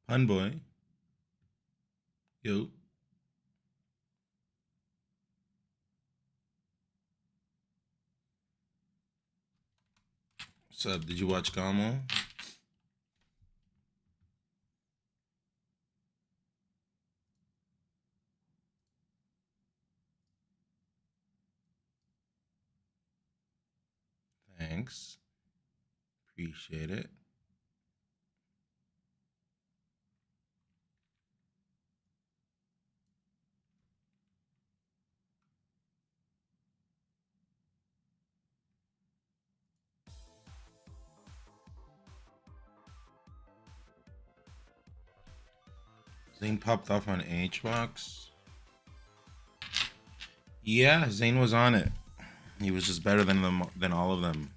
Hun boy. Yo. What's up? Did you watch Gaml? Thanks. Appreciate it. Zane popped off on HBox. Yeah, Zane was on it. He was just better than them than all of them.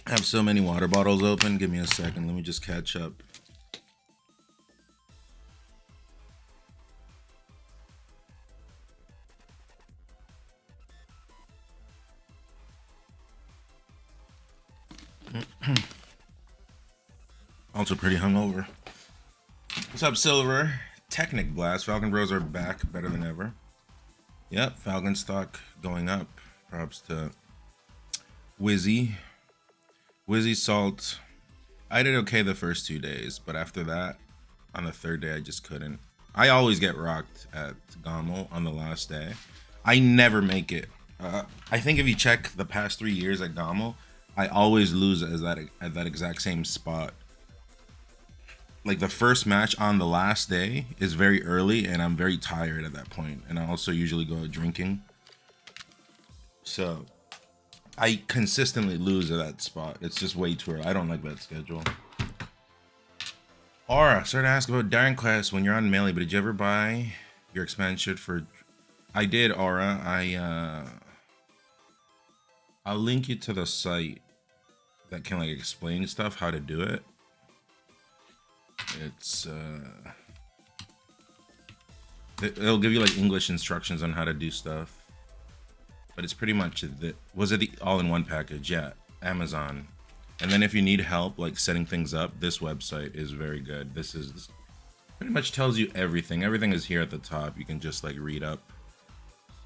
I have so many water bottles open. Give me a second. Let me just catch up. Also pretty hungover. What's up, Silver? Technic Blast. Falcon Bros are back, better than ever. Yep, Falcon stock going up. Props to Wizzy. Wizzy Salt. I did okay the first 2 days, but after that, on the third day, I just couldn't. I always get rocked at Gaml on the last day. I never make it. I think if you check the past 3 years at Gaml, I always lose at that exact same spot. Like the first match on the last day is very early, and I'm very tired at that point. And I also usually go out drinking, so I consistently lose at that spot. It's just way too early. I don't like that schedule. Aura started to ask about Darren Quest when you're on Melee, but did you ever buy your expansion for? I did, Aura. I'll link you to the site that can like explain stuff, how to do it. It's it'll give you like English instructions on how to do stuff. But it's pretty much was it the all-in-one package? Yeah, Amazon. And then if you need help like setting things up, this website is very good. This pretty much tells you everything. Everything is here at the top. You can just like read up.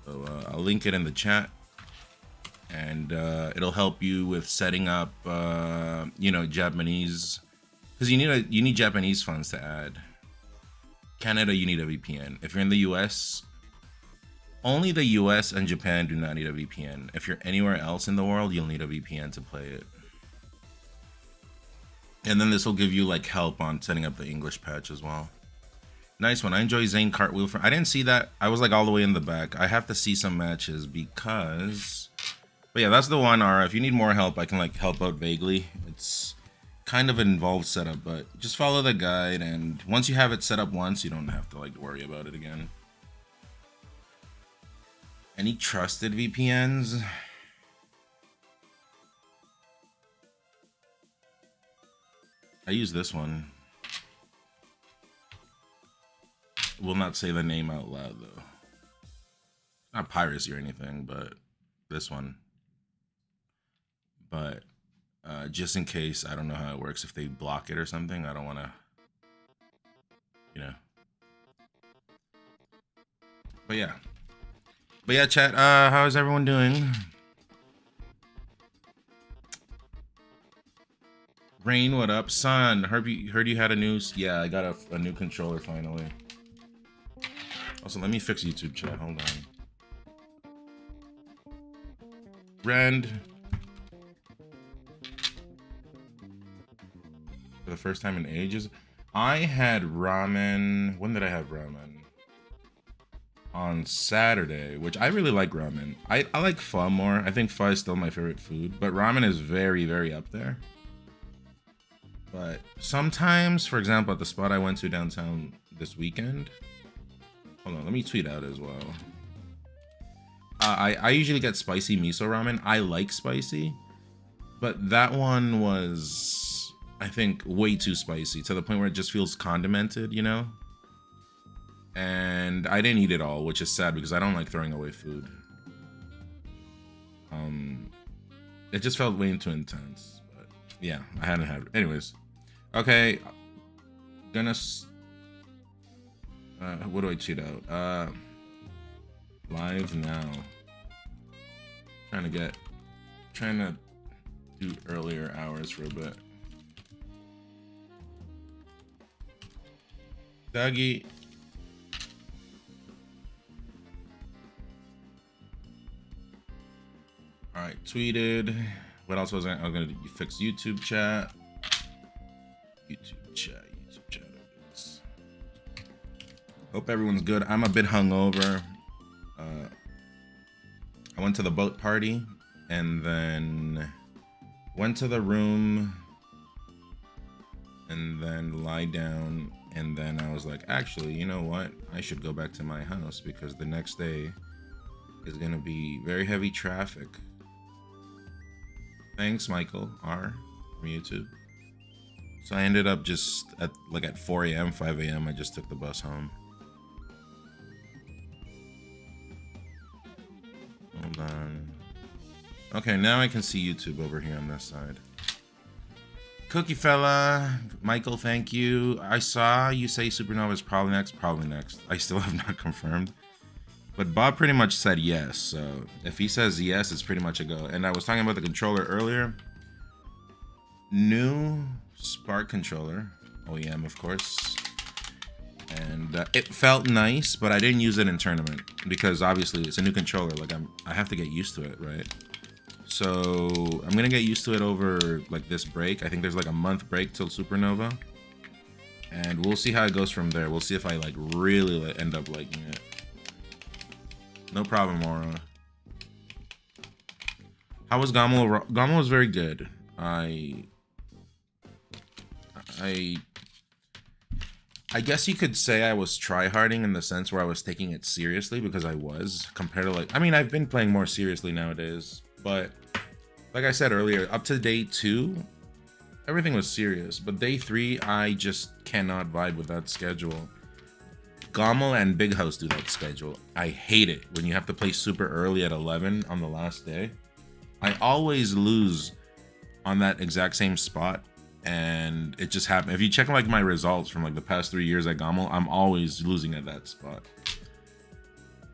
So I'll link it in the chat, and it'll help you with setting up, you know, Japanese, because you need Japanese funds to add. Canada, you need a VPN. If you're in the US, only the US and Japan do not need a VPN. If you're anywhere else in the world, you'll need a VPN to play it. And then this will give you like help on setting up the English patch as well. Nice one. I enjoy Zane Cartwheel. I didn't see that. I was like all the way in the back. I have to see some matches because... But yeah, that's the one, Ara. If you need more help, I can like help out vaguely. It's kind of an involved setup, but just follow the guide, and once you have it set up once, you don't have to like worry about it again. Any trusted VPNs? I use this one. Will not say the name out loud though. Not piracy or anything, but this one. But just in case, I don't know how it works. If they block it or something, I don't want to, you know. But yeah, chat. How's everyone doing? Rain, what up, son? Heard you had a news. Yeah, I got a new controller finally. Also, let me fix YouTube chat. Hold on. Rand. For the first time in ages. I had ramen. When did I have ramen? On Saturday, which I really like ramen. I like pho more. I think pho is still my favorite food, but ramen is very, very up there. But sometimes, for example, at the spot I went to downtown this weekend. Hold on, let me tweet out as well. I usually get spicy miso ramen. I like spicy, but that one was, I think, way too spicy to the point where it just feels condimented, you know? And I didn't eat it all, which is sad because I don't like throwing away food. it just felt way too intense. But yeah, I hadn't had it. Anyways, okay. Gonna. What do I cheat out? Live now. Trying to do earlier hours for a bit. Dougie. All right, tweeted. What else was I was gonna do? Fix YouTube chat. YouTube chat. Hope everyone's good. I'm a bit hungover. I went to the boat party and then went to the room and then lie down, and then I was like, actually, you know what? I should go back to my house because the next day is gonna be very heavy traffic. Thanks, Michael R from YouTube. So I ended up just at 4 a.m., 5 a.m. I just took the bus home. Hold on. Okay, now I can see YouTube over here on this side. Cookie fella, Michael, thank you. I saw you say Supernova is probably next. Probably next. I still have not confirmed. But Bob pretty much said yes. So if he says yes, it's pretty much a go. And I was talking about the controller earlier. New Spark controller. OEM, of course. And it felt nice, but I didn't use it in tournament because obviously it's a new controller. Like I have to get used to it, right? So I'm gonna get used to it over like this break. I think there's like a month break till Supernova, and we'll see how it goes from there. We'll see if I like really end up liking it. No problem, Aura. How was Gaml? Gaml was very good. I guess you could say I was tryharding in the sense where I was taking it seriously, because I was, compared to like, I mean, I've been playing more seriously nowadays, but like I said earlier, up to day 2, everything was serious, but day 3, I just cannot vibe with that schedule. Gaml and Big House do that schedule. I hate it when you have to play super early at 11 on the last day. I always lose on that exact same spot. And it just happened. If you check like my results from like the past 3 years at Gaml, I'm always losing at that spot.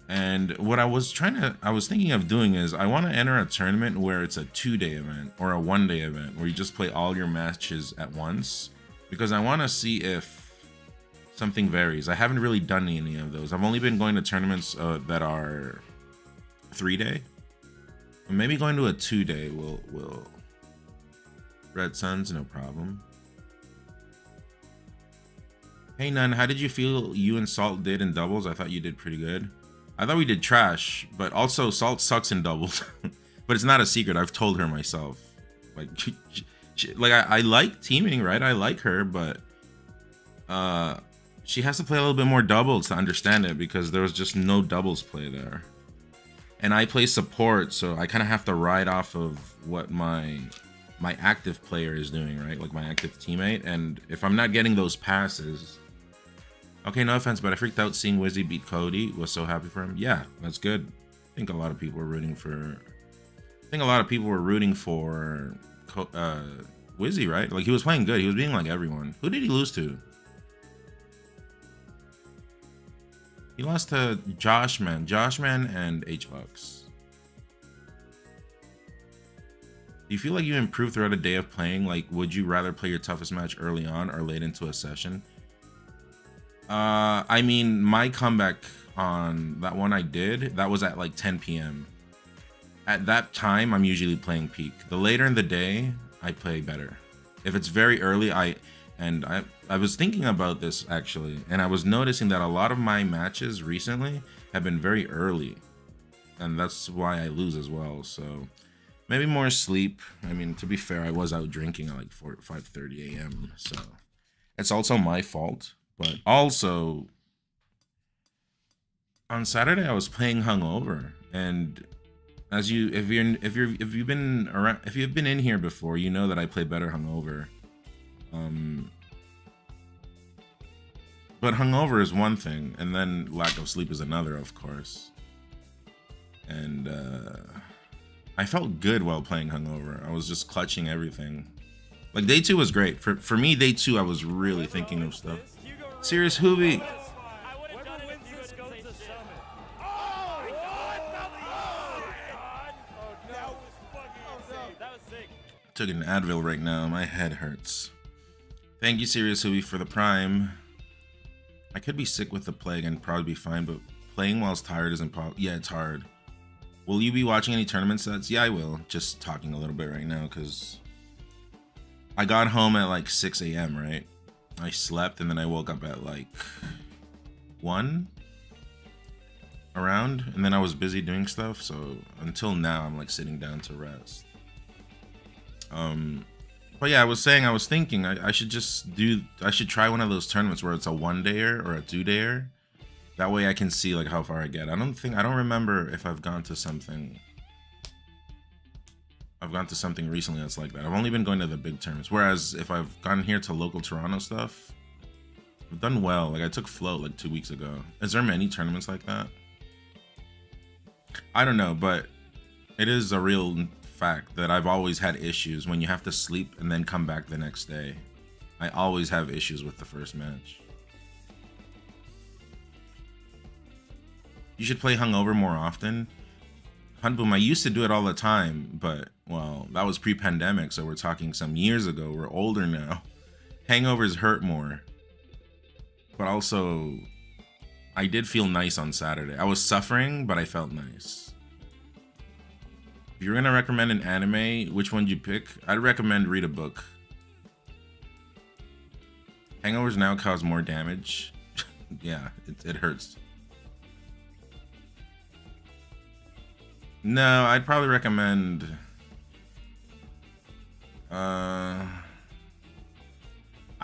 And what I was thinking of doing is I want to enter a tournament where it's a 2-day event or a 1-day event where you just play all your matches at once, because I want to see if something varies. I haven't really done any of those. I've only been going to tournaments that are 3-day. Maybe going to a 2-day will. Red Suns, no problem. Hey Nun, how did you feel you and Salt did in doubles? I thought you did pretty good. I thought we did trash, but also Salt sucks in doubles. But it's not a secret. I've told her myself. Like, I like teaming, right? I like her, but she has to play a little bit more doubles to understand it, because there was just no doubles play there. And I play support, so I kind of have to ride off of what my active player is doing, right? Like my active teammate. And if I'm not getting those passes, okay, no offense, but I freaked out seeing Wizzy beat Cody. Was so happy for him. Yeah, that's good. I think a lot of people were rooting for Wizzy, right? Like he was playing good. He was being like everyone. Who did he lose to? He lost to Joshman and H-Bucks. Do you feel like you improved throughout a day of playing? Like, would you rather play your toughest match early on or late into a session? I mean, my comeback on that one I did, that was at like 10 p.m. At that time, I'm usually playing peak. The later in the day, I play better. If it's very early, I was thinking about this actually, and I was noticing that a lot of my matches recently have been very early, and that's why I lose as well. So maybe more sleep. I mean, to be fair, I was out drinking at like 5:30 a.m. So it's also my fault. But also on Saturday I was playing hungover, and if you've been in here before, you know that I play better hungover. But hungover is one thing, and then lack of sleep is another, of course. And I felt good while playing hungover. I was just clutching everything. Like day 2 was great. For me, day 2 I was really thinking of stuff. Serious Hoobie. Took an Advil right now. My head hurts. Thank you, Serious Hoobie, for the Prime. I could be sick with the plague and probably be fine, but playing whilst tired isn't yeah, it's hard. Will you be watching any tournament sets? Yeah, I will. Just talking a little bit right now because I got home at like 6 a.m., right? I slept and then I woke up at like 1 around, and then I was busy doing stuff, so until now I'm like sitting down to rest. But yeah, I was thinking I should try one of those tournaments where it's a 1-dayer or a 2-dayer. That way I can see like how far I get. I don't remember if I've gone to something recently that's like that. I've only been going to the big tournaments. Whereas if I've gone here to local Toronto stuff, I've done well. Like I took float like 2 weeks ago. Is there many tournaments like that? I don't know, but it is a real fact that I've always had issues when you have to sleep and then come back the next day. I always have issues with the first match. You should play hungover more often. Hunboom, I used to do it all the time, but well, that was pre-pandemic, so we're talking some years ago. We're older now. Hangovers hurt more. But also, I did feel nice on Saturday. I was suffering, but I felt nice. If you're gonna recommend an anime, which one do you pick? I'd recommend read a book. Hangovers now cause more damage. Yeah, it hurts. No, I'd probably recommend I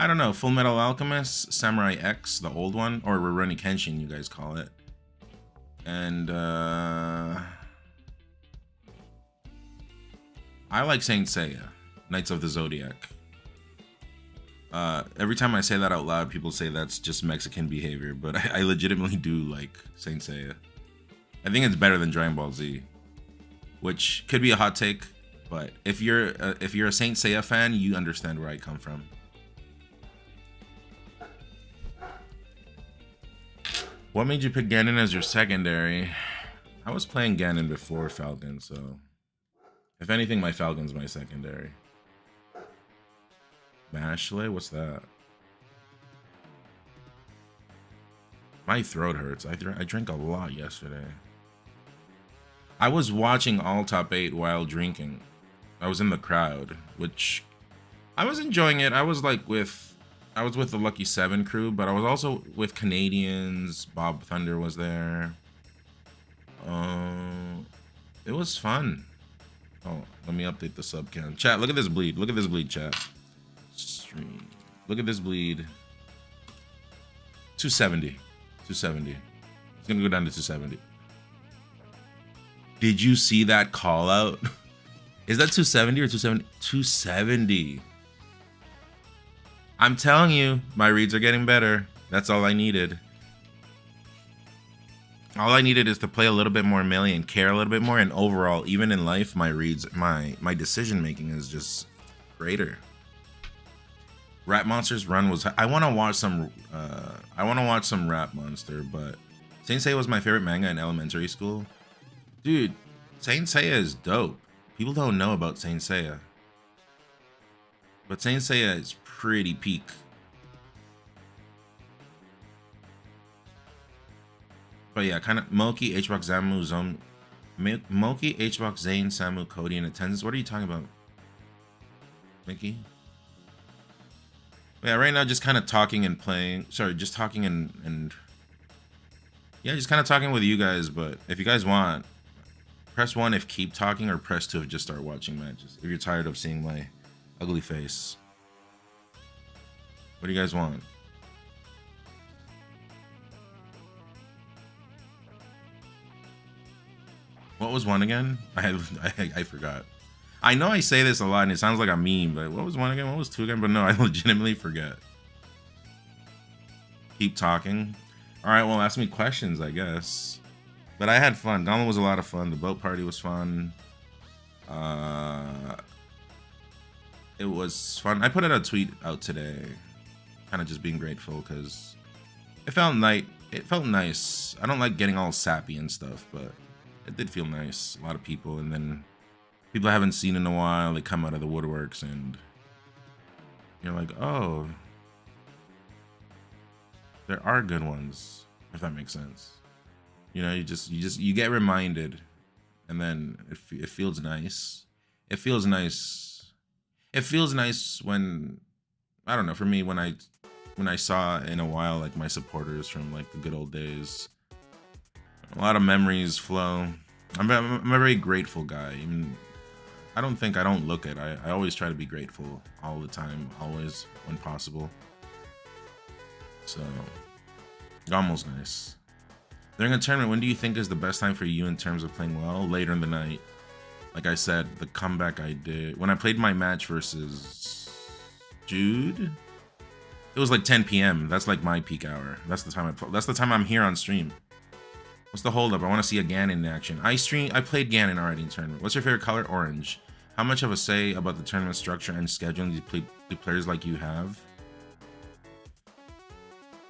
don't know, Full Metal Alchemist, Samurai X, the old one, or Rurouni Kenshin you guys call it. And I like Saint Seiya, Knights of the Zodiac. Every time I say that out loud, people say that's just Mexican behavior, but I legitimately do like Saint Seiya. I think it's better than Dragon Ball Z, which could be a hot take, but if you're a Saint Seiya fan, you understand where I come from. What made you pick Ganon as your secondary? I was playing Ganon before Falcon, so if anything, my Falcon's my secondary. Mashley? What's that? My throat hurts. I drank a lot yesterday. I was watching all top 8 while drinking. I was in the crowd, which I was enjoying it. I was with the Lucky 7 crew, but I was also with Canadians. Bob Thunder was there. It was fun. Oh, let me update the sub count. Chat, look at this bleed. Look at this bleed, chat. Stream. Look at this bleed. 270. 270. It's gonna go down to 270. Did you see that call out? Is that 270 or 270? 270. I'm telling you, my reads are getting better. That's all I needed. All I needed is to play a little bit more melee and care a little bit more, and overall, even in life, my reads, my decision making is just greater. Rat Monster's run was. I want to watch some. Rat Monster, but Saint Seiya was my favorite manga in elementary school. Dude, Saint Seiya is dope. People don't know about Saint Seiya, but Saint Seiya is pretty peak. But yeah, kind of Moki, HBox, Zamu, Zone, Moki, HBox, Zane, Samu, Cody in attendance. What are you talking about, Mickey? Yeah, right now just kind of talking and playing. Sorry, just talking and yeah, just kind of talking with you guys. But if you guys want, press 1 if keep talking, or press 2 if just start watching matches. If you're tired of seeing my ugly face. What do you guys want? What was 1 again? I forgot. I know I say this a lot and it sounds like a meme, but what was 1 again? What was 2 again? But no, I legitimately forget. Keep talking. All right, well, ask me questions, I guess. But I had fun. Gaml was a lot of fun. The boat party was fun. It was fun. I put a tweet out today, kind of just being grateful because it felt nice. I don't like getting all sappy and stuff, but it did feel nice. A lot of people, and then people I haven't seen in a while, they come out of the woodworks, and you're like, oh, there are good ones, if that makes sense. You know, you get reminded, and then it feels nice. It feels nice. It feels nice when, I don't know, for me, when I saw in a while like my supporters from like the good old days. A lot of memories flow. I'm a very grateful guy. I don't look it. I always try to be grateful all the time, always when possible. So, Gaml's nice. During a tournament, when do you think is the best time for you in terms of playing well? Later in the night. Like I said, the comeback I did when I played my match versus Jude, it was like 10 p.m. That's like my peak hour. That's the time that's the time I'm here on stream. What's the holdup? I want to see a Ganon in action. I played Ganon already in tournament. What's your favorite color? Orange. How much of a say about the tournament structure and scheduling do players like you have?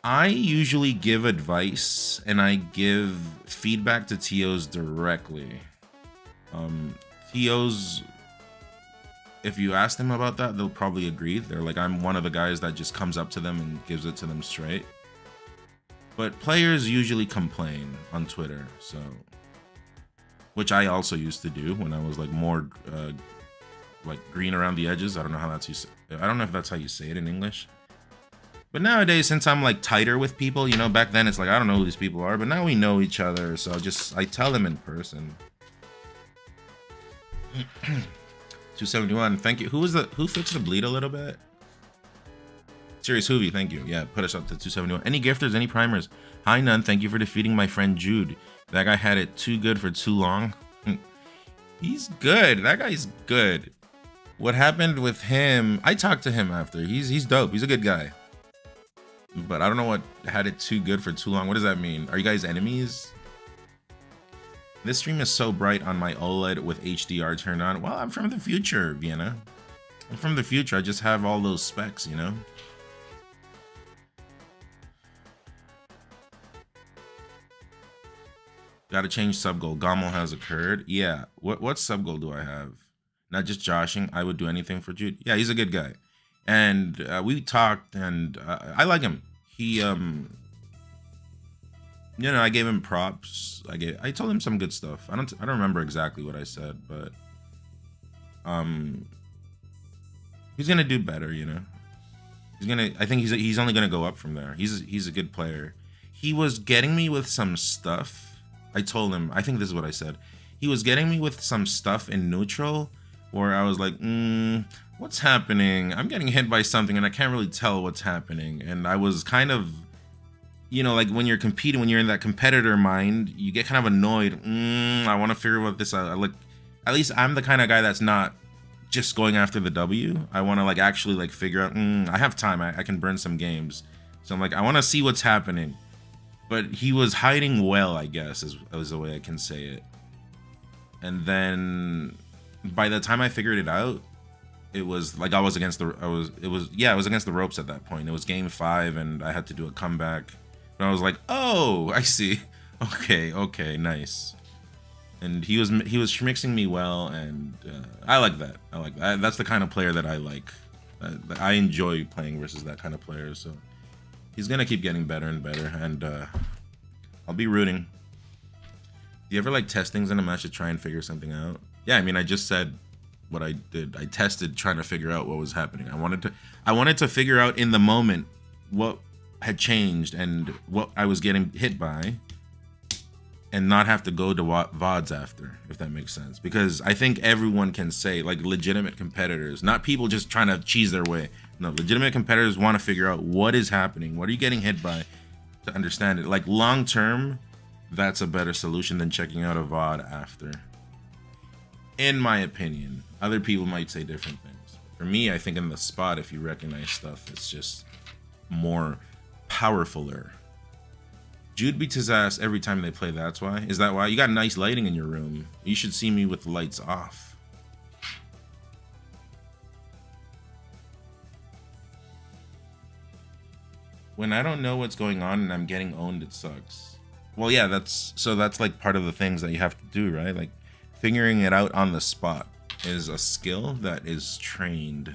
I usually give advice and I give feedback to TOs directly. TOs, if you ask them about that, they'll probably agree. They're like, I'm one of the guys that just comes up to them and gives it to them straight. But players usually complain on Twitter, so, which I also used to do when I was like more like green around the edges. I don't know if that's how you say it in English. But nowadays, since I'm like tighter with people, you know, back then it's like I don't know who these people are, but now we know each other, so I tell them in person. 271, thank you. Who fixed the bleed a little bit? Serious Hoovy, thank you. Yeah, put us up to 271. Any gifters, any primers? Hi, none. Thank you for defeating my friend Jude. That guy had it too good for too long. He's good. That guy's good. What happened with him? I talked to him after. He's dope. He's a good guy. But I don't know what had it too good for too long. What does that mean? Are you guys enemies? This stream is so bright on my OLED with HDR turned on. Well, I'm from the future, Vienna. I'm from the future. I just have all those specs, you know? Gotta change sub goal. Gaml has occurred. Yeah. What sub goal do I have? Not just joshing. I would do anything for Jude. Yeah, he's a good guy. And we talked, and I like him. He, you know, I gave him props. I told him some good stuff. I don't remember exactly what I said, but he's gonna do better, you know. I think he's only gonna go up from there. He's a good player. He was getting me with some stuff. I told him, I think this is what I said. He was getting me with some stuff in neutral where I was like, what's happening? I'm getting hit by something and I can't really tell what's happening. And I was kind of, you know, like when you're competing, when you're in that competitor mind, you get kind of annoyed. I want to figure out this out. Like, at least I'm the kind of guy that's not just going after the W. I want to like actually like figure out, I have time. I can burn some games. So I'm like, I want to see what's happening. But he was hiding well, I guess, is the way I can say it. And then by the time I figured it out, it was like I was against the ropes at that point. It was game 5 and I had to do a comeback. And I was like, oh, I see. Okay, nice. And he was mixing me well, and I like that. That's the kind of player that I like. I enjoy playing versus that kind of player. So he's gonna keep getting better and better, and I'll be rooting. Do you ever like test things in a match to try and figure something out? Yeah, I mean, I just said what I did. I tested trying to figure out what was happening. I wanted to figure out in the moment what had changed and what I was getting hit by, and not have to go to VODs after, if that makes sense. Because I think everyone can say, like legitimate competitors, not people just trying to cheese their way. No, legitimate competitors want to figure out what is happening. What are you getting hit by to understand it? Like long term, that's a better solution than checking out a VOD after. In my opinion, other people might say different things. For me, I think in the spot, if you recognize stuff, it's just more powerfuler. Jude beats his ass every time they play, that's why? Is that why? You got nice lighting in your room. You should see me with the lights off. When I don't know what's going on and I'm getting owned, it sucks. Well, yeah, that's like part of the things that you have to do, right? Like figuring it out on the spot is a skill that is trained.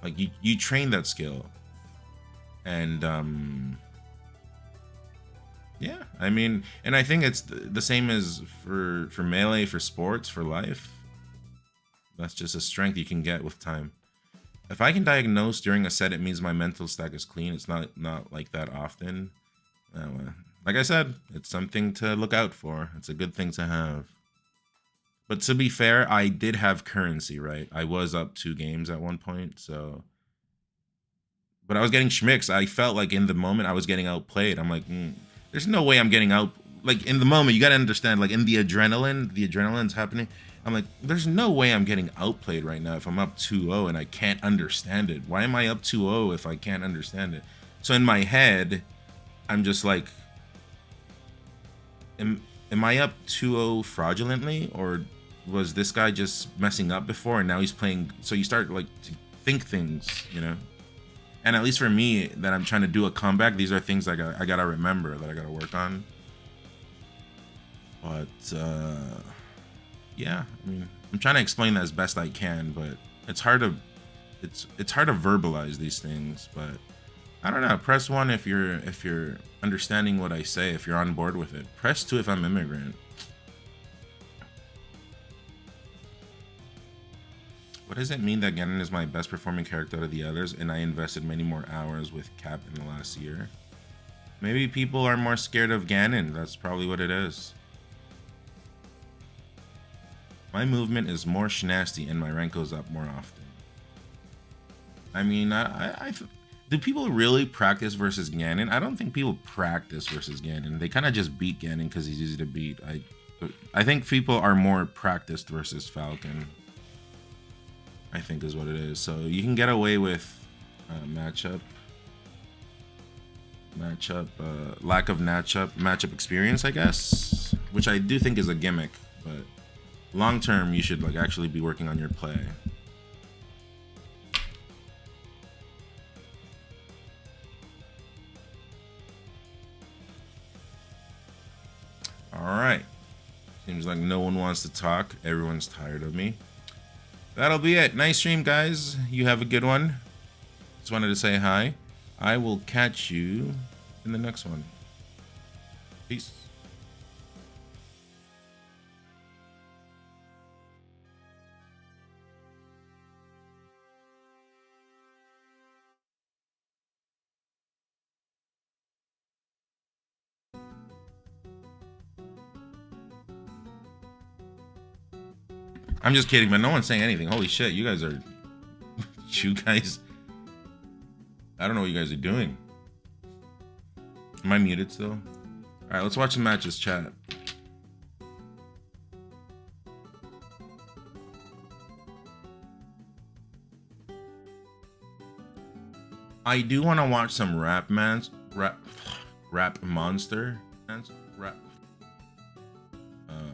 Like you train that skill. And yeah, I mean, and I think it's the same as for melee, for sports, for life. That's just a strength you can get with time. If I can diagnose during a set, it means my mental stack is clean. It's not like that often. Like I said, it's something to look out for. It's a good thing to have. But to be fair, I did have currency, right? I was up 2 games at one point, so. But I was getting schmicks. I felt like in the moment I was getting outplayed. I'm like, there's no way I'm getting out. Like in the moment, you got to understand, like in the adrenaline's happening. I'm like, there's no way I'm getting outplayed right now if I'm up 2-0 and I can't understand it. Why am I up 2-0 if I can't understand it? So in my head, I'm just like, am I up 2-0 fraudulently, or was this guy just messing up before and now he's playing? So you start like to think things, you know? And at least for me, that I'm trying to do a comeback, these are things I gotta remember, that I gotta work on. But yeah, I mean, I'm trying to explain that as best I can, but it's hard to verbalize these things. But I don't know. Press 1 if you're understanding what I say, if you're on board with it. Press 2 if I'm immigrant. What does it mean that Ganon is my best performing character out of the others, and I invested many more hours with Cap in the last year? Maybe people are more scared of Ganon. That's probably what it is. My movement is more schnasty and my rank goes up more often. I mean, do people really practice versus Ganon? I don't think people practice versus Ganon. They kind of just beat Ganon because he's easy to beat. I think people are more practiced versus Falcon, I think is what it is. So you can get away with matchup, lack of matchup experience, I guess, which I do think is a gimmick, but long term you should like actually be working on your play. All right, seems like no one wants to talk. Everyone's tired of me. That'll be it. Nice stream, guys. You have a good one. Just wanted to say hi. I will catch you in the next one. Peace. I'm just kidding, man. No one's saying anything. Holy shit, you guys are... you guys... I don't know what you guys are doing. Am I muted still? Alright, let's watch the matches, chat. I do want to watch some rap Monster.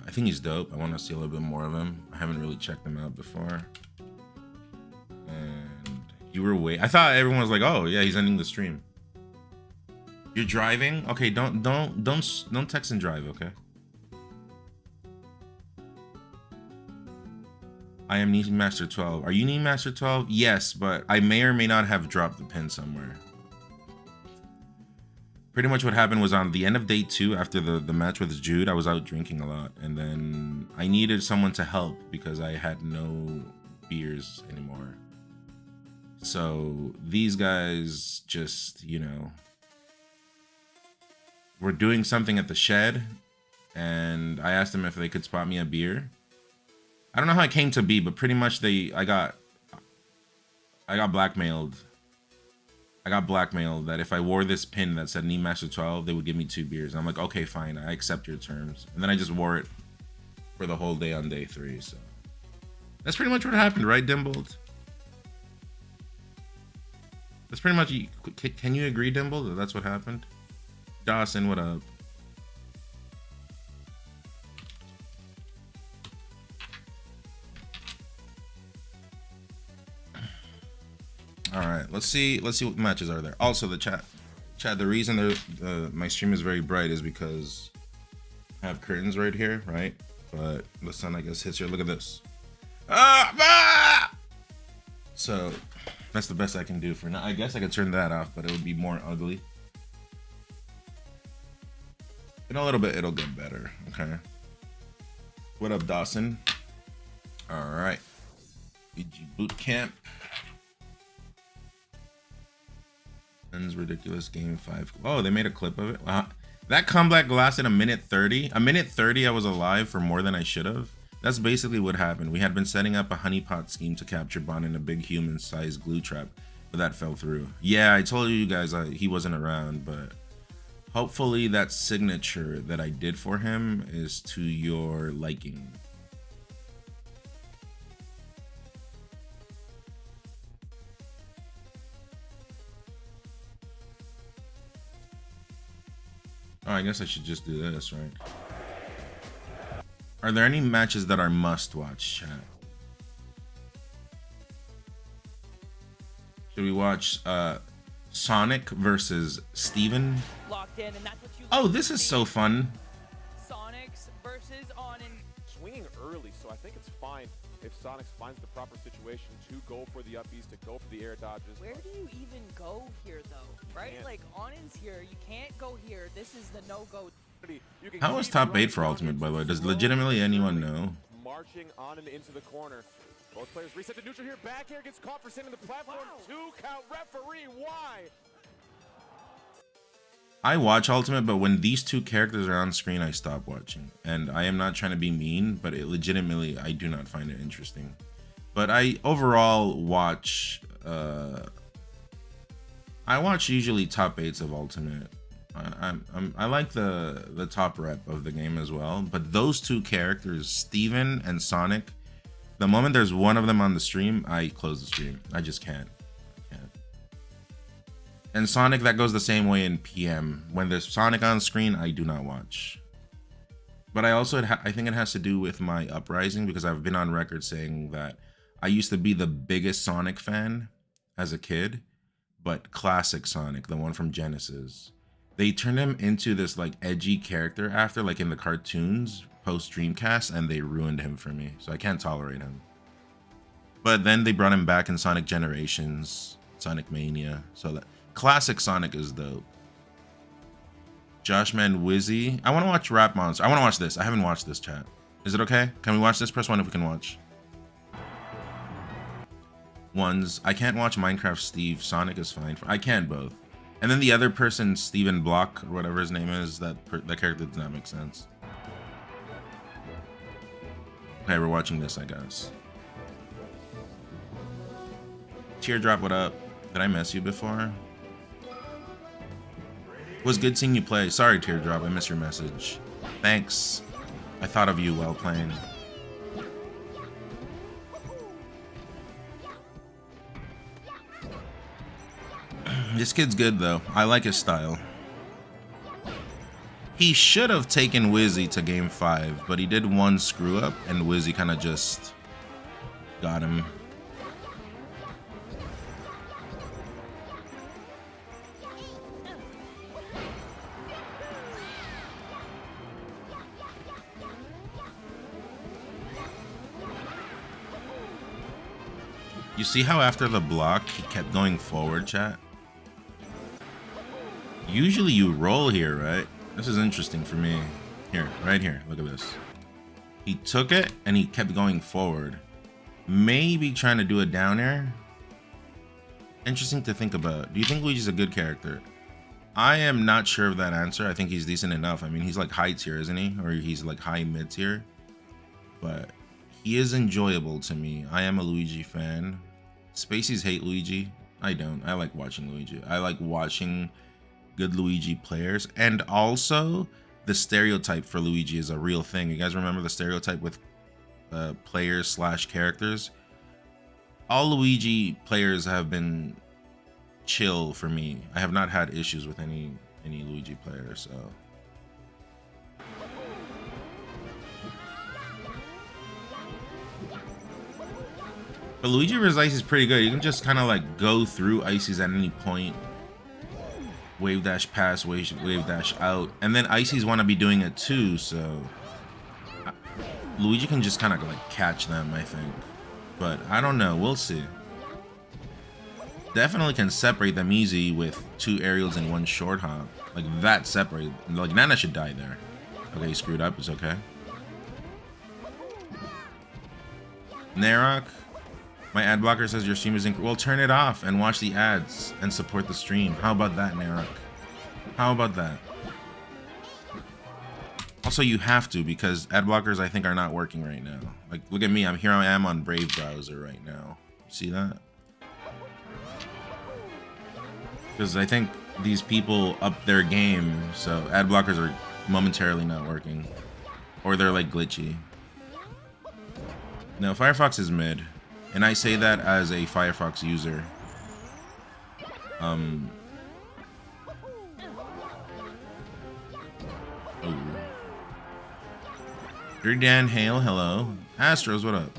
I think he's dope. I want to see a little bit more of him. I haven't really checked him out before. And you were I thought everyone was like, "Oh yeah, he's ending the stream." You're driving? Okay, don't text and drive, okay? I am Knee Master 12. Are you Knee Master 12? Yes, but I may or may not have dropped the pin somewhere. Pretty much what happened was on the end of day 2, after the match with Jude, I was out drinking a lot. And then I needed someone to help because I had no beers anymore. So these guys just, you know, were doing something at the shed. And I asked them if they could spot me a beer. I don't know how it came to be, but pretty much I got blackmailed. I got blackmailed that if I wore this pin that said Knee Master 12, they would give me 2 beers. And I'm like, okay, fine, I accept your terms. And then I just wore it for the whole day on day 3. So that's pretty much what happened, right, Dimbled? That's pretty much. Can you agree, Dimbled, that that's what happened? Dawson, what up? All right, let's see what matches are there. Also, the chat Chad, the reason my stream is very bright is because I have curtains right here, right? But the sun, I guess, hits here. Look at this. So that's the best I can do for now. I guess I could turn that off, but it would be more ugly. In a little bit, it'll get better. Okay. What up, Dawson? All right. VG boot camp. Ends ridiculous game 5. Oh, they made a clip of it. Wow. That comeback lasted a minute 30. A minute 30, I was alive for more than I should have. That's basically what happened. We had been setting up a honeypot scheme to capture Bond in a big human-sized glue trap, but that fell through. Yeah, I told you guys he wasn't around, but hopefully that signature that I did for him is to your liking. Oh, I guess I should just do this, right? Are there any matches that are must-watch, chat? Should we watch Sonic versus Steven? Locked in, and that's what you oh, this is so fun. Sonic's versus on and swinging early, so I think it's fine if Sonic finds the proper situation to go for the upbeats, to go for the air dodges. where do you even go here though? Right? Like Onen's here, you can't go here. This is the no-go. How was top 8 for Ultimate, by the way? Does legitimately anyone know? Marching on and into the corner. Both players reset to neutral here. Back air gets caught for sending the platform. Wow. 2 count. Referee, why? I watch Ultimate, but when these two characters are on screen, I stop watching. And I am not trying to be mean, but it legitimately, I do not find it interesting. But I overall watch, I watch usually top 8s of Ultimate. I like the top rep of the game as well, but those two characters, Steven and Sonic, the moment there's one of them on the stream, I close the stream. I just can't. And Sonic, that goes the same way in PM. When there's Sonic on screen, I do not watch. But I also, I think it has to do with my uprising, because I've been on record saying that I used to be the biggest Sonic fan as a kid, but classic Sonic, the one from Genesis. They turned him into this like edgy character after, like in the cartoons post Dreamcast, and they ruined him for me. So I can't tolerate him. But then they brought him back in Sonic Generations, Sonic Mania. So that classic Sonic is dope. Joshman Wizzy. I want to watch Rap Monster. I want to watch this. I haven't watched this, chat. Is it okay? Can we watch this? Press 1 if we can watch. Ones. I can't watch Minecraft Steve. Sonic is fine. I can both. And then the other person, Steven Block, or whatever his name is, that character does not make sense. Okay, we're watching this, I guess. Teardrop, what up? Did I mess you before? It was good seeing you play. Sorry, Teardrop, I missed your message. Thanks. I thought of you while playing. This kid's good though. I like his style. He should have taken Wizzy to game 5, but he did one screw up and Wizzy kind of just got him. You see how after the block he kept going forward, chat? Usually you roll here, right? This is interesting for me. Here, right here, look at this. He took it and he kept going forward. Maybe trying to do a down air. Interesting to think about. Do you think Luigi's a good character? I am not sure of that answer. I think he's decent enough. I mean, he's like high tier, isn't he? Or he's like high mid tier. But he is enjoyable to me. I am a Luigi fan. Spaceys hate Luigi. I don't. I like watching Luigi. I like watching good Luigi players. And also, the stereotype for Luigi is a real thing. You guys remember the stereotype with players slash characters? All Luigi players have been chill for me. I have not had issues with any Luigi player, so. But Luigi vs. Ice is pretty good. You can just kind of like go through Ices at any point wave dash pass, wave dash out, and then Icy's want to be doing it too, so Luigi can just kind of like catch them, I think. But I don't know, we'll see. Definitely can separate them easy with 2 aerials and 1 short hop. Like that separate. Like Nana should die there. Okay, he screwed up, it's okay. Narok, my ad blocker says your stream is well, turn it off and watch the ads and support the stream. How about that, Narok? How about that? Also, you have to, because ad blockers I think are not working right now. Like, look at me, I am on Brave browser right now. See that? Because I think these people up their game, so ad blockers are momentarily not working. Or they're like glitchy. No, Firefox is mid. And I say that as a Firefox user. Oh. You're Dan Hale, hello. Astros, what up?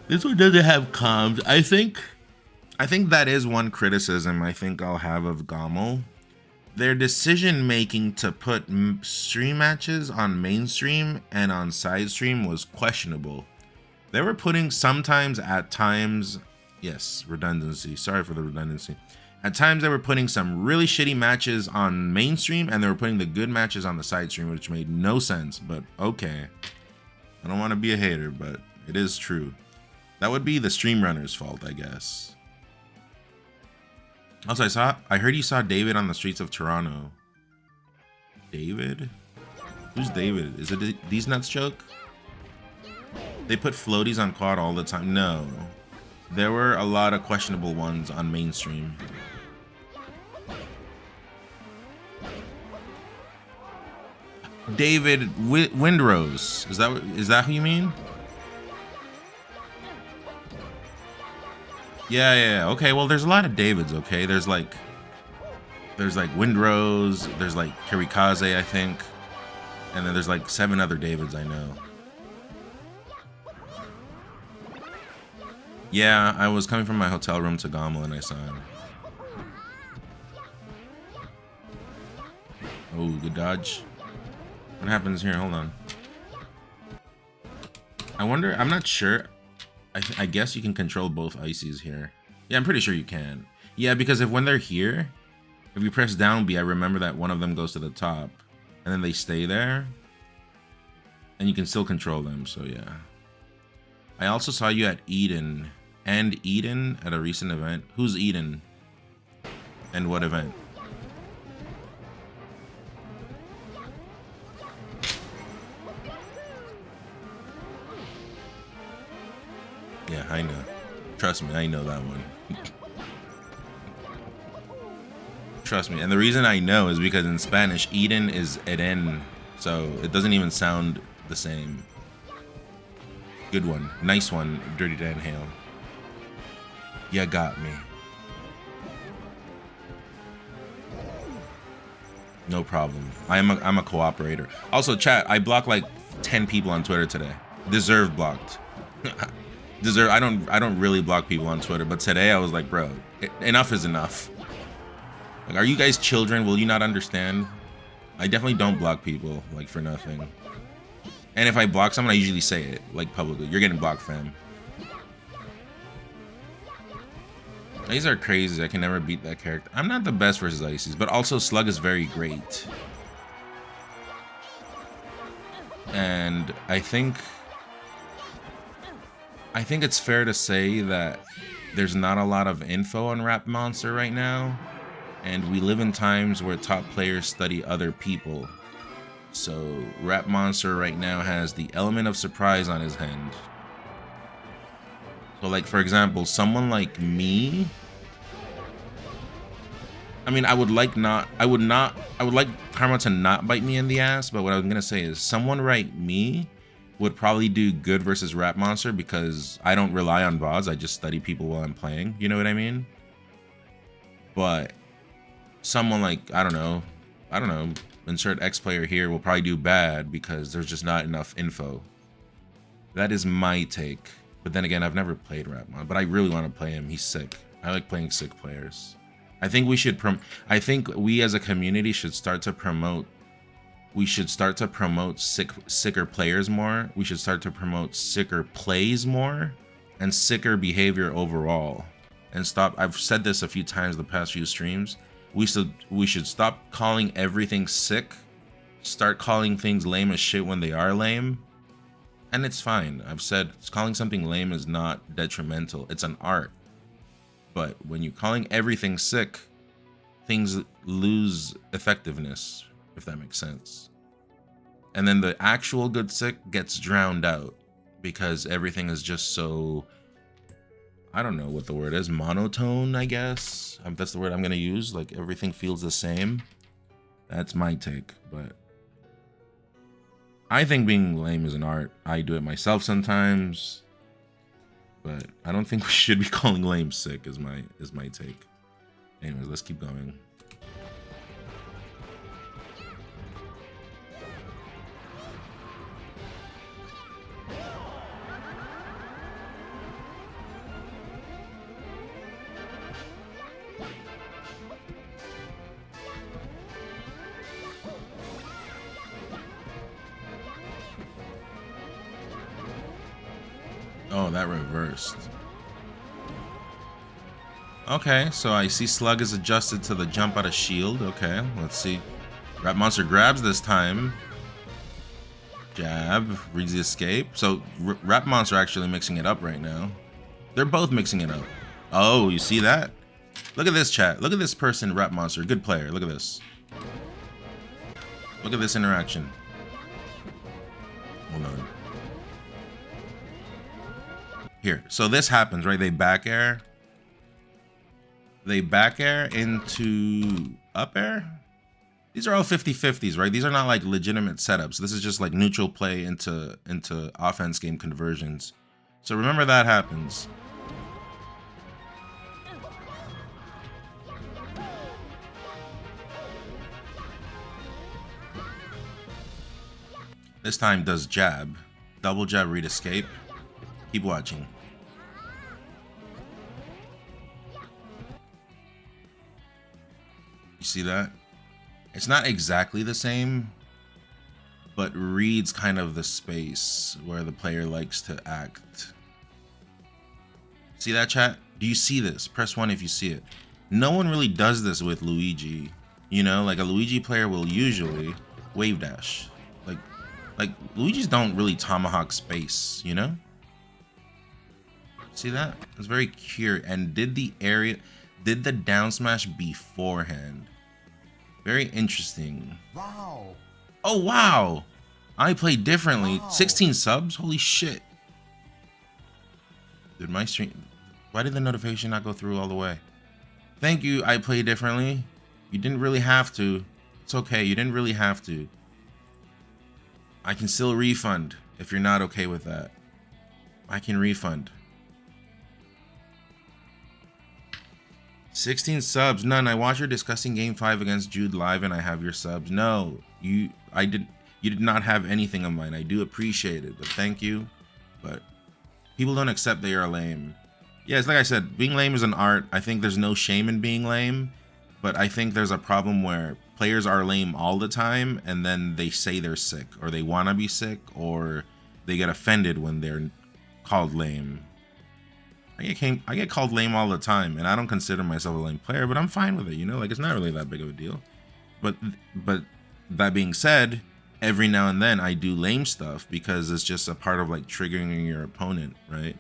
This one doesn't have comms. I think that is one criticism I think I'll have of Gaml. Their decision making to put stream matches on mainstream and on side stream was questionable. They were putting sometimes at times, yes, redundancy. Sorry for the redundancy. At times they were putting some really shitty matches on mainstream and they were putting the good matches on the side stream, which made no sense, but okay. I don't want to be a hater, but it is true. That would be the stream runner's fault, I guess. Also, I heard you saw David on the streets of Toronto. David? Who's David? Is it These Nuts joke? They put floaties on quad all the time. No. There were a lot of questionable ones on mainstream. David Windrose. Is that who you mean? Yeah. Okay, well, there's a lot of Davids, okay? There's like Windrose, there's like Kirikaze, I think. And then there's like 7 other Davids I know. Yeah, I was coming from my hotel room to Gaml and I saw him. Oh, good dodge. What happens here? Hold on. I wonder, I'm not sure. I guess you can control both ices here. Yeah, I'm pretty sure you can. Yeah, because when they're here, if you press down B, I remember that one of them goes to the top. And then they stay there. And you can still control them, so yeah. I also saw you at Eden at a recent event. Who's Eden? And what event? Yeah, I know. Trust me, I know that one. Trust me. And the reason I know is because in Spanish, Eden is Eden. So it doesn't even sound the same. Good one. Nice one, Dirty Dan Hale. You got me. No problem. I'm a cooperator. Also, chat, I blocked like 10 people on Twitter today. Deserve blocked. I don't really block people on Twitter, but today I was like, bro, enough is enough. Like, are you guys children? Will you not understand? I definitely don't block people like for nothing. And if I block someone, I usually say it like publicly. You're getting blocked, fam. These are crazy. I can never beat that character. I'm not the best versus Ices, but also Slug is very great. And I think it's fair to say that there's not a lot of info on Rap Monster right now, and we live in times where top players study other people. So Rap Monster right now has the element of surprise on his hand. So like, for example, someone like me, I mean, I would like karma to not bite me in the ass, but what I was gonna say is someone like me would probably do good versus Rap Monster because I don't rely on VODs. I just study people while I'm playing. You know what I mean? But someone like, I don't know, insert X player here will probably do bad because there's just not enough info. That is my take. But then again, I've never played Rapmon, but I really want to play him. He's sick. I like playing sick players. I think we should I think we as a community should start to promote. We should start to promote sicker players more. We should start to promote sicker plays more, and sicker behavior overall. And stop. I've said this a few times the past few streams. We should stop calling everything sick. Start calling things lame as shit when they are lame. And it's fine. I've said calling something lame is not detrimental. It's an art. But when you're calling everything sick, things lose effectiveness, if that makes sense. And then the actual good sick gets drowned out because everything is just so, I don't know what the word is, monotone, I guess. That's the word I'm going to use. Like everything feels the same. That's my take, but I think being lame is an art. I do it myself sometimes, but I don't think we should be calling lame sick is my take. Anyways, let's keep going. Oh, that reversed. Okay, so I see Slug is adjusted to the jump out of shield. Okay, let's see. Rap Monster grabs this time. Jab, reads the escape. So Rap Monster actually mixing it up right now. They're both mixing it up. Oh, you see that? Look at this chat. Look at this person, Rap Monster. Good player. Look at this. Look at this interaction. Hold on. Here, so this happens, right? They back air. They back air into up air. These are all 50-50s, right? These are not like legitimate setups. This is just like neutral play into offense game conversions. So remember that happens. This time does jab. Double jab, read escape. Keep watching. You see that? It's not exactly the same, but reads kind of the space where the player likes to act. See that, chat? Do you see this? Press 1 if you see it. No one really does this with Luigi. You know, like a Luigi player will usually wave dash. Like Luigis don't really tomahawk space, you know? See that? It's very curious. And did the down smash beforehand? Very interesting. Wow. Oh, wow. I played differently. Wow. 16 subs? Holy shit. Did my stream... Why did the notification not go through all the way? Thank you, I played differently. You didn't really have to. It's okay, you didn't really have to. I can still refund if you're not okay with that. I can refund. 16 subs. None. I watched your discussing game 5 against Jude live and I have your subs. No, you did not have anything of mine. I do appreciate it, but thank you. But people don't accept they are lame. Yeah, it's like I said, being lame is an art. I think there's no shame in being lame, but I think there's a problem where players are lame all the time and then they say they're sick or they want to be sick or they get offended when they're called lame. I get called lame all the time, and I don't consider myself a lame player, but I'm fine with it, you know? Like, it's not really that big of a deal. But that being said, every now and then I do lame stuff because it's just a part of, like, triggering your opponent, right?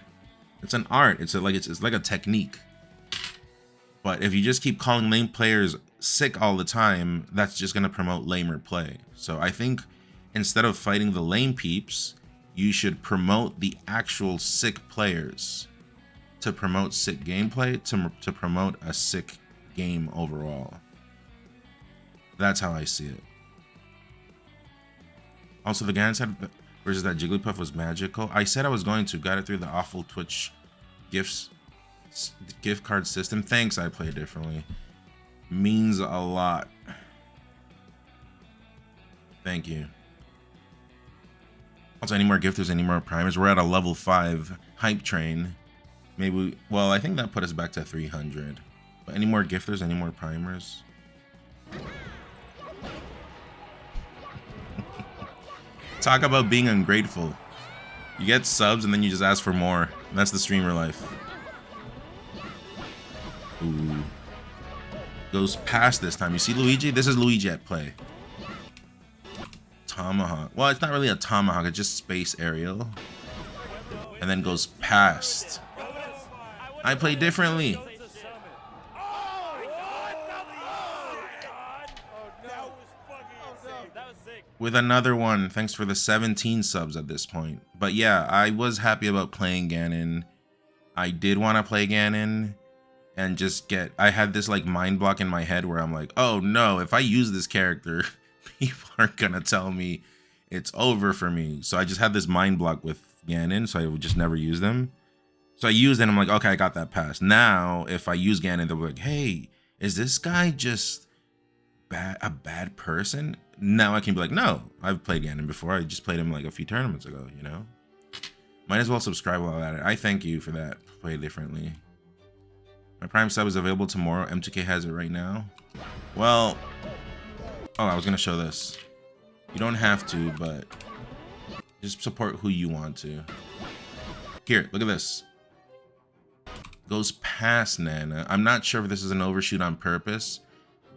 It's an art. It's like a technique. But if you just keep calling lame players sick all the time, that's just going to promote lamer play. So I think instead of fighting the lame peeps, you should promote the actual sick players. To promote sick gameplay, to promote a sick game overall. That's how I see it. Also, the Ganon said versus that Jigglypuff was magical. I said I was going to. Got it through the awful Twitch gift card system. Thanks, I play differently. Means a lot. Thank you. Also, any more gifters, any more primers? We're at a level 5 hype train. Maybe, well, I think that put us back to 300. But any more gifters, any more primers? Talk about being ungrateful. You get subs and then you just ask for more. That's the streamer life. Ooh. Goes past this time. You see Luigi? This is Luigi at play. Tomahawk. Well, it's not really a tomahawk. It's just space aerial. And then goes past. I play differently. With another one. Thanks for the 17 subs at this point. But yeah, I was happy about playing Ganon. I did want to play Ganon and just get... I had this like mind block in my head where I'm like, oh no, if I use this character, people are gonna tell me it's over for me. So I just had this mind block with Ganon, so I would just never use them. So I used it and I'm like, okay, I got that pass. Now, if I use Ganon, they'll be like, hey, is this guy just a bad person? Now I can be like, no, I've played Ganon before. I just played him like a few tournaments ago, you know? Might as well subscribe while at it. I thank you for that. Play differently. My Prime sub is available tomorrow. M2K has it right now. Well, oh, I was going to show this. You don't have to, but just support who you want to. Here, look at this. Goes past Nana. I'm not sure if this is an overshoot on purpose,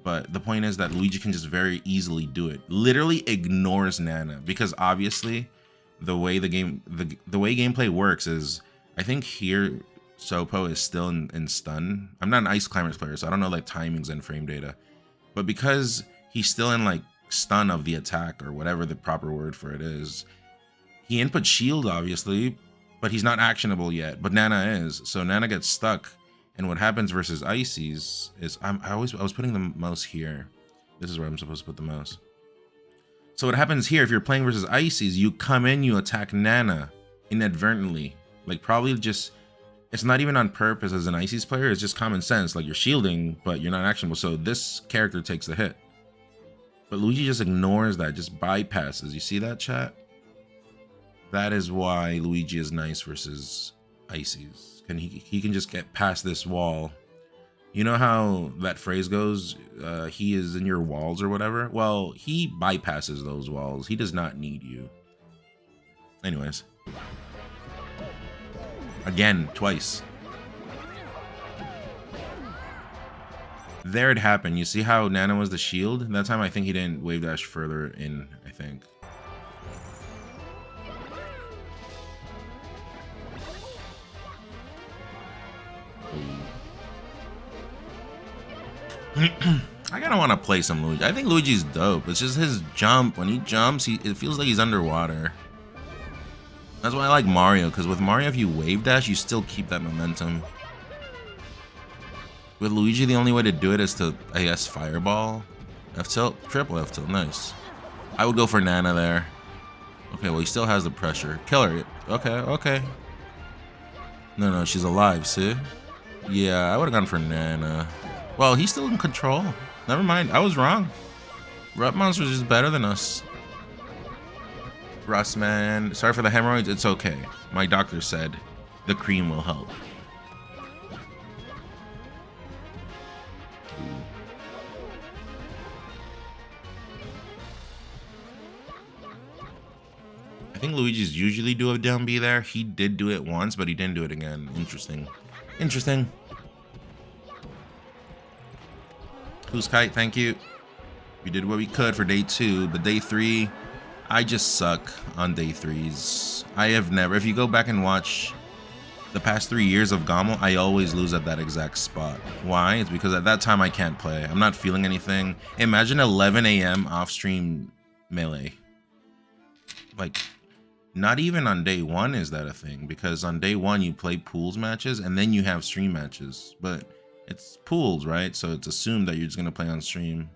but the point is that Luigi can just very easily do it. Literally ignores Nana because obviously the way the way gameplay works is, I think here Sopo is still in stun. I'm not an Ice Climbers player, so I don't know like timings and frame data, but because he's still in like stun of the attack or whatever the proper word for it is, he inputs shield obviously, but he's not actionable yet. But Nana is, so Nana gets stuck. And what happens versus Ices is I was putting the mouse here. This is where I'm supposed to put the mouse. So what happens here, if you're playing versus Ices, you come in, you attack Nana inadvertently. Like probably just, it's not even on purpose as an Ices player, it's just common sense. Like you're shielding, but you're not actionable. So this character takes the hit. But Luigi just ignores that, just bypasses. You see that, chat? That is why Luigi is nice versus Ices. And he can just get past this wall. You know how that phrase goes, he is in your walls or whatever? Well, he bypasses those walls. He does not need you. Anyways. Again, twice. There it happened. You see how Nana was the shield? That time I think he didn't wave dash further in, I think. I kinda want to play some Luigi. I think Luigi's dope. It's just his jump. When he jumps, it feels like he's underwater. That's why I like Mario, because with Mario, if you wave dash, you still keep that momentum. With Luigi, the only way to do it is to, I guess, fireball. F tilt, triple F tilt, nice. I would go for Nana there. Okay, well, he still has the pressure. Kill her. Okay, okay. No, she's alive, see? Yeah, I would have gone for Nana. Well, he's still in control. Never mind, I was wrong. Rep Monster's just better than us. Russ, man. Sorry for the hemorrhoids, it's okay. My doctor said the cream will help. I think Luigi's usually do a down B there. He did do it once, but he didn't do it again. Interesting. Interesting. Who's Kite? Thank you. We did what we could for day 2, but day 3, I just suck on day 3s. I have never, if you go back and watch the past 3 years of Gaml, I always lose at that exact spot. Why? It's because at that time I can't play. I'm not feeling anything. Imagine 11 a.m. off-stream melee. Like, not even on day 1 is that a thing, because on day 1 you play pools matches and then you have stream matches, but it's pools, right? So it's assumed that you're just gonna play on stream.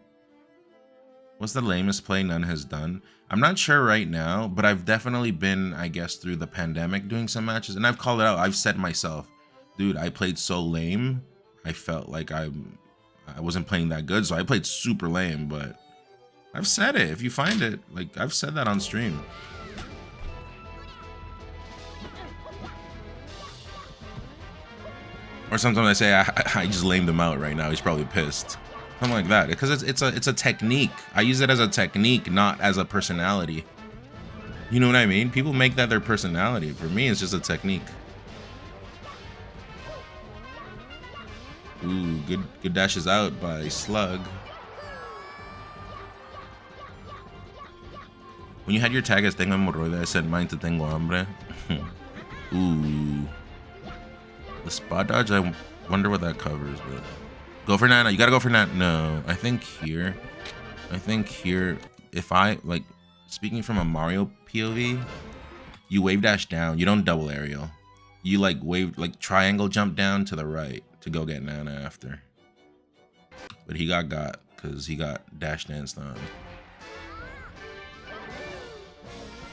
What's the lamest play none has done? I'm not sure right now, but I've definitely been, I guess, through the pandemic doing some matches, and I've called it out. I've said myself, dude, I played so lame. I felt like I wasn't playing that good, so I played super lame, but I've said it. If you find it, like, I've said that on stream. Or sometimes I say I just lamed him out right now. He's probably pissed. Something like that. Because it's a technique. I use it as a technique, not as a personality. You know what I mean? People make that their personality. For me, it's just a technique. Ooh, good dashes out by Slug. When you had your tag as Tengo Hemorroide, I said mine to Tengo Hambre. Ooh. The spot dodge, I wonder what that covers, but... Go for Nana, you gotta go for Nana. No, I think here, if I, like, speaking from a Mario POV, you wave dash down, you don't double aerial. You, like, wave, like, triangle jump down to the right to go get Nana after. But he got, because he got dash danced on.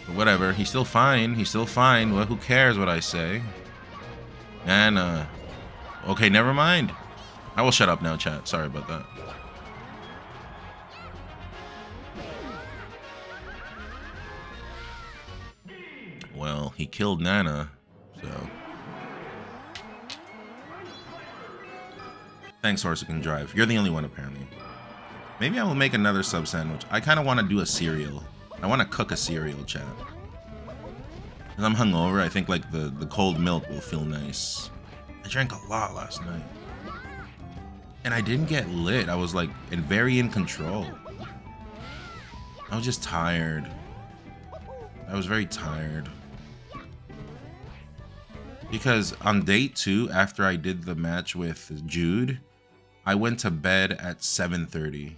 But whatever, he's still fine, well, who cares what I say? Nana. Okay, never mind. I will shut up now, chat. Sorry about that. Well, he killed Nana, so... Thanks, Horse Who Can Drive. You're the only one, apparently. Maybe I will make another sub sandwich. I kind of want to do a cereal. I want to cook a cereal, chat. Because I'm hungover, I think like the cold milk will feel nice. I drank a lot last night. And I didn't get lit. I was like very in control. I was just tired. I was very tired. Because on day 2, after I did the match with Jude, I went to bed at 7:30.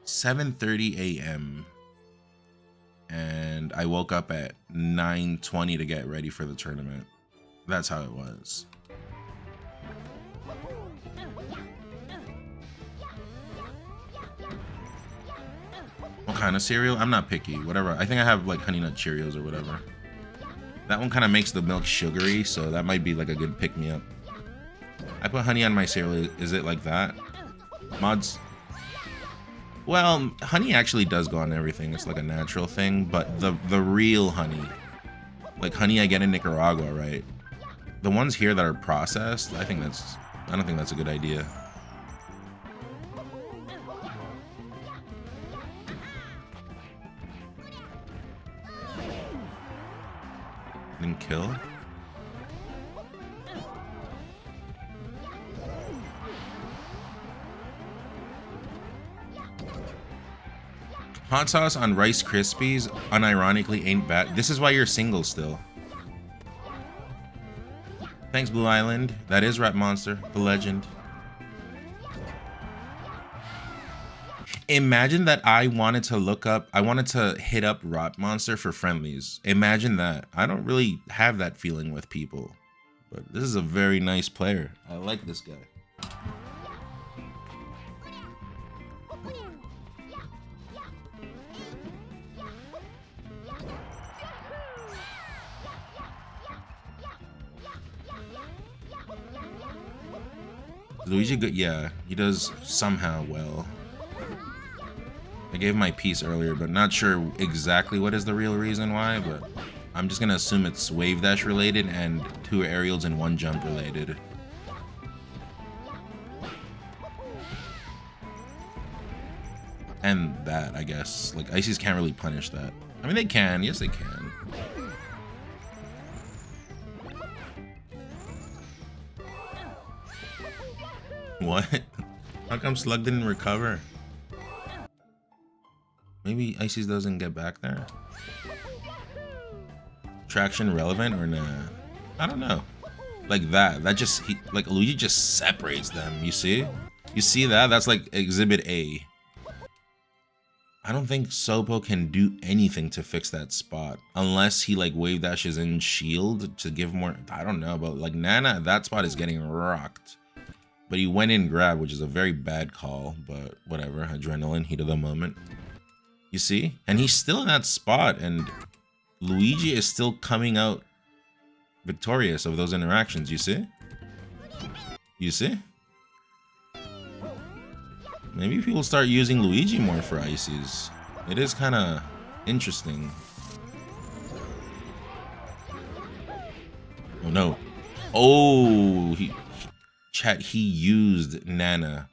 7:30 a.m. And I woke up at 9:20 to get ready for the tournament. That's how it was. What kind of cereal? I'm not picky. Whatever. I think I have like Honey Nut Cheerios or whatever. That one kind of makes the milk sugary, so that might be like a good pick-me-up. I put honey on my cereal. Is it like that? Mods? Well, honey actually does go on everything. It's like a natural thing, but the real honey, like honey I get in Nicaragua, right? The ones here that are processed, I don't think that's a good idea. Didn't kill? Hot sauce on Rice Krispies unironically ain't bad. This is why you're single still. Thanks, Blue Island. That is Rap Monster, the legend. Imagine that I wanted to hit up Rap Monster for friendlies. Imagine that. I don't really have that feeling with people. But this is a very nice player. I like this guy. Luigi good, yeah, he does somehow well. I gave my piece earlier, but not sure exactly what is the real reason why, but I'm just gonna assume it's wave dash related and 2 aerials and 1 jump related. And that, I guess. Like, Ices can't really punish that. I mean, they can. Yes, they can. What? How come Slug didn't recover? Maybe Ices doesn't get back there? Traction relevant or nah? I don't know. Like that. That just, like Luigi just separates them, you see? You see that? That's like Exhibit A. I don't think Sopo can do anything to fix that spot. Unless he like wave dashes in shield to give more, I don't know, but like Nana, that spot is getting rocked. But he went in grab, which is a very bad call, but whatever. Adrenaline, heat of the moment. You see? And he's still in that spot, and Luigi is still coming out victorious of those interactions, you see? You see? Maybe people start using Luigi more for Ices. It is kind of interesting. Oh no. Oh, Chat, he used Nana.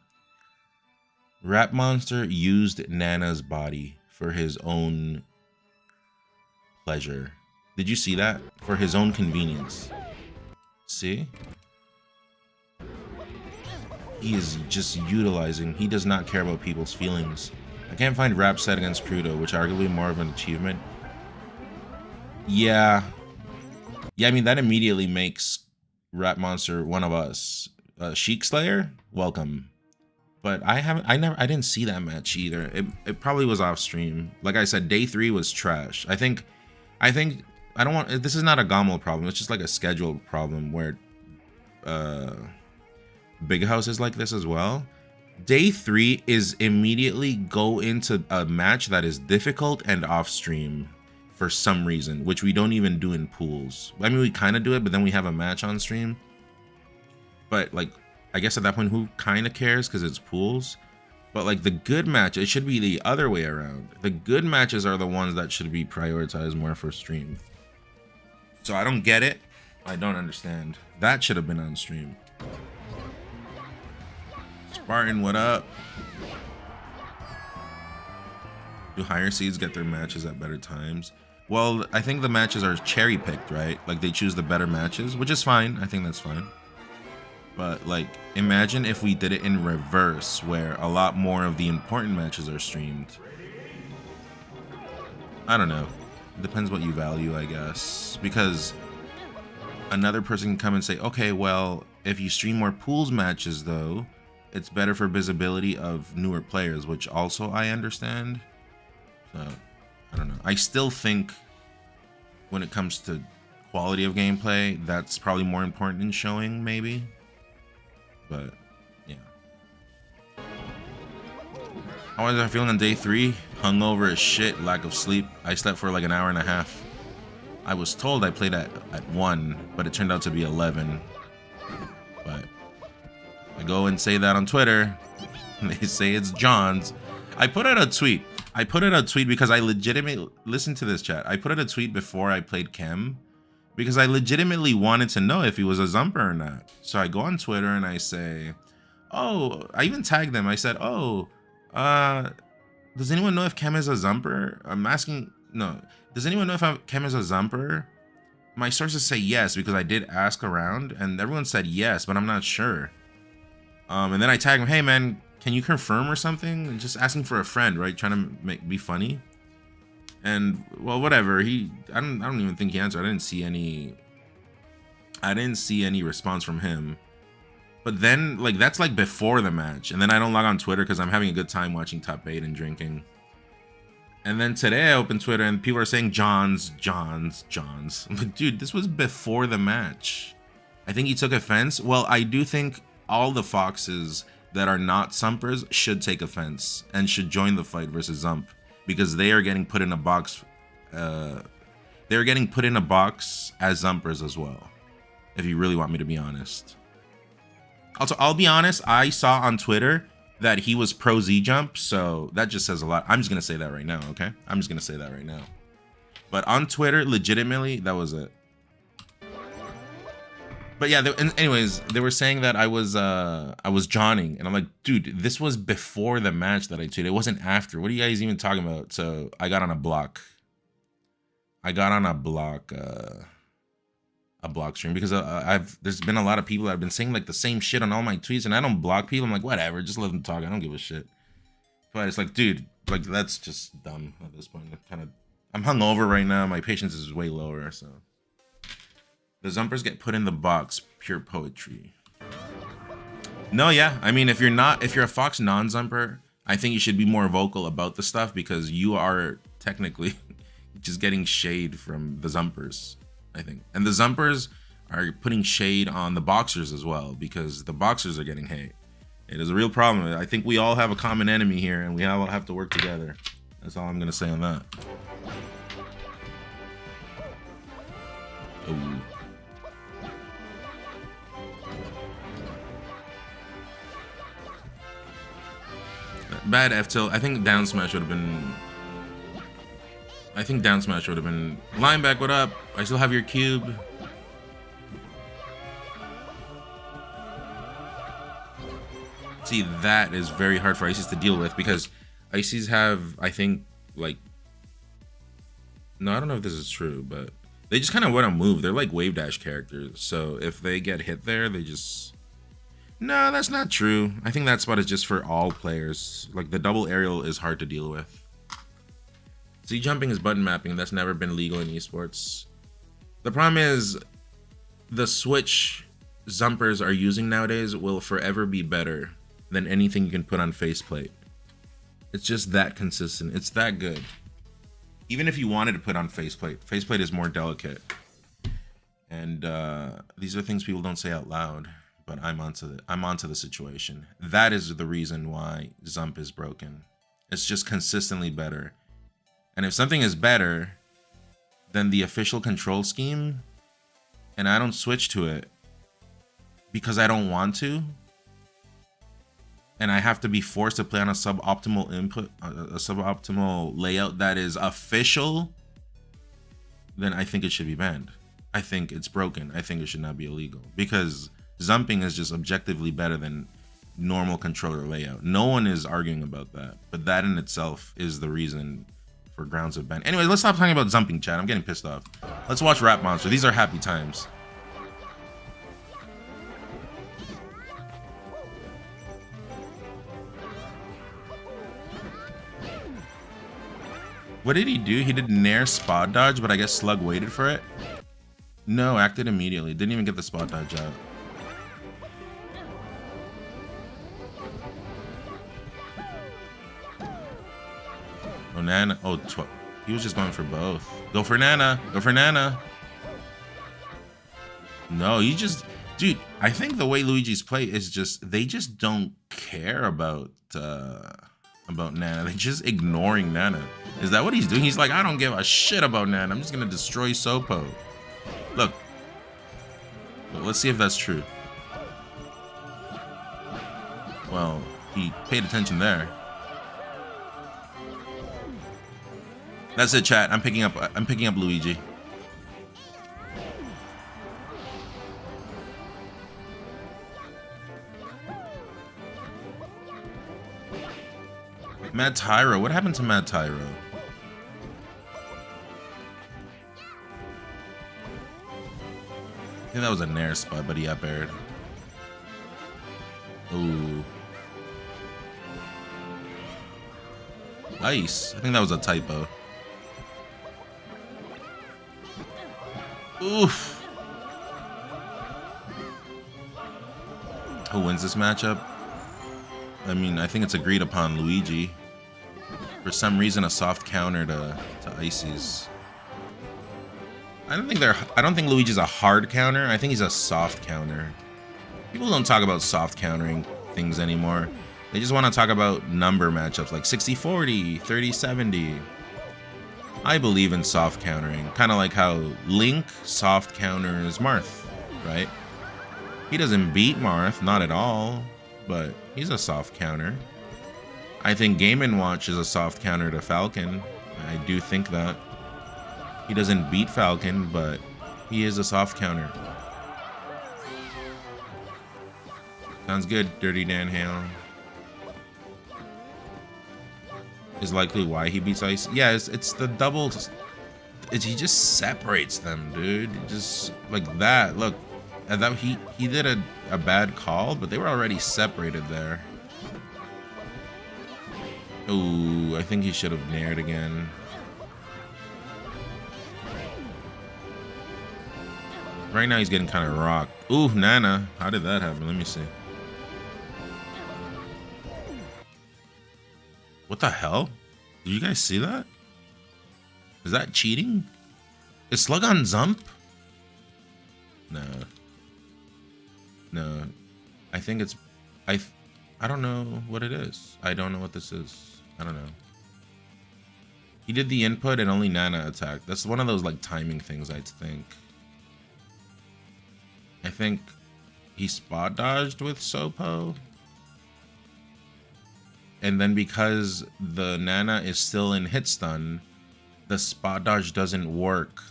Rap Monster used Nana's body for his own pleasure. Did you see that? For his own convenience. See? He is just utilizing. He does not care about people's feelings. I can't find Rap set against Crudo, which arguably more of an achievement. Yeah. Yeah, I mean, that immediately makes Rap Monster one of us. Sheik Slayer, welcome. But I didn't see that match either. It probably was off stream. Like I said, day 3 was trash. I think I don't want, this is not a Gaml problem. It's just like a schedule problem where Big House is like this as well. Day 3 is immediately go into a match that is difficult and off stream for some reason, which we don't even do in pools. I mean, we kind of do it, but then we have a match on stream. But like, I guess at that point, who kind of cares because it's pools? But like the good match, it should be the other way around. The good matches are the ones that should be prioritized more for stream. So I don't get it. I don't understand. That should have been on stream. Spartan, what up? Do higher seeds get their matches at better times? Well, I think the matches are cherry picked, right? Like they choose the better matches, which is fine. I think that's fine. But like, imagine if we did it in reverse, where a lot more of the important matches are streamed. I don't know. It depends what you value, I guess. Because another person can come and say, okay, well, if you stream more pools matches though, it's better for visibility of newer players, which also I understand. So, I don't know. I still think when it comes to quality of gameplay, that's probably more important in showing, maybe. But, yeah. How was I feeling on day 3? Hungover as shit, lack of sleep. I slept for like an hour and a half. I was told I played at 1, but it turned out to be 11. But I go and say that on Twitter. They say it's John's. I put out a tweet. Because I legitimately, listen to this chat. I put out a tweet before I played Chem because I legitimately wanted to know if he was a Zumper or not. So I go on Twitter and I say, oh, I even tagged them. I said, oh, does anyone know if Chem is a Zumper? I'm asking, no. Does anyone know if Chem is a Zumper? My sources say yes because I did ask around and everyone said yes, but I'm not sure. And then I tag him, hey man, can you confirm or something? Just asking for a friend, right? Trying to be funny. And well, whatever. I don't even think he answered. I didn't see any response from him. But then like that's like before the match. And then I don't log on Twitter because I'm having a good time watching Top 8 and drinking. And then today I opened Twitter and people are saying John's. I'm like, dude, this was before the match. I think he took offense. Well, I do think all the Foxes that are not Zumpers should take offense and should join the fight versus Zump because they are getting put in a box. They're getting put in a box as Zumpers as well. If you really want me to be honest. Also, I'll be honest. I saw on Twitter that he was pro Z jump, so that just says a lot. I'm just gonna say that right now, okay? I'm just gonna say that right now. But on Twitter, legitimately, that was it. But yeah, anyways, they were saying that I was Johnning, and I'm like, dude, this was before the match that I tweeted. It wasn't after. What are you guys even talking about? So I got on a block. A block stream because there's been a lot of people that have been saying like the same shit on all my tweets, and I don't block people. I'm like, whatever, just let them talk. I don't give a shit. But it's like, dude, like that's just dumb at this point. I'm hungover right now. My patience is way lower, so. The Zumpers get put in the box. Pure poetry. No, yeah. I mean, if you're a Fox non-Zumper, I think you should be more vocal about the stuff because you are technically just getting shade from the Zumpers, I think. And the Zumpers are putting shade on the Boxers as well because the Boxers are getting hate. It is a real problem. I think we all have a common enemy here and we all have to work together. That's all I'm going to say on that. Oh. Bad F tilt. I think down smash would have been. Lineback, what up? I still have your cube. See, that is very hard for Ices to deal with because Ices have, I think, like... No, I don't know if this is true, but they just kind of want to move. They're like wave dash characters. So if they get hit there, they just... No, that's not true. I think that spot is just for all players. Like, the double aerial is hard to deal with. Z jumping is button mapping. That's never been legal in esports. The problem is the switch Zumpers are using nowadays will forever be better than anything you can put on faceplate. It's just that consistent. It's that good. Even if you wanted to put on faceplate is more delicate. And these are things people don't say out loud, but I'm onto the situation. That is the reason why Zump is broken. It's just consistently better. And if something is better than the official control scheme, and I don't switch to it because I don't want to, and I have to be forced to play on a suboptimal input, a suboptimal layout that is official, then I think it should be banned. I think it's broken. I think it should not be illegal because Zumping is just objectively better than normal controller layout. No one is arguing about that, but that in itself is the reason for grounds of ban. Anyway, let's stop talking about Zumping, chat. I'm getting pissed off. Let's watch Rap Monster. These are happy times. What did he do? He did Nair spot dodge, but I guess Slug waited for it. No, acted immediately. Didn't even get the spot dodge out. Oh, Nana. Oh, he was just going for both. Go for Nana. Go for Nana. No, you just... Dude, I think the way Luigi's play is just... They just don't care about Nana. They're just ignoring Nana. Is that what he's doing? He's like, I don't give a shit about Nana. I'm just going to destroy Sopo. Look. Let's see if that's true. Well, he paid attention there. That's it, chat. I'm picking up Luigi. Mad Tyro. What happened to Mad Tyro? I think that was a Nair spot, but he up aired. Ooh. Nice. I think that was a typo. Oof. Who wins this matchup? I mean, I think it's agreed upon Luigi. For some reason, a soft counter to Ices. I don't think Luigi's a hard counter. I think he's a soft counter. People don't talk about soft countering things anymore. They just want to talk about number matchups like 60-40, 30-70. I believe in soft countering, kind of like how Link soft counters Marth, right? He doesn't beat Marth, not at all, but he's a soft counter. I think Game & Watch is a soft counter to Falcon. I do think that. He doesn't beat Falcon, but he is a soft counter. Sounds good, Dirty Dan Hale. Is likely why he beats Ice. Yeah, it's the double. He just separates them, dude. Just like that. Look, that he did a bad call, but they were already separated there. Ooh, I think he should have nared again. Right now he's getting kind of rocked. Ooh, Nana. How did that happen? Let me see. What the hell? Did you guys see that? Is that cheating? Is Slug on Zump? No. No. I think it's... I don't know what it is. I don't know what this is. I don't know. He did the input and only Nana attacked. That's one of those like timing things, I think. I think he spot dodged with Sopo. And then because the Nana is still in hit stun, the spot dodge doesn't work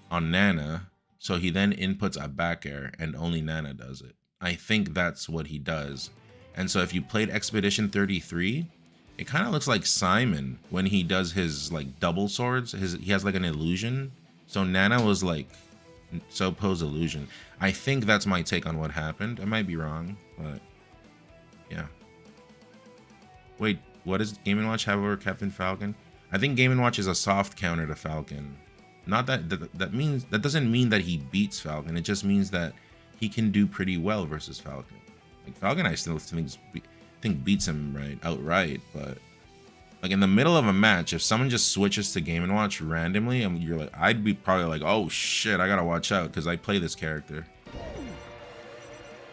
on Nana. So he then inputs a back air and only Nana does it. I think that's what he does. And so if you played Expedition 33, it kind of looks like Simon when he does his like double swords. He has like an illusion. So Nana was like so pose illusion. I think that's my take on what happened. I might be wrong, but yeah. Wait, what does Game & Watch have over Captain Falcon? I think Game & Watch is a soft counter to Falcon. Not that doesn't mean that he beats Falcon. It just means that he can do pretty well versus Falcon. Like Falcon, I still think beats him outright, but like in the middle of a match, if someone just switches to Game & Watch randomly, you're like, I'd be probably like, oh shit, I gotta watch out because I play this character.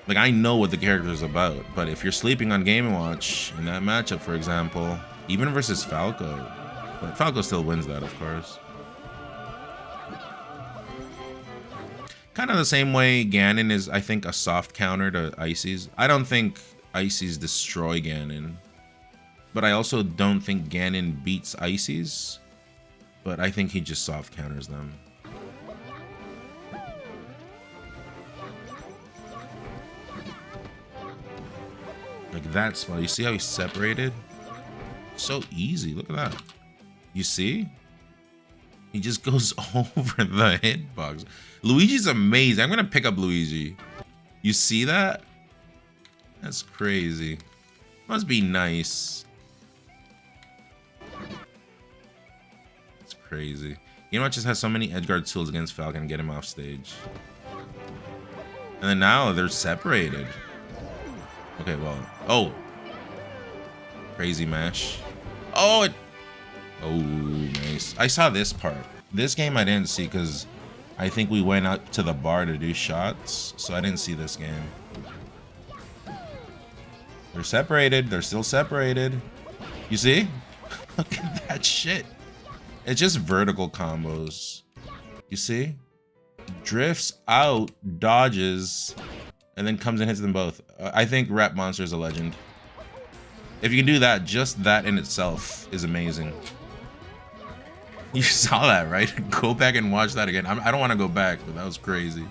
Like I know what the character is about, but if you're sleeping on Game & Watch in that matchup, for example, even versus Falco, but Falco still wins that, of course. Kind of the same way Ganon is, I think, a soft counter to Ices. I don't think Ices destroy Ganon, but I also don't think Ganon beats Ices, but I think he just soft counters them. Like that spot, you see how he's separated? So easy, look at that. You see? He just goes over the hitbox. Luigi's amazing. I'm gonna pick up Luigi. You see that? That's crazy. Must be nice. It's crazy. You know what? Just has so many edgeguard tools against Falcon and get him off stage. And then now they're separated. Okay, well. Oh. Crazy mash. Oh, oh, nice. I saw this part. This game I didn't see because I think we went up to the bar to do shots, so I didn't see this game. They're separated. They're still separated. You see? Look at that shit. It's just vertical combos. You see? Drifts out, dodges, and then comes and hits them both. I think Rap Monster is a legend. If you can do that, just that in itself is amazing. You saw that, right? Go back and watch that again. I don't want to go back, but that was crazy.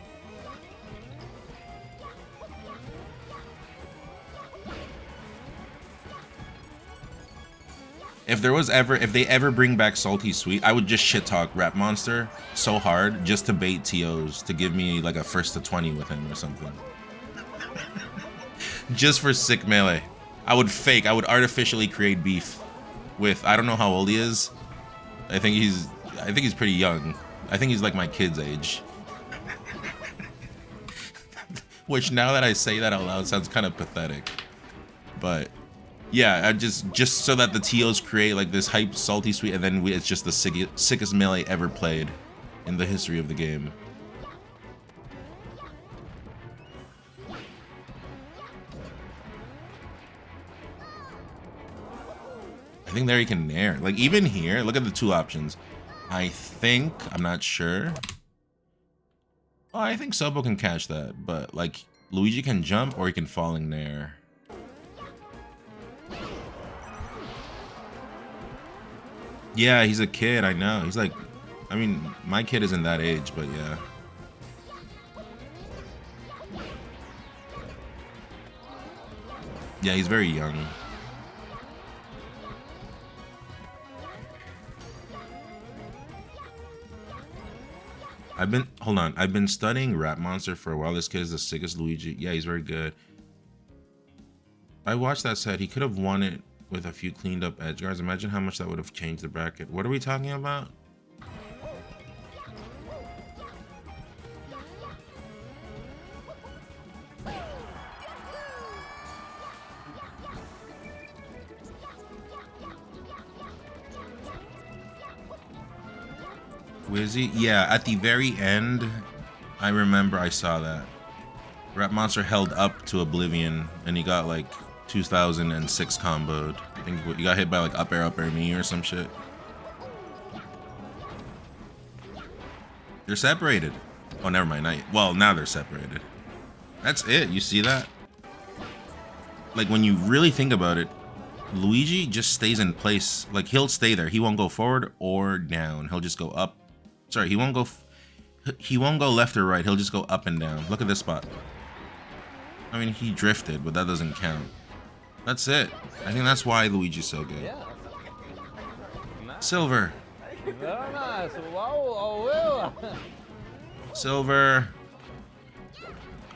If they ever bring back Salty Sweet, I would just shit talk Rap Monster so hard just to bait TOs to give me like a first to 20 with him or something. Just for sick melee. I would artificially create beef with, I don't know how old he is. I think he's pretty young. I think he's like my kid's age. Which now that I say that out loud sounds kind of pathetic. But yeah, I just so that the TOs create like this hype Salty Sweet, and then it's just the sickest melee ever played in the history of the game. I think there he can nair. Like even here, look at the two options. I'm not sure. Oh, I think Sobo can catch that, but like Luigi can jump or he can falling nair. Yeah, he's a kid, I know. He's like, I mean, my kid isn't that age, but yeah. Yeah, he's very young. I've been studying Rap Monster for a while. This kid is the sickest Luigi. Yeah, he's very good. I watched that set. He could have won it with a few cleaned up edge guards. Imagine how much that would have changed the bracket. What are we talking about? Wizzy? Yeah, at the very end, I remember I saw that. Rap Monster held up to Oblivion, and he got like 2006 comboed. I think he got hit by like up air me or some shit. They're separated. Oh, never mind. Well, now they're separated. That's it. You see that? Like when you really think about it, Luigi just stays in place. Like he'll stay there. He won't go forward or down. He'll just go up. Sorry, he won't go left or right. He'll just go up and down. Look at this spot. I mean, he drifted, but that doesn't count. That's it. I think that's why Luigi's so good. Yeah. Nice. Silver. Very nice. Wow. Oh, well. Silver.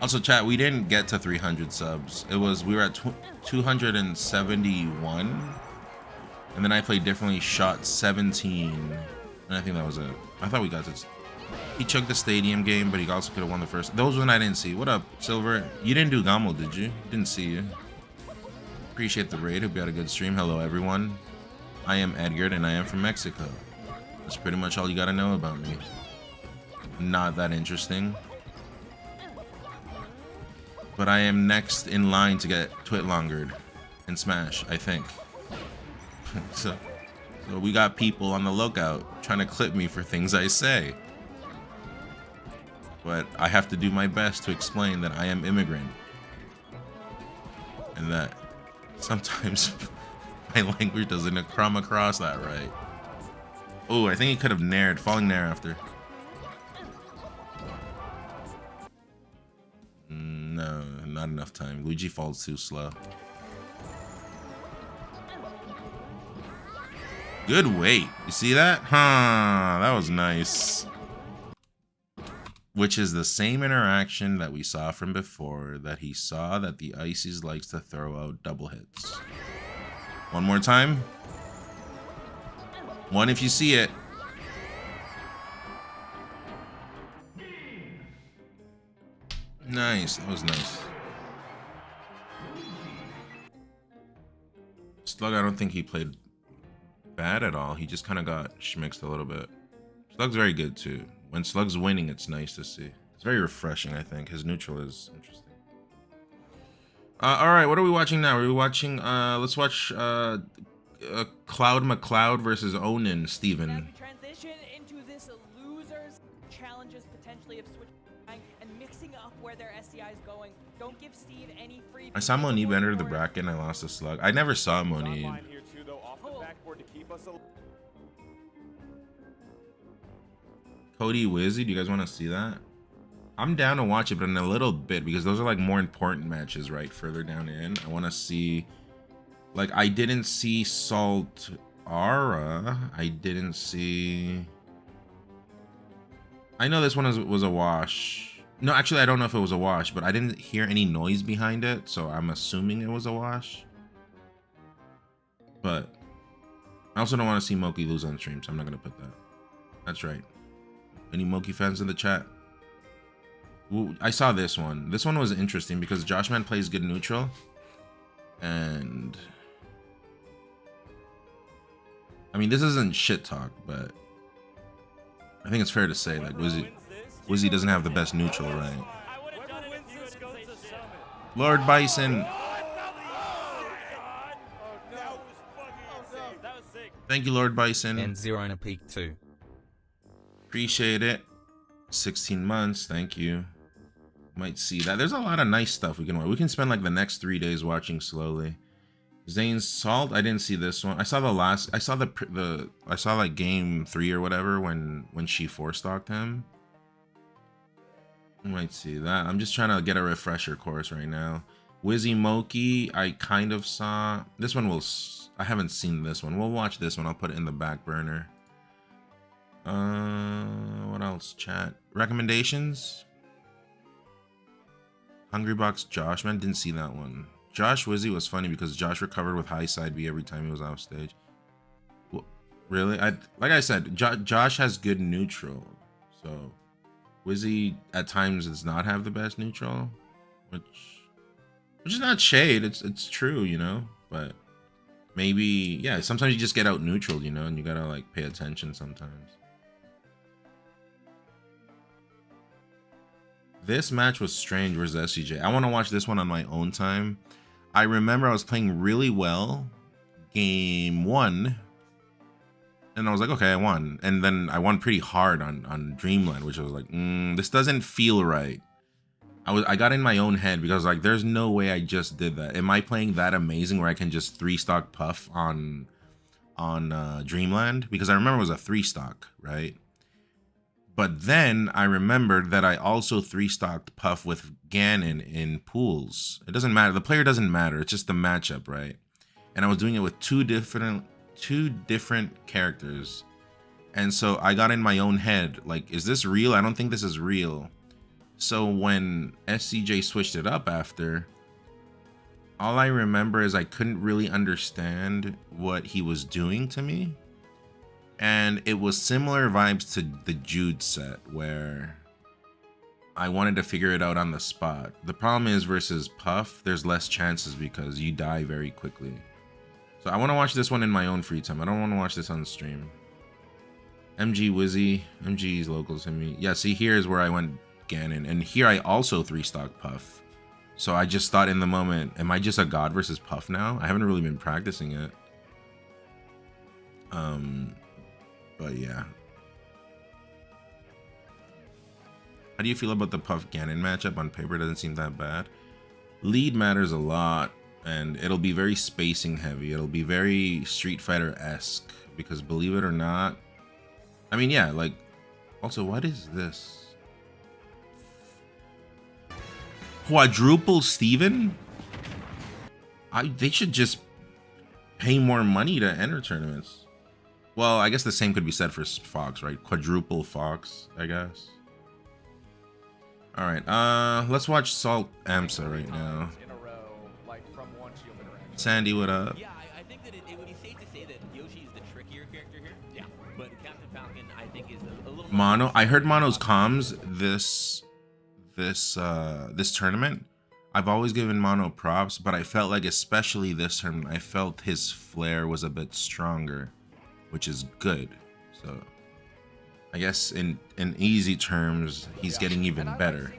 Also, chat, we didn't get to 300 subs. We were at 271. And then I played differently, shot 17. And I think that was it. I thought we got this. He chugged the stadium game, but he also could have won the first. Those one I didn't see. What up, Silver? You didn't do Gaml, did you? Didn't see you. Appreciate the raid. Hope you had a good stream. Hello, everyone. I am Edgar, and I am from Mexico. That's pretty much all you gotta know about me. Not that interesting. But I am next in line to get Twitlongered in Smash, I think. So we got people on the lookout trying to clip me for things I say. But I have to do my best to explain that I am immigrant. And that sometimes my language doesn't come across that right. Oh, I think he could have nared, falling nair after. No, not enough time. Luigi falls too slow. Good weight. You see that? Huh, that was nice. Which is the same interaction that we saw from before, that he saw that the Ices likes to throw out double hits. One more time. One if you see it. Nice, that was nice. Slug, I don't think he played bad at all. He just kind of got schmixed a little bit. Slug's very good too. When Slug's winning, it's nice to see. It's very refreshing, I think. His neutral is interesting. All right, what are we watching now? Are we watching, let's watch Cloud McCloud versus Onin, Steven. As we transition into this losers challenges potentially of switching and mixing up where their SCI is going. Don't give Steve any free. I saw Monib enter the bracket and I lost a Slug. I never saw Monib. Here too, though, off the backboard to keep us Cody Wizzy, do you guys want to see that? I'm down to watch it, but in a little bit, because those are like more important matches, right? Further down in. I want to see, like, I didn't see Salt Ara. I didn't see. I know this one was a wash. No, actually, I don't know if it was a wash, but I didn't hear any noise behind it, so I'm assuming it was a wash. But I also don't want to see Moki lose on stream, so I'm not going to put that. That's right. Any Moki fans in the chat? Ooh, I saw this one. This one was interesting because Joshman plays good neutral. And I mean, this isn't shit talk, but I think it's fair to say, like, Wizzy doesn't have the best neutral, right? Lord Bison. Thank you, Lord Bison. And 0 and a peak too. Appreciate it. 16 months, thank you. Might see that. There's a lot of nice stuff we can watch. We can spend like the next 3 days watching slowly. Zane's Salt, I didn't see this one. I saw the last, I saw I saw like game 3 or whatever when she 4-stocked him. You might see that. I'm just trying to get a refresher course right now. Wizzy Moki, I kind of saw. This one I haven't seen this one. We'll watch this one. I'll put it in the back burner. What else, chat? Recommendations? Hungry Box Josh, man, didn't see that one. Josh Wizzy was funny because Josh recovered with high side B every time he was off stage. Well, really? Like I said, Josh has good neutral. So Wizzy at times does not have the best neutral, which is not shade. It's true, you know. But maybe, yeah, sometimes you just get out neutral, you know, and you gotta like pay attention sometimes. This match was strange versus SCJ. I want to watch this one on my own time. I remember I was playing really well game 1. And I was like, okay, I won. And then I won pretty hard on Dreamland, which I was like, this doesn't feel right. I got in my own head because like, there's no way I just did that. Am I playing that amazing where I can just 3-stock Puff on Dreamland? Because I remember it was a 3-stock, right? But then I remembered that I also 3-stocked Puff with Ganon in pools. It doesn't matter. The player doesn't matter. It's just the matchup, right? And I was doing it with two different characters. And so I got in my own head, like, is this real? I don't think this is real. So when SCJ switched it up after, all I remember is I couldn't really understand what he was doing to me. And it was similar vibes to the Jude set, where I wanted to figure it out on the spot. The problem is versus Puff, there's less chances because you die very quickly. So I want to watch this one in my own free time. I don't want to watch this on stream. MG Wizzy. MG's local to me. Yeah, see, here's where I went Ganon. And here I also 3-stock Puff. So I just thought in the moment, am I just a god versus Puff now? I haven't really been practicing it. But yeah. How do you feel about the Puff Ganon matchup? On paper, it doesn't seem that bad. Lead matters a lot, and it'll be very spacing heavy. It'll be very Street Fighter-esque, because believe it or not, I mean, yeah, like, also, what is this? Quadruple Steven? They should just pay more money to enter tournaments. Well, I guess the same could be said for Fox, right? Quadruple Fox, I guess. All right, let's watch Salt Amsa right now. Sandy, what up? Yeah, I think that it would be safe to say that Yoshi is the trickier character here. Yeah. But Captain Falcon, I think, is a little Mono. I heard Mono's comms this tournament. I've always given Mono props, but I felt like especially this tournament, I felt his flair was a bit stronger, which is good. So I guess in easy terms, he's getting even better.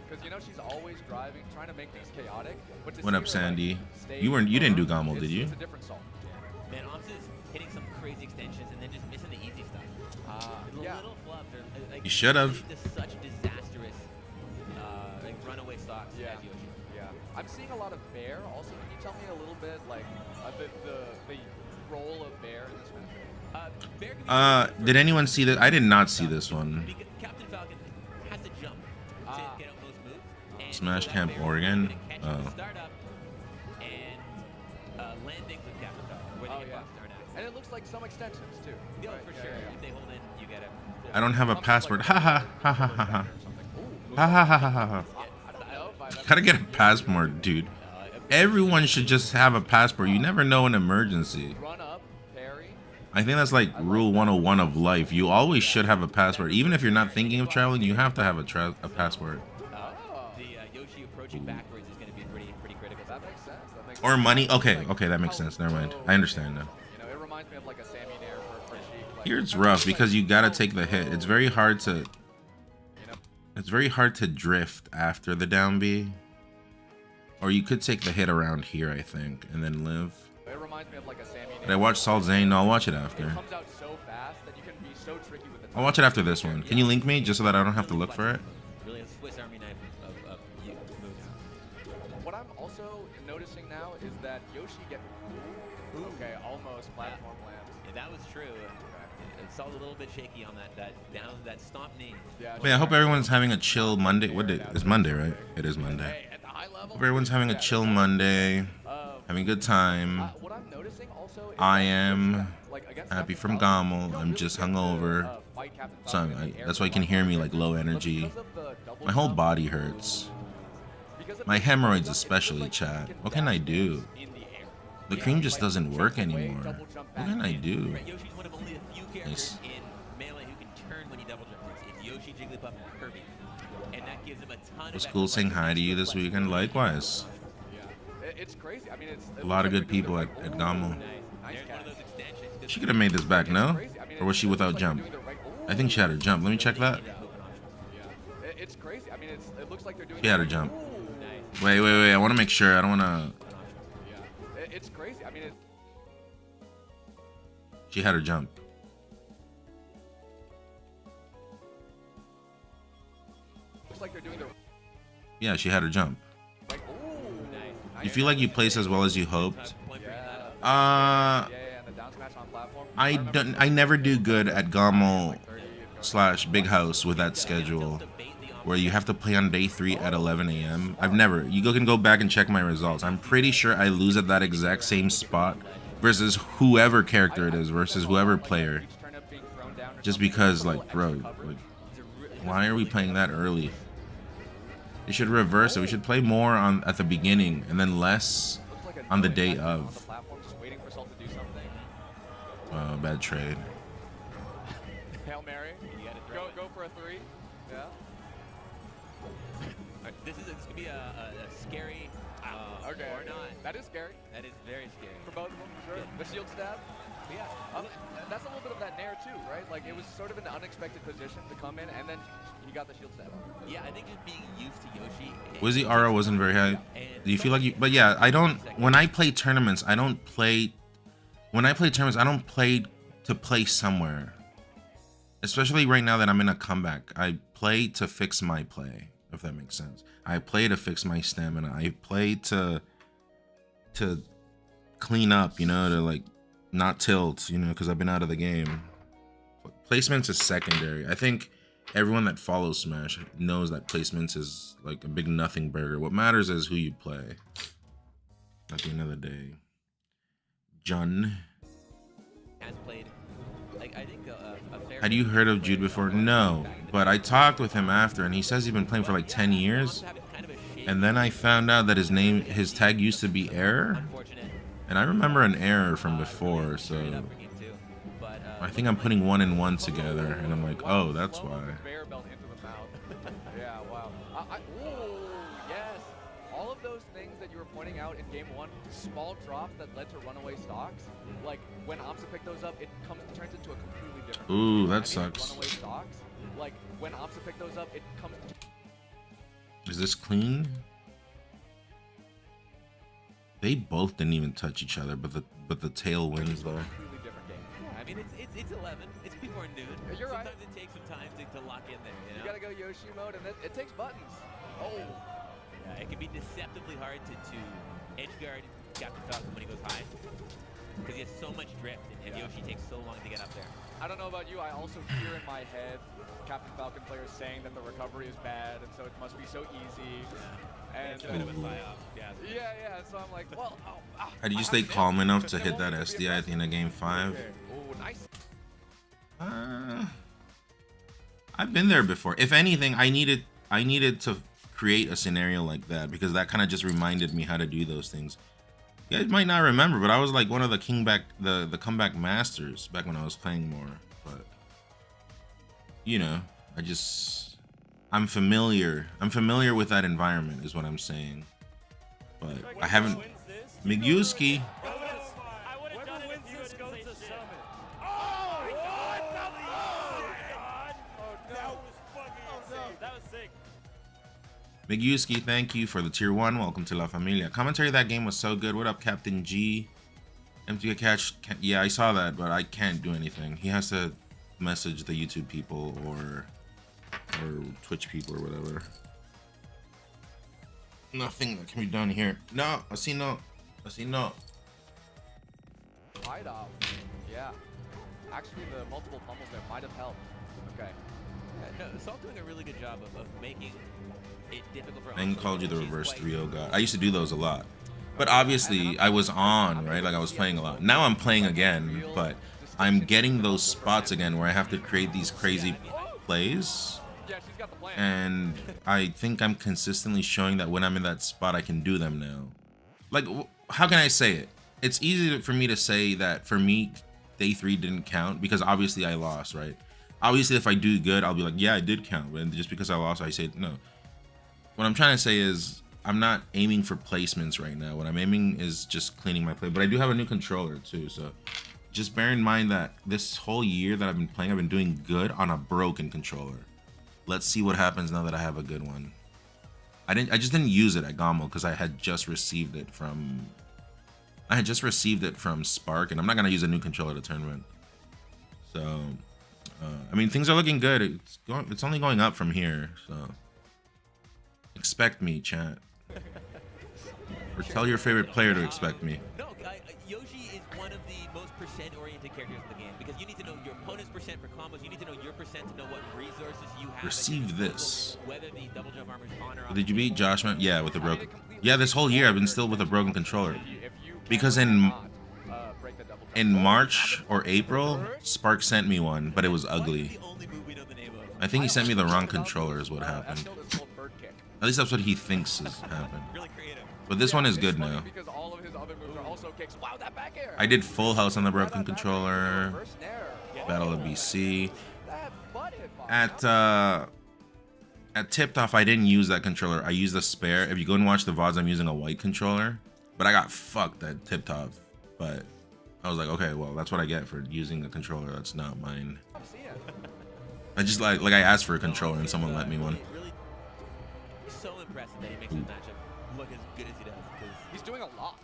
Because you know she's always driving, trying to make things chaotic. What up, Sandy? You didn't do Gaml, did you? It's a different Salt. Man, Omsa's hitting some crazy extensions and then just missing the easy stuff. The yeah. little flubs are like, You should have. Such disastrous like runaway stocks Yeah. as Yoshi. Yeah. I'm seeing a lot of Bear. Also, can you tell me a little bit like the role of Bear in this match? Bear can be Did anyone see that? I did not see this one. because Captain Falcon has to jump to get out most moves. And Smash so Camp Bear is Oregon? gonna catch Oh. the startup and landings with Captain Falcon, where they get box start at. And it looks like some extensions too. Yeah, right? for Yeah, sure. yeah, If they hold in, you get it. I don't have a password. Ha ha ha ha ha ha. Ha ha ha ha ha. Gotta get a passport, dude. Everyone should just have a passport. You never know an emergency. Run up, parry. I think that's like rule 101 of life. You always should have a passport. Even if you're not thinking of traveling, you have to have a passport. The Yoshi approaching backwards is going to be pretty critical. That makes sense. That makes Or sense. money. Okay, that makes sense. Never mind. I understand now. You know, it reminds me of like a Sammy Nair for Sheik. Like, Here it's rough because you gotta take the hit. It's very hard to. It's very hard to drift after the down B. Or you could take the hit around here, I think, and then live. It reminds me of like a Sammy Nair. Did I watch Salt Zane? No, I'll watch it It after. comes out so fast that you can be so tricky with the I'll watch it after this one. Can you link me just so that I don't have to look for it? Really a Swiss Army knife of moves. What I'm also noticing now is that Yoshi okay, almost platform lands. Yeah, that was true. It saw a little bit shaky on that stomp knee. Yeah. Wait, I hope everyone's having a chill Monday. What day? It's Monday, right? It is Monday. Hey, at the high level. Hope everyone's having a chill Monday, having a good time. What I'm noticing also is I that am Yoshi, like, against happy Captain from Falcon, Gaml. you don't I'm really just get to, hungover. fight Captain So Falcon in the air that's why you for can long. hear me like low But energy. because of the double My whole jump, body hurts. because of My the hemorrhoids double jump, it especially, looks like you chat. can What can I dash do? moves in the air. The Yeah, cream just like, doesn't work jump away, anymore. double jump What back can I in. do? Right, Yoshi's one of only a few characters Nice. in Melee who can turn when he double jumps. It's Yoshi, Jigglypuff, and Kirby. And that gives him a ton Was of cool extra saying hi to you this flexibility. weekend. Likewise. Yeah. It's crazy. I mean, it's A lot of good people at Gaml. Nice. Nice There's one catch. of those extensions. Good She could have made this back, no? Or was she without jump? I think she had her jump. Let me check that. Yeah. It's crazy. I mean, it looks like they're doing. She had her jump. Nice. Wait. I want to make sure. I don't want to. Yeah. It's crazy. I mean, She had her jump. looks like they're doing the. Yeah, she had her jump. Like, Nice. You feel like you placed as well as you hoped? Point for that. Yeah, and the down smash on platform. I never do good at Gaml slash big house with that schedule where you have to play on day 3 at 11 a.m. I've never. You can go back and check my results. I'm pretty sure I lose at that exact same spot versus whoever character it is versus whoever player. Just because, like, bro, like, why are we playing that early? We should reverse it. We should play more on at the beginning and then less on the day of. Oh, bad trade. Hail Mary. Go for a 3. Yeah. This could be a scary Okay. or not. That is scary. That is very scary. For both of them, for sure. The shield stab. Yeah. That's a little bit of that nair too, right? Like it was sort of an unexpected position to come in, and then he got the shield stab. Yeah, I think just being used to Yoshi. Wizzy Aura wasn't very high. Do you feel like you? But yeah, I don't. When I play tournaments, I don't play. When I play tournaments, I don't play to play somewhere. Especially right now that I'm in a comeback, I play to fix my play. If that makes sense. I play to fix my stamina. I play to clean up, you know, to like not tilt, you know, because I've been out of the game. Placements is secondary. I think everyone that follows Smash knows that placements is like a big nothing burger. What matters is who you play. At the end of the day. John. Has played, like, I think a fair. Had you heard of Jude before? No. But I talked with him after, and he says he's been playing for like 10 years. And then I found out that his tag used to be Error. And I remember an Error from before, so I think I'm putting 1 and 1 together, and I'm like, oh, that's why. Bear belt into the mouth. Yeah, wow. Ooh, yes. All of those things that you were pointing out in game 1, small drops that led to runaway stocks. Like when Amsa picked those up, it turns into a completely different. Ooh, that sucks. Runaway stocks. Like when Amsa picked those up, it comes. Is this clean? They both didn't even touch each other, but the tail wins though. Completely different game. I mean, it's 11. It's before noon. You're right. Sometimes it takes some time to lock in there. You know? You gotta go Yoshi mode, and it takes buttons. Oh. Yeah, it can be deceptively hard to edge guard Captain Falcon when he goes high. Because he has so much drift, and Yoshi takes so long to get up there. I don't know about you, I also hear in my head Captain Falcon players saying that the recovery is bad, and so it must be so easy. And it's a bit of a psyop. Yeah, so I'm like, well, How do you stay calm enough to hit that SDI at the end of game 5? Oh, nice. I've been there before. If anything, I needed to create a scenario like that because that kind of just reminded me how to do those things. You guys might not remember, but I was like one of the the comeback masters back when I was playing more. But you know, I'm familiar. I'm familiar with that environment, is what I'm saying. But I haven't. Miguski. Miguski, thank you for the tier 1. Welcome to La Familia. Commentary of that game was so good. What up, Captain G? Empty a catch. Yeah, I saw that, but I can't do anything. He has to message the YouTube people or Twitch people or whatever. Nothing that can be done here. No, I see no. Wide off. Yeah. Actually, the multiple pummels there might have helped. Okay. No, Salt doing a really good job of making it difficult for. I called you the reverse 3-0 god. I used to do those a lot. But obviously, I was on, right? Like, I was playing a lot. Now I'm playing again, but I'm getting those spots again where I have to create these crazy plays. And I think I'm consistently showing that when I'm in that spot, I can do them now. Like, how can I say it? It's easy for me to say that for me, day 3 didn't count because obviously I lost, right? Obviously, if I do good, I'll be like, yeah, I did count. And just because I lost, I say no. What I'm trying to say is I'm not aiming for placements right now. What I'm aiming is just cleaning my play. But I do have a new controller too, so just bear in mind that this whole year that I've been playing, I've been doing good on a broken controller. Let's see what happens now that I have a good one. I just didn't use it at Gaml because I had just received it from Spark, and I'm not gonna use a new controller to tournament. So I mean, things are looking good. It's only going up from here, so expect me, chat. Or tell your favorite player to expect me. No, Yoshi is one of the most percent-oriented characters in the game because you need to know your opponent's percent for combos. You need to know your percent to know what resources you have. Receive this. Whether the double jump armor is on or off. Did you beat Josh? Yeah, with a broken. Yeah, this whole year I've been still with a broken controller. Because in March or April, Spark sent me one, but it was ugly. I think he sent me the wrong controller is what happened. At least that's what he thinks has happened. But this one is good now. I did full house on the broken controller. Battle of BC. At Tipped Off, I didn't use that controller. I used the spare. If you go and watch the VODs, I'm using a white controller. But I got fucked at Tipped Off. But I was like, okay, well, that's what I get for using a controller that's not mine. I just like I asked for a controller and someone let me one. Really so impressive that he makes this matchup look as good as he does. He's doing a lot.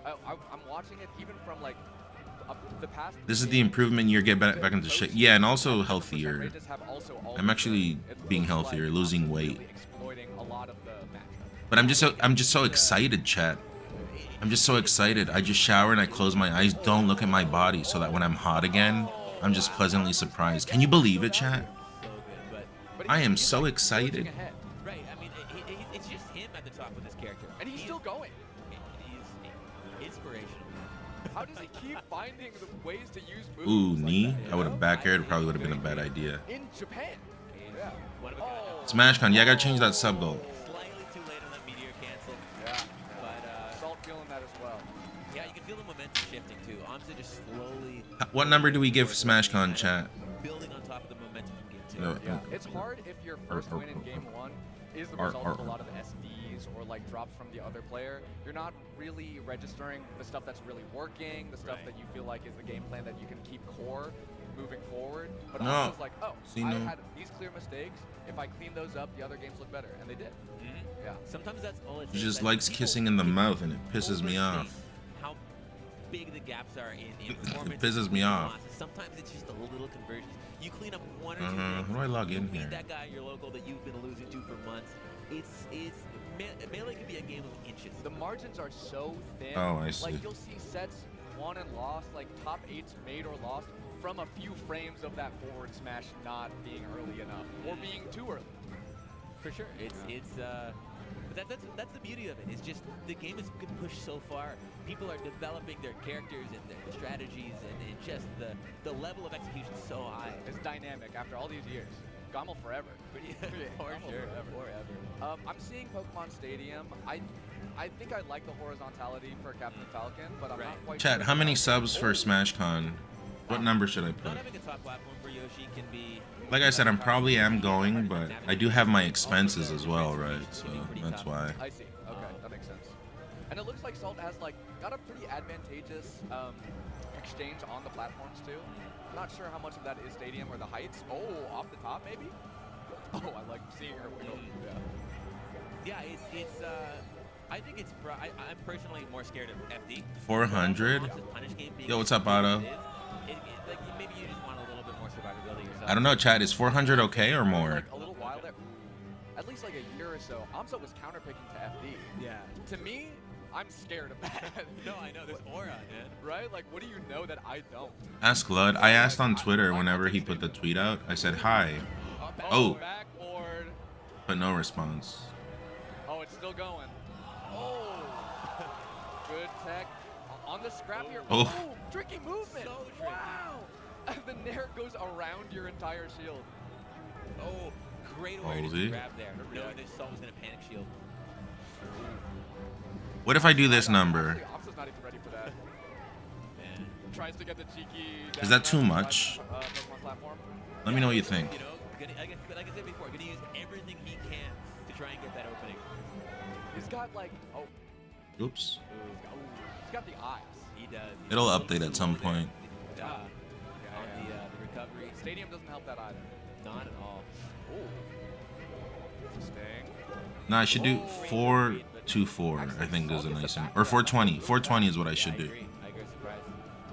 I'm watching it even from like the past. This is the improvement year, get back into shape. Yeah, and also healthier. I'm actually being healthier, losing weight. But I'm just so excited, chat. I'm just so excited. I just shower and I close my eyes, don't look at my body, so that when I'm hot again, I'm just pleasantly surprised. Can you believe it, chat? I am so excited. Right, I mean, it's just him at the top of this character. And he's still going. He's inspirational. How does he keep finding the ways to use moves? Ooh, knee? I would have back aired. Probably would have been a bad idea. In Japan. Yeah. SmashCon. Yeah, I gotta change that sub goal. Slightly too late on that meteor cancel. Yeah. But Salt feeling that as well. yeah, you can feel the momentum shifting too. Amsa just slowly What number do we give SmashCon, chat? building on top of the momentum from game 2. No, Yeah, it's hard if your first win in game 1 is the result of a lot of SDs or like drops from the other player. You're not really registering the stuff that's really working, the stuff that you feel like is the game plan that you can keep core moving forward. But No. also it's like, oh, See, I no. had these clear mistakes. If I clean those up, the other games look better, and they did. Yeah. Sometimes that's all it He is. just that likes people kissing in the mouth and it pisses me overstate off. How big the gaps are in performance. Pisses me off. Sometimes it's just a little conversions. You clean up one or two How do I log in beat here? that guy in your local that you've been losing to for months. Melee can be a game of inches. The margins are so thin. Oh, I see. Like you'll see sets won and lost, like top 8s made or lost from a few frames of that forward smash not being early enough or being too early. For sure, but that's the beauty of it. It's just the game has been pushed so far. People are developing their characters and their strategies, and just the level of execution is so high. It's dynamic after all these years. Gaml forever. For sure, forever. I'm seeing Pokemon Stadium. I think I like the horizontality for Captain Falcon, but I'm not quite Chat, sure how many about- subs for SmashCon? What number should I put? Not having a top platform for Yoshi can be. Like I said, I'm probably going, but I do have my expenses as well, right? So that's why. I see. Okay, that makes sense. And it looks like Salt has like got a pretty advantageous exchange on the platforms too. I'm not sure how much of that is Stadium or the heights. Oh, off the top maybe? Oh, I like seeing her wiggle. Yeah, it's I think it's. I'm personally more scared of FD. 400? Amsa's punish game being Yo, what's up, Otto? Like maybe you just want a little bit more survivability yourself. I don't know, chat. Is 400 okay or more? Like a little while there, at least like a year or so, Amsa was counterpicking to FD. Yeah. To me, I'm scared of that. No, I know. There's aura, man. Right? Like, what do you know that I don't? Ask Lud. I asked on Twitter whenever he put the tweet out. I said hi, Oh. Backboard. but no response. Oh, it's still going. Oh. Good tech. On the scrap here. Oh. Tricky movement. So tricky. Wow. And the nair goes around your entire shield. Oh, great awareness Holy. to grab there. Knowing that someone's gonna panic shield. What if I do this number? Amsa's not even ready for that. Man. Tries to get the cheeky. Is that too much? Pokemon platform. Let me know what you think. You know, like I said before, gonna use everything he can to try and get that opening. He's got like, oh, Oops. he's got the eyes. He does. It'll update at some point. On the recovery. Stadium doesn't help that either. Not at all. Interesting. No, I should do 424. I think is a nice one. Or 420. 420 is what I should do. I agree. Surprise.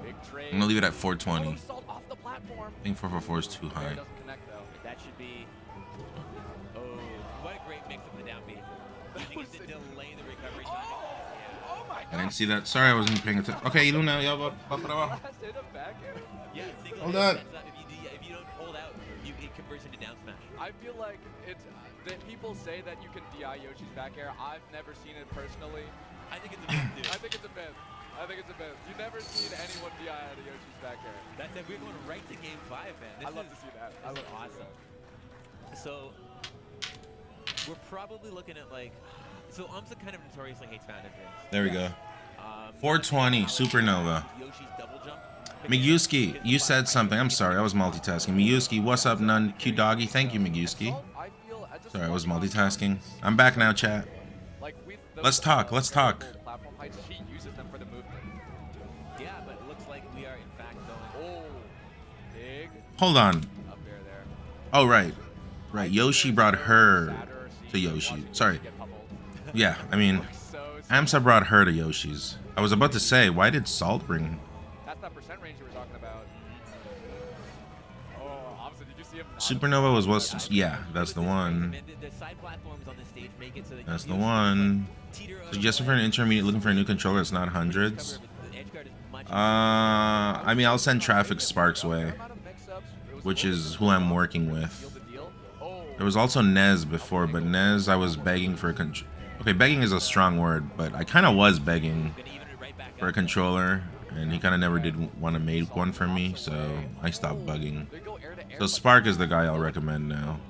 Big trade. I'm gonna leave it at 420. Oh, Salt off the platform. I think 444 is too Nair high. doesn't connect though. That should be. Oh, what a great mix of the down B. Using it to delay the recovery time. Oh my I god. didn't see that. Sorry, I wasn't paying attention. Okay, Luna, yo, Last hit of back air. Yeah, single Hold hit on. sets up. Smash. I feel like it's that people say that you can DI Yoshi's back air. I've never seen it personally. I think it's a myth, dude. I think it's a myth. I think it's a myth. You've never seen anyone DI out of Yoshi's back air. That's it. We're going right to game 5, man. This I love is, to see that. This I is love to see awesome. that. So we're probably looking at like, so Amsa kind of notoriously hates fountain drinks. There we go. 420 Supernova. Yoshi's double jump. Miyuski, you said something. I'm sorry, I was multitasking. Miyuski, what's up, Nun? Q Doggy, thank you, Miyuski. Sorry, I was multitasking. I'm back now, chat. Let's talk. Let's talk. Platform heights, she uses them for the movement. Yeah, but it looks like we are in fact going. Oh, big Hold on. up there. Oh, right. Right. Yoshi brought her to Yoshi. Sorry. Yeah, I mean, Amsa brought her to Yoshi's. I was about to say, why did Salt bring... That's that percent range you were talking about. Oh, obviously, did you see him? Supernova was what's... Yeah, that's the one. The side platforms on the stage make it so that That's the one. Suggestion for an intermediate looking for a new controller. It's not hundreds. I mean, I'll send Traffic Sparks way, which is who I'm working with. There was also Nez before, but Nez, I was begging for a controller. Okay, begging is a strong word, but I kind of was begging for a controller, and he kind of never did want to make one for me, so I stopped bugging. So Spark is the guy I'll recommend now.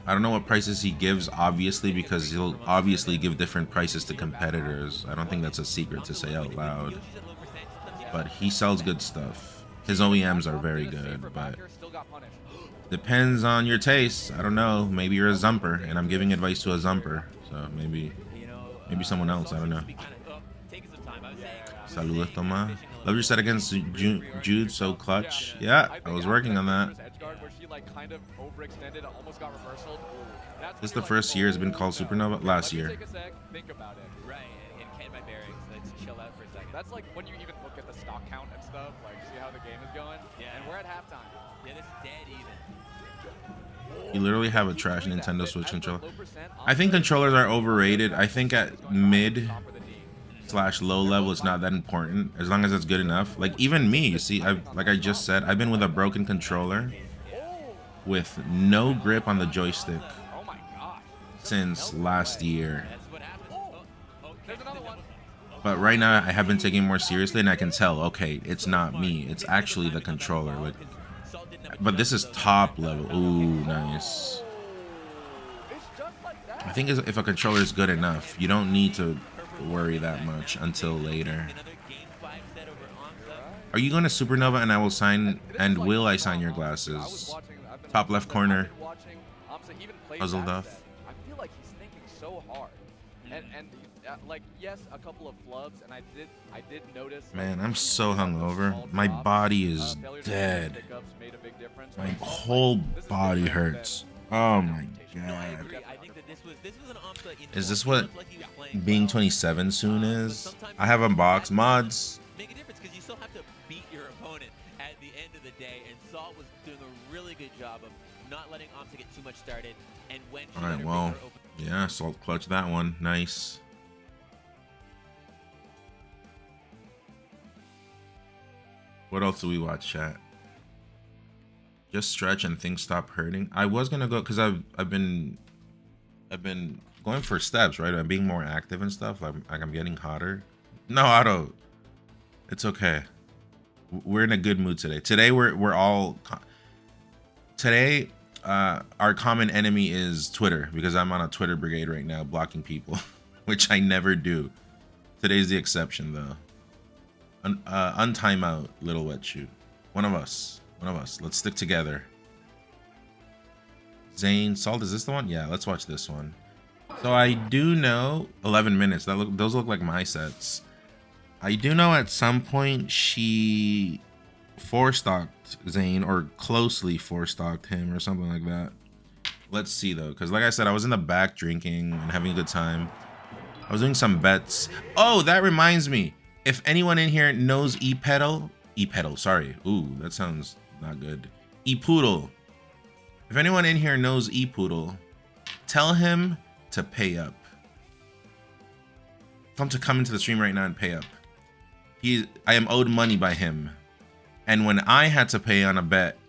I don't know what prices he gives, obviously, because he'll obviously give different prices to competitors. I don't think that's a secret to say out loud. But he sells good stuff. His OEMs are very good, but depends on your taste. I don't know. Maybe you're a Zumper, and I'm giving advice to a Zumper. So maybe someone else. I don't know. Saludos, Toma. Love your set against Jude, so clutch. Yeah, I was working on that. This is the first year it's been called Supernova? Last year. Think about it. Right, and can my bearings. Let's chill out for a second. That's like when you even look at the stock count and stuff, like see how the game is going. Yeah. And we're at halftime. Yeah, this is dead even. You literally have a trash Nintendo Switch controller. I think controllers are overrated. I think at mid / low level it's not that important as long as it's good enough. Like even me, you see, like I just said, I've been with a broken controller with no grip on the joystick since last year. But right now I have been taking it more seriously, and I can tell, okay, it's not me, it's actually the controller. Like, but this is top level. Ooh, nice. I think if a controller is good enough, you don't need to worry that much until later. Are you going to Supernova and I will sign, and will I sign your glasses? Top left corner. Puzzled off. I feel like he's thinking so hard. And like, yes, a couple of flubs, and I did notice. Man, I'm so hungover. My body is dead. My whole body hurts. Oh my god. Is this what being 27 soon is? I have unboxed mods. Make a difference because you still have to beat your opponent at the end of the day, and Salt was doing a really good job of not letting Amsa get too much started. And when she Alright, well, yeah, Salt clutch that one. Nice. What else do we watch, chat? Just stretch and things stop hurting. I was gonna go because I've been going for steps, right? I'm being more active and stuff. I'm getting hotter. No, Otto, it's okay. We're in a good mood today. Today today our common enemy is Twitter, because I'm on a Twitter brigade right now blocking people, which I never do. Today's the exception though. Untime out, little wet shoe. One of us. Let's stick together. Zane, Salt, is this the one? Yeah, let's watch this one. So I do know 11 minutes. Those look like my sets. I do know at some point she four-stocked Zane, or closely four-stocked him, or something like that. Let's see though, because like I said, I was in the back drinking and having a good time. I was doing some bets. Oh, that reminds me. If anyone in here knows E-Pedal, sorry. Ooh, that sounds not good. E-Poodle. If anyone in here knows E-Poodle, tell him to pay up. Tell him to come into the stream right now and pay up. I am owed money by him. And when I had to pay on a bet,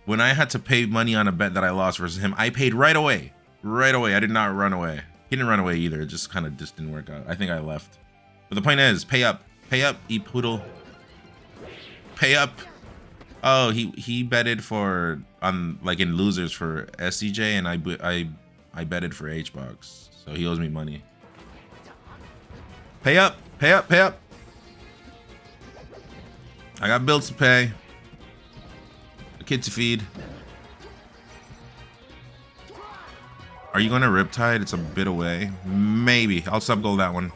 When I had to pay money on a bet that I lost versus him, I paid right away. Right away. I did not run away. He didn't run away either. It just kind of just didn't work out. I think I left. But the point is, pay up. Pay up, E-Poodle. Pay up. Oh, he betted for on like in losers for SCJ, and I betted for H-Box. So he owes me money. Pay up. Pay up. Pay up. I got bills to pay. A kid to feed. Are you going to Riptide? It's a bit away. Maybe. I'll sub-goal that one.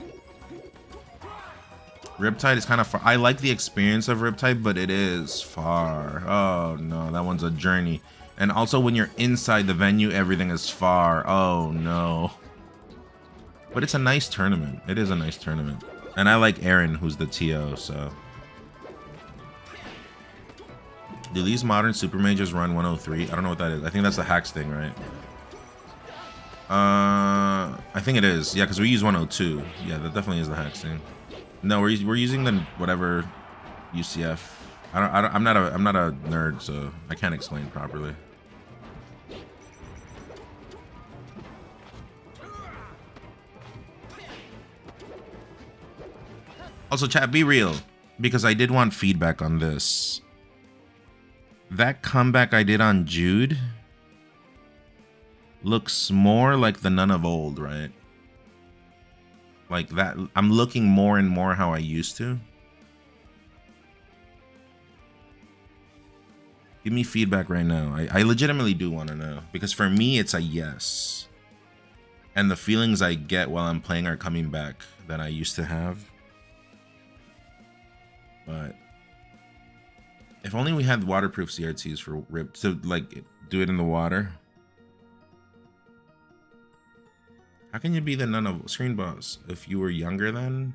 Riptide is kind of far. I like the experience of Riptide, but it is far. Oh, no. That one's a journey. And also, when you're inside the venue, everything is far. Oh, no. But it's a nice tournament. It is a nice tournament. And I like Aaron, who's the TO, so... Do these modern super majors run 103? I don't know what that is. I think that's the hacks thing, right? I think it is. Yeah, because we use 102. Yeah, that definitely is the hacks thing. No, we're using the whatever UCF. I'm not a nerd, so I can't explain properly. Also, chat, be real, because I did want feedback on this. That comeback I did on Jude looks more like the Nun of Old, right? Like that. I'm looking more and more how I used to. Give me feedback right now. I legitimately do want to know, because for me it's a yes. And the feelings I get while I'm playing are coming back that I used to have. But if only we had waterproof CRTs for Rip to like do it in the water. How can you be the Nun of Screen Boss if you were younger then?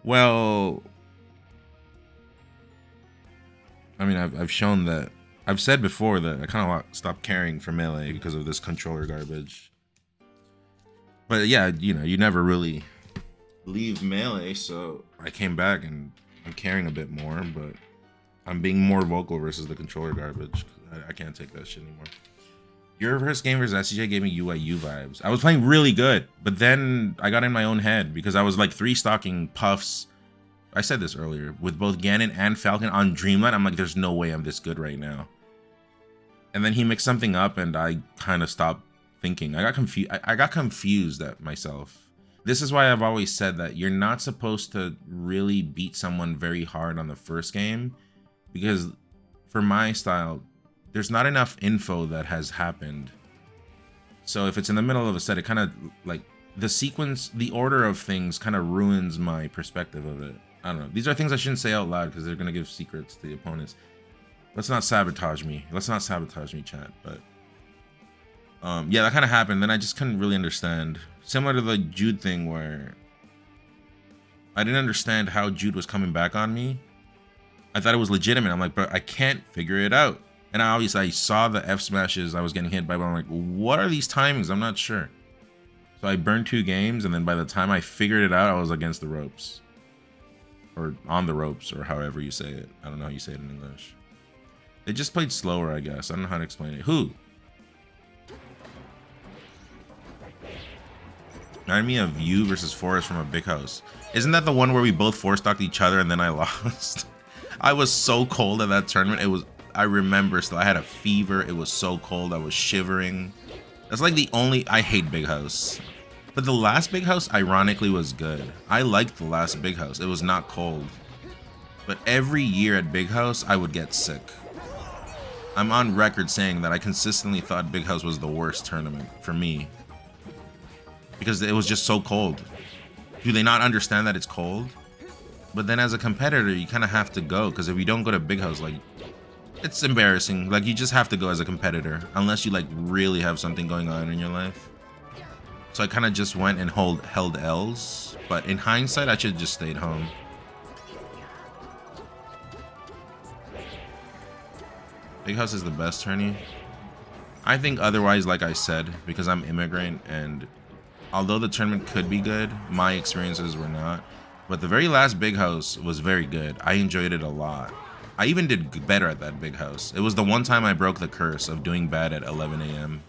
Well, I mean, I've shown that. I've said before that I kind of stopped caring for Melee because of this controller garbage. But yeah, you know, you never really leave Melee, so I came back and I'm caring a bit more, but I'm being more vocal versus the controller garbage. I can't take that shit anymore. Your first game versus SCJ gave me UIU vibes. I was playing really good, but then I got in my own head because I was like 3-stocking Puffs. I said this earlier, with both Ganon and Falcon on Dreamland. I'm like, there's no way I'm this good right now. And then he mixed something up and I kind of stopped thinking. I got confused at myself. This is why I've always said that you're not supposed to really beat someone very hard on the first game, because for my style, there's not enough info that has happened. So if it's in the middle of a set, it kind of like the sequence, the order of things kind of ruins my perspective of it. I don't know. These are things I shouldn't say out loud because they're going to give secrets to the opponents. Let's not sabotage me. Let's not sabotage me, chat. But yeah, that kind of happened. Then I just couldn't really understand. Similar to the Jude thing where I didn't understand how Jude was coming back on me. I thought it was legitimate. I'm like, but I can't figure it out. And I saw the F smashes I was getting hit by, but I'm like, what are these timings? I'm not sure. So I burned 2 games, and then by the time I figured it out, I was against the ropes. Or on the ropes, or however you say it. I don't know how you say it in English. They just played slower, I guess. I don't know how to explain it. Who? Remind me of you versus Forrest from a big house. Isn't that the one where we both 4-stocked each other and then I lost? I was so cold at that tournament. It was... I remember still, I had a fever. It was so cold. I was shivering. That's like the only... I hate Big House. But the last Big House, ironically, was good. I liked the last Big House. It was not cold. But every year at Big House, I would get sick. I'm on record saying that I consistently thought Big House was the worst tournament for me. Because it was just so cold. Do they not understand that it's cold? But then as a competitor, you kind of have to go. Because if you don't go to Big House, like... it's embarrassing. Like, you just have to go as a competitor unless you like really have something going on in your life. So I kind of just went and held L's, but in hindsight I should have just stayed home. Big House is the best tourney. I think otherwise, like I said, because I'm immigrant, and although the tournament could be good, my experiences were not. But the very last Big House was very good. I enjoyed it a lot. I even did better at that big house. It was the one time I broke the curse of doing bad at 11 a.m.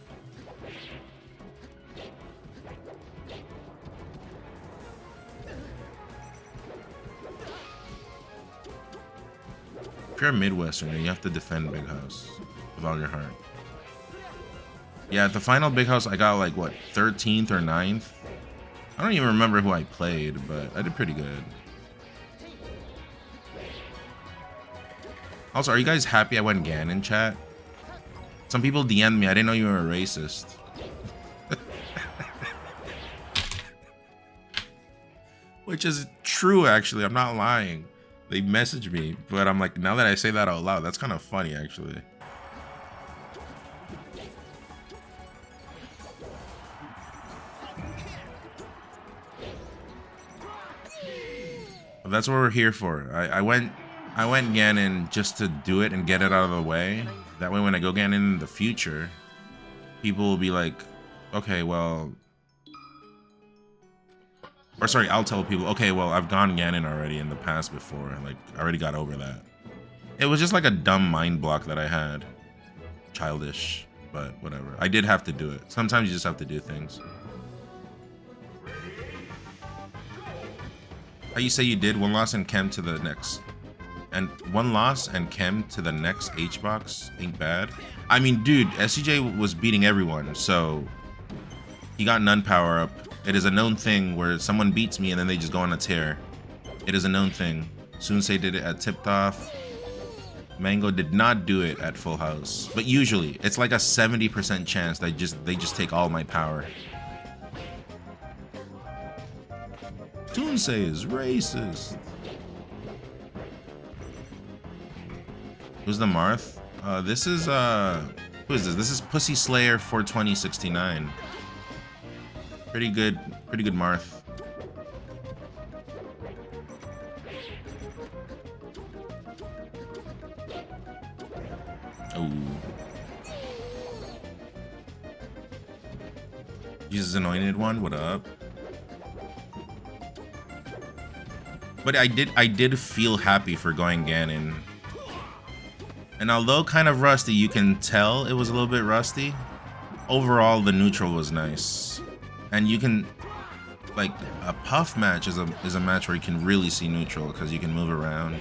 If you're a Midwesterner, you have to defend big house with all your heart. Yeah, at the final big house, I got like, what, 13th or 9th? I don't even remember who I played, but I did pretty good. Also, are you guys happy I went Ganon, chat? Some people DM'd me. I didn't know you were a racist. Which is true, actually. I'm not lying. They messaged me, but I'm like, now that I say that out loud, that's kind of funny, actually. But that's what we're here for. I went Ganon just to do it and get it out of the way. That way when I go Ganon in the future, people will be like, okay, well... Or sorry, I'll tell people, okay, well, I've gone Ganon already in the past before. Like, I already got over that. It was just like a dumb mind block that I had. Childish, but whatever. I did have to do it. Sometimes you just have to do things. How you say you did? One loss and chem to the next. And one loss and chem to the next H-box ain't bad. I mean, dude, SCJ was beating everyone, so he got none power up. It is a known thing where someone beats me and then they just go on a tear. It is a known thing. Sunsei did it at Tipped Off. Mango did not do it at Full House. But usually, it's like a 70% chance that they just take all my power. Sunsei is racist. Who's the Marth? This is who is this? This is Pussy Slayer 42069. Pretty good Marth. Oh. Jesus Anointed One, what up? But I did feel happy for going Ganon. And although kind of rusty, you can tell it was a little bit rusty. Overall, the neutral was nice. And you can, like, a puff match is a match where you can really see neutral because you can move around.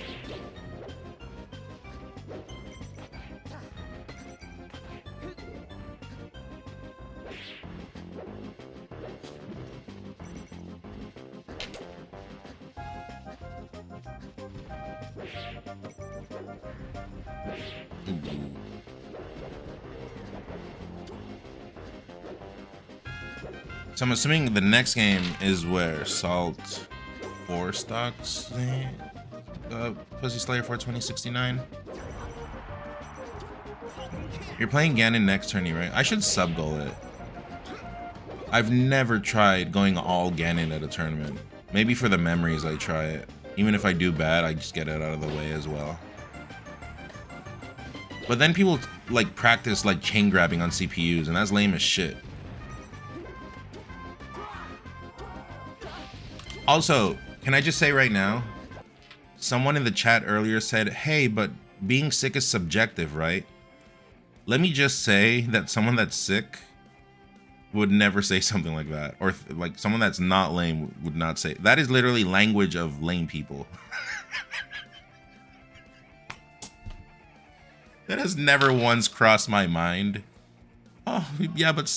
So I'm assuming the next game is where Salt 4 stocks Pussy Slayer 42069. You're playing Ganon next tourney, right? I should sub goal it. I've never tried going all Ganon at a tournament. Maybe for the memories I try it. Even if I do bad, I just get it out of the way as well. But then people like practice like chain grabbing on CPUs, and that's lame as shit. Also, can I just say right now, someone in the chat earlier said, hey, but being sick is subjective, right? Let me just say that someone that's sick would never say something like that. Or like someone that's not lame would not say. That is literally language of lame people. That has never once crossed my mind. Oh, yeah, but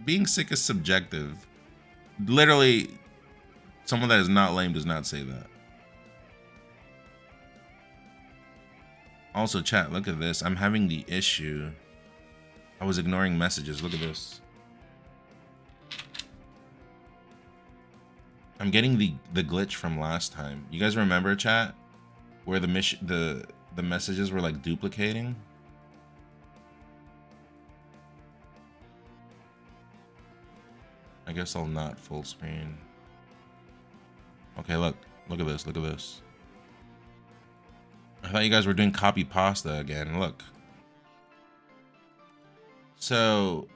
being sick is subjective. Literally, someone that is not lame does not say that. Also, chat, look at this. I'm having the issue. I was ignoring messages. Look at this. I'm getting the glitch from last time. You guys remember, chat? Where the messages were like duplicating? I guess I'll not full screen. Okay, look at this, look at this. I thought you guys were doing copy pasta again, look. So,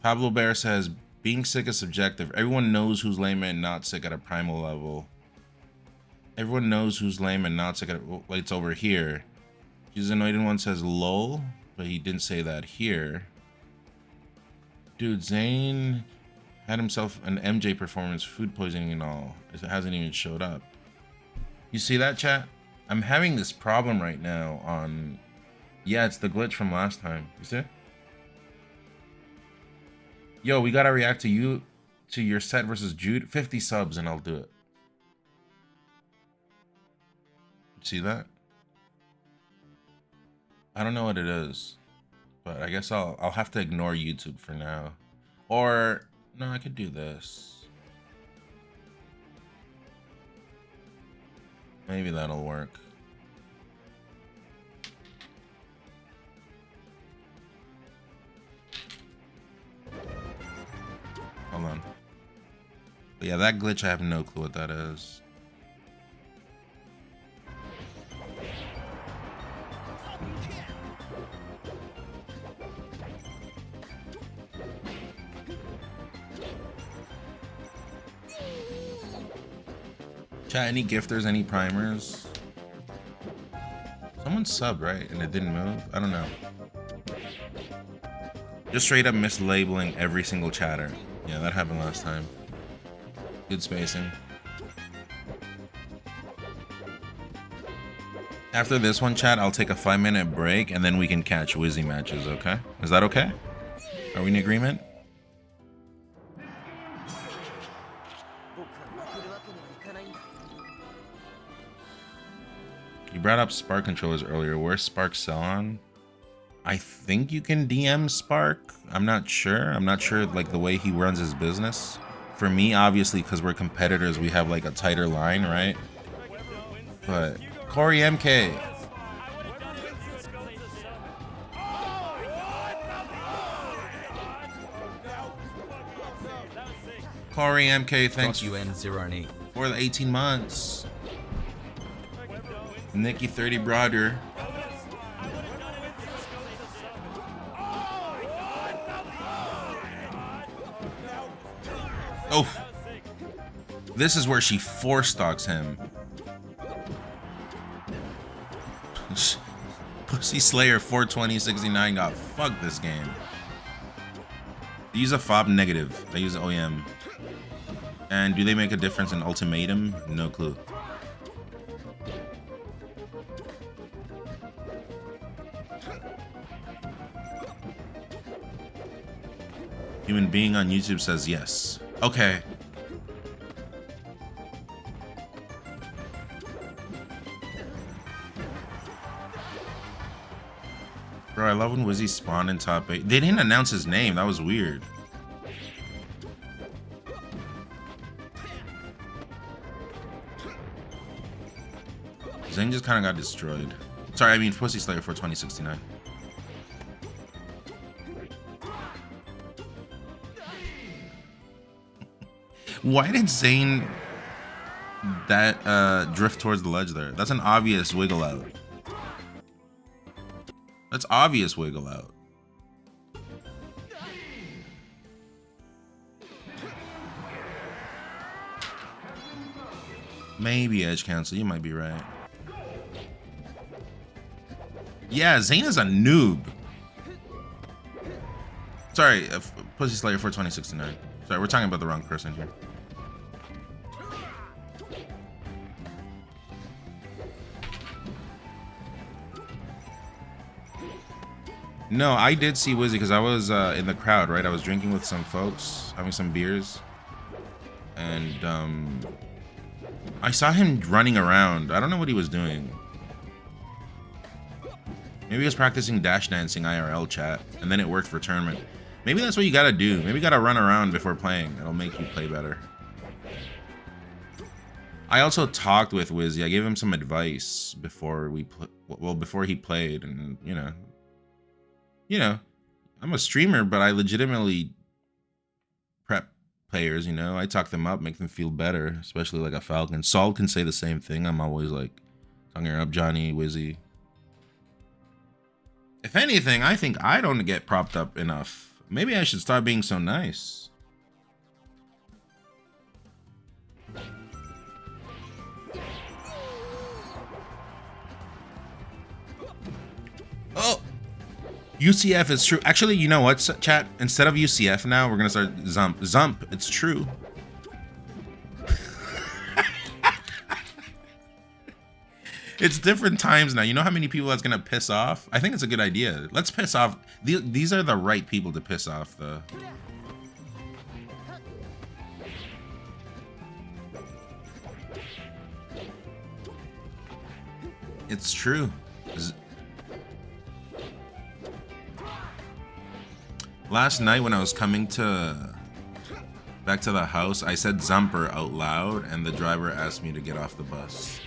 Pablo Bear says, being sick is subjective. Everyone knows who's lame and not sick at a primal level. Everyone knows who's lame and not. It's over here. He's annoyed and one says lol, but he didn't say that here. Dude, Zayn had himself an MJ performance, food poisoning and all. It hasn't even showed up. You see that, chat? I'm having this problem right now on... Yeah, it's the glitch from last time. You see? Yo, we gotta react to your set versus Jude. 50 subs and I'll do it. See that? I don't know what it is, but I guess I'll have to ignore YouTube for now. Or no, I could do this. Maybe that'll work. Hold on. But yeah, that glitch, I have no clue what that is. Chat, any gifters, any primers? Someone subbed, right? And it didn't move? I don't know. Just straight up mislabeling every single chatter. Yeah, that happened last time. Good spacing. After this one, chat, I'll take a 5-minute break and then we can catch Wizzy matches, okay? Is that okay? Are we in agreement? You brought up Spark controllers earlier. Where's Spark sell on? I think you can DM Spark. I'm not sure. I'm not sure like the way he runs his business. For me, obviously, because we're competitors, we have like a tighter line, right? But Corey MK. Corey MK, thanks for the 18 months. Nikki 30 Broader. Oh, this is where she 4-stocks him. Pussy Slayer 42069 got fucked this game. They use a fob negative. They use OEM. And do they make a difference in ultimatum? No clue. Human being on YouTube says yes. Okay. Bro, I love when Wizzy spawned in top 8. They didn't announce his name. That was weird. Zane just kind of got destroyed. Sorry, I mean Pussy Slayer for 2069. Why did Zane that drift towards the ledge there? That's an obvious wiggle out. That's obvious wiggle out. Maybe edge cancel. You might be right. Yeah, Zane is a noob. Sorry, Pussy Slayer for 2069. Sorry, we're talking about the wrong person here. No, I did see Wizzy because I was in the crowd, right? I was drinking with some folks, having some beers. And I saw him running around. I don't know what he was doing. Maybe he was practicing dash dancing IRL, chat, and then it worked for tournament. Maybe that's what you gotta do. Maybe you gotta run around before playing. It'll make you play better. I also talked with Wizzy. I gave him some advice before before he played, and you know, I'm a streamer, but I legitimately prep players. You know, I talk them up, make them feel better, especially like a Falcon. Saul can say the same thing. I'm always like talking her up, Johnny, Wizzy. If anything, I think I don't get propped up enough. Maybe I should start being so nice. UCF is true. Actually, you know what, chat? Instead of UCF now, we're gonna start Zump. Zump, it's true. It's different times now. You know how many people that's gonna piss off? I think it's a good idea. Let's piss off. These are the right people to piss off, though. It's true. Last night when I was coming back to the house, I said Zumper out loud, and the driver asked me to get off the bus.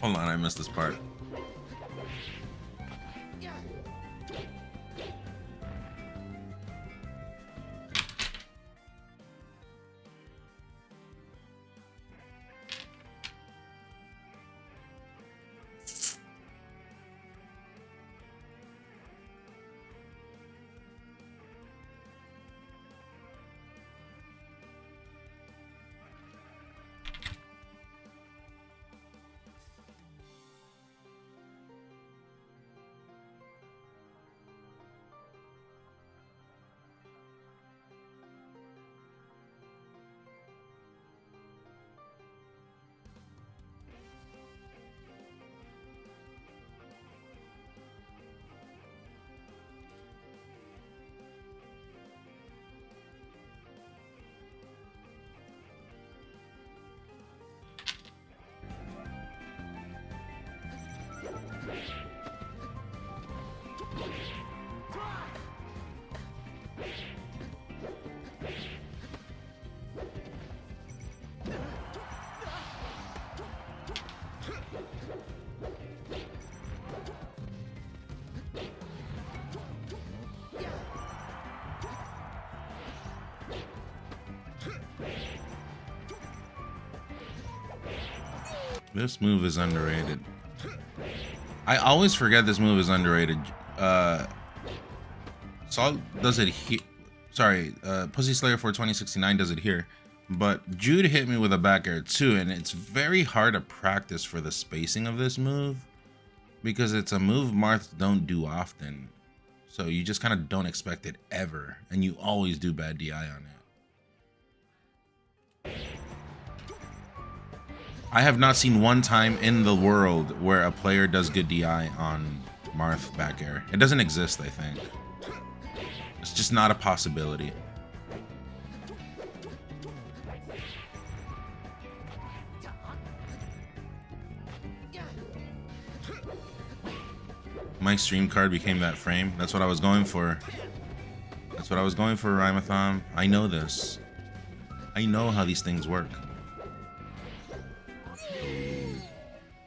Hold on, I missed this part. This move is underrated. I always forget this move is underrated. Salt does it here. Sorry, Pussy Slayer for 2069 does it here. But Jude hit me with a back air too, and it's very hard to practice for the spacing of this move because it's a move Marths don't do often. So you just kind of don't expect it ever, and you always do bad DI on it. I have not seen one time in the world where a player does good DI on Marth back air. It doesn't exist, I think. It's just not a possibility. My stream card became that frame. That's what I was going for. That's what I was going for, Rymathon. I know this. I know how these things work.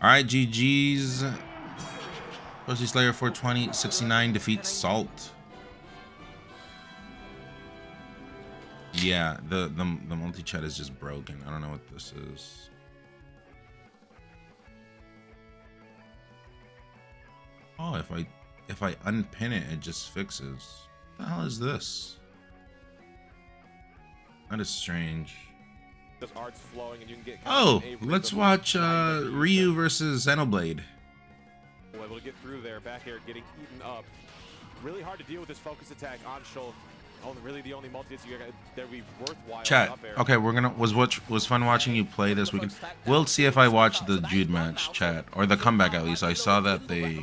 Alright, GG's. Pussy Slayer 42069 defeats Salt. Yeah, the multi-chat is just broken. I don't know what this is. Oh, if I unpin it, it just fixes. What the hell is this? That is strange. Art's flowing and you can get oh, let's watch Ryu versus Xenoblade. Able to get through there, back air getting eaten up. Really hard to deal with this focus attack on Schultz. Really the only multi you got that would be worthwhile. Chat. Okay, was fun watching you play this weekend. We'll see if I watch the Jude match, chat, or the comeback at least. I saw that they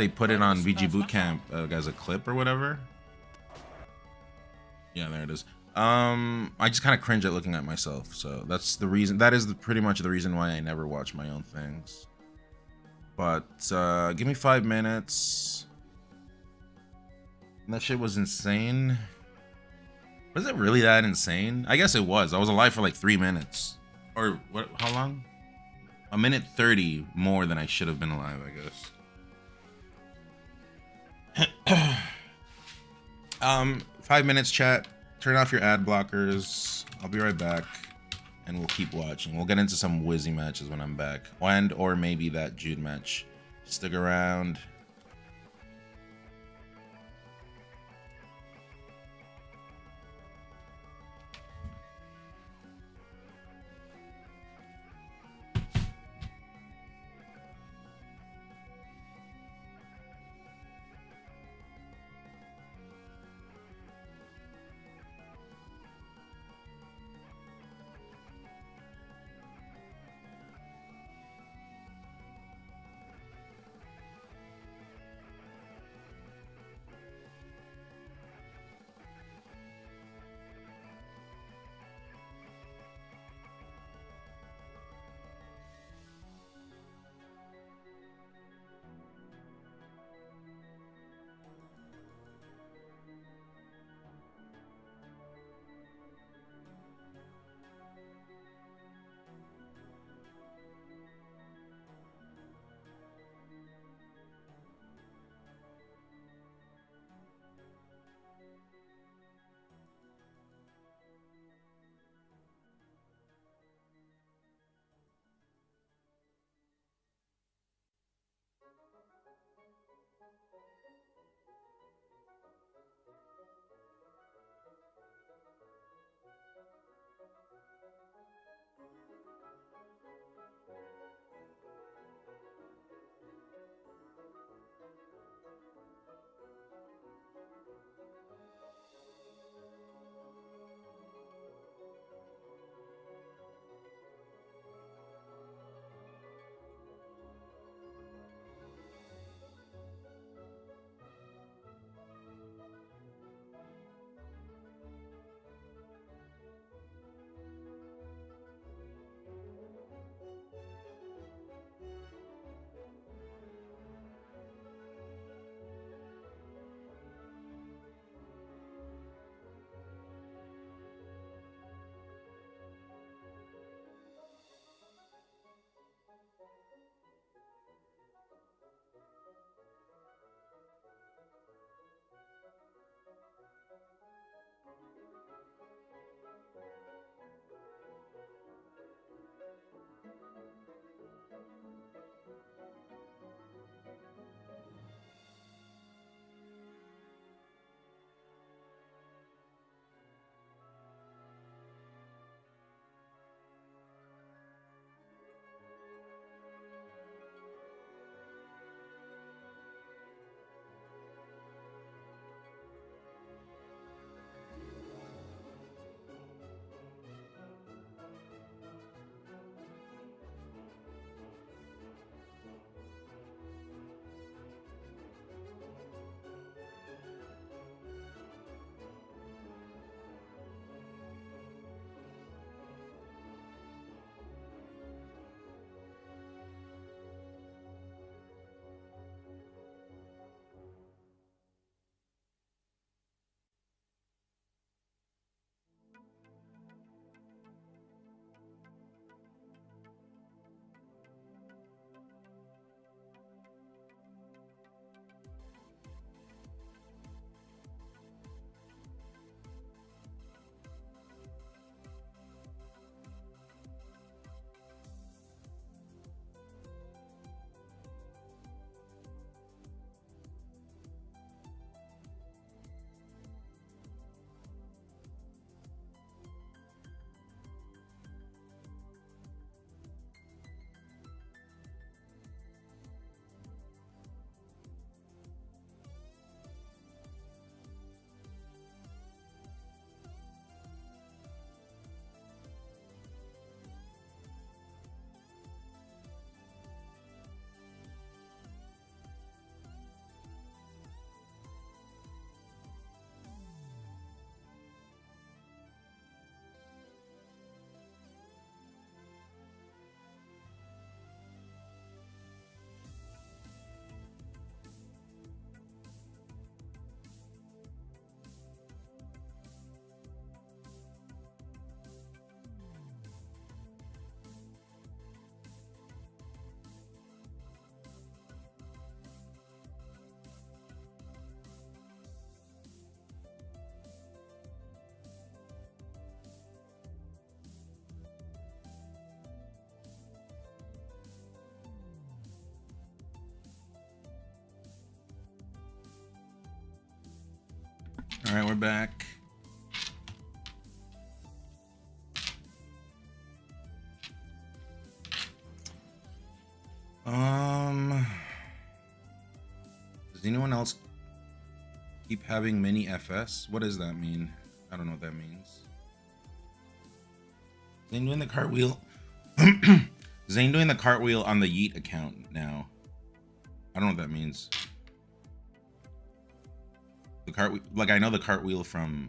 put it on VG Bootcamp as a clip or whatever. Yeah, there it is. I just kind of cringe at looking at myself, so that's the reason. That is pretty much the reason why I never watch my own things. But give me 5 minutes. That shit was insane. Was it really that insane? I guess it was. I was alive for like 3 minutes. Or what? How long? 1:30 more than I should have been alive, I guess. 5 minutes, chat. Turn off your ad blockers. I'll be right back, and we'll keep watching. We'll get into some Wizzy matches when I'm back, or maybe that Jude match. Stick around. All right, we're back. Does anyone else keep having mini FS? What does that mean? I don't know what that means. Zane doing the cartwheel. Zane doing the cartwheel on the Yeet account now. I don't know what that means. The cartwheel, like I know the cartwheel from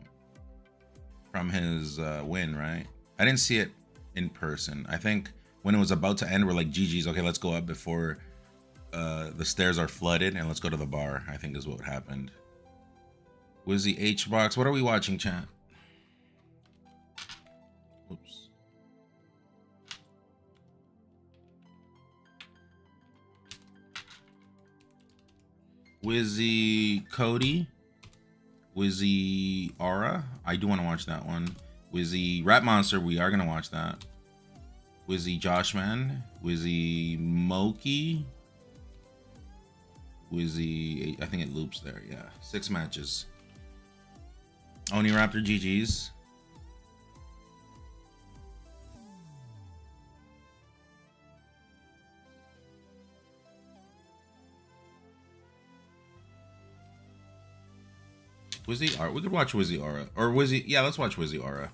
his win, right? I didn't see it in person. I think when it was about to end, we're like, GG's, okay, let's go up before the stairs are flooded and let's go to the bar, I think is what happened. Wizzy H-Box, what are we watching, chat? Oops. Wizzy Cody. Wizzy Aura. I do want to watch that one. Wizzy Rat Monster. We are going to watch that. Wizzy Joshman. Wizzy Moki. Wizzy. I think it loops there. Yeah. 6 matches. Oni Raptor GG's. Wizzy Aura. We could watch Wizzy Aura. Or Wizzy. Yeah, let's watch Wizzy Aura.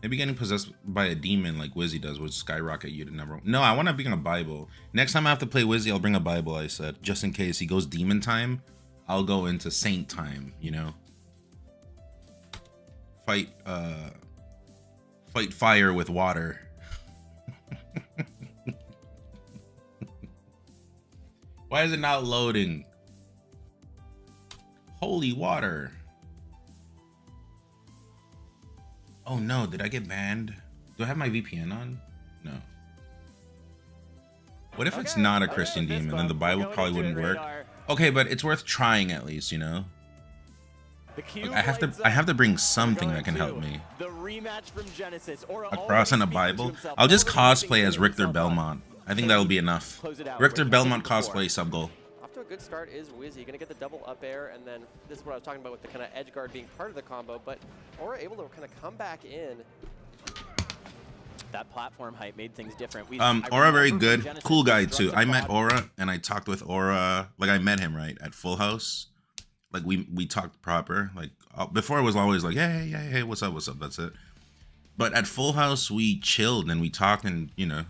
Maybe getting possessed by a demon like Wizzy does would skyrocket you to number 1. No, I want to bring a Bible. Next time I have to play Wizzy, I'll bring a Bible, I said. Just in case he goes demon time, I'll go into saint time, you know? Fight fire with water. Why is it not loading? Holy water. Oh no, did I get banned? Do I have my VPN on? No. What if it's not a Christian demon? Then the Bible probably wouldn't work. Okay, but it's worth trying at least, you know? Look, I have to bring something that can help me. The rematch from Genesis, or a cross and a Bible? I'll just cosplay as Richter Belmont. I think that'll be enough. Richter Belmont cosplay sub goal. Off to a good start is Wizzy, gonna get the double up air, and then this is what I was talking about with the kind of edge guard being part of the combo, but Aura able to kind of come back in. That platform height made things different. Aura very good, cool guy too. I met Aura and I talked with Aura, like I met him right at Full House. Like we talked proper. Like before it was always like, hey, what's up, that's it. But at Full House we chilled and we talked and you know,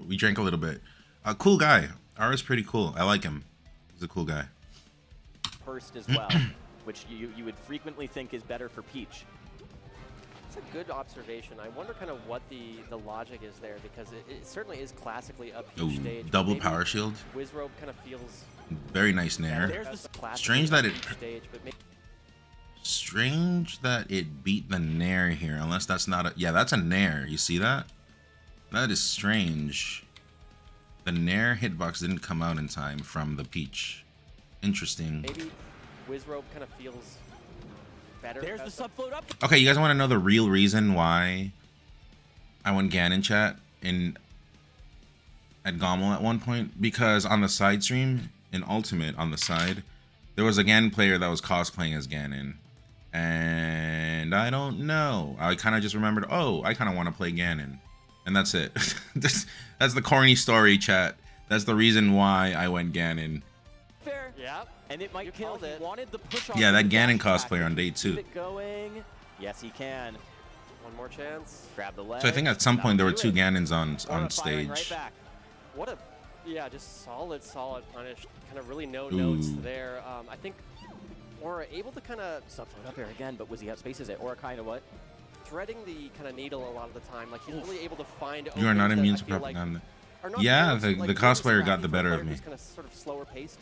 we drank a little bit. Cool guy. Aura's pretty cool. I like him. He's a cool guy. First as well, which you would frequently think is better for Peach. It's a good observation. I wonder kind of what the logic is there, because it certainly is classically a Peach stage. Double power shield. Wizrobe kind of feels very nice nair. Strange that it beat the nair here, unless that's not a, yeah, that's a nair. You see that? That is strange. The nair hitbox didn't come out in time from the Peach. Interesting. Maybe Wizrobe kind of feels better. There's the sub float up. Okay, you guys want to know the real reason why I went Ganon chat at Gaml at one point? Because on the side stream in Ultimate on the side, there was a Ganon player that was cosplaying as Ganon. And I don't know. I kind of just remembered, oh, I kind of want to play Ganon. And that's it. That's the corny story, chat. That's the reason why I went Ganon. Fair. Yeah. And it might kill. He wanted the push yeah, that Ganon cosplayer on day 2. Keep it going. Yes, he can. One more chance. Grab the leg. So I think at some point there were 2 Ganons on stage. Right back. What a, yeah, just solid punish. Kind of really no notes there. I think Aura able to kind of sub float up there again, but was he outspaces it? Aura kind of what? Threading the kind of needle a lot of the time. Like he's really able to find. You are not immune to propaganda. Like, yeah, the cosplayer got the better of me. Kind of sort of slower paced.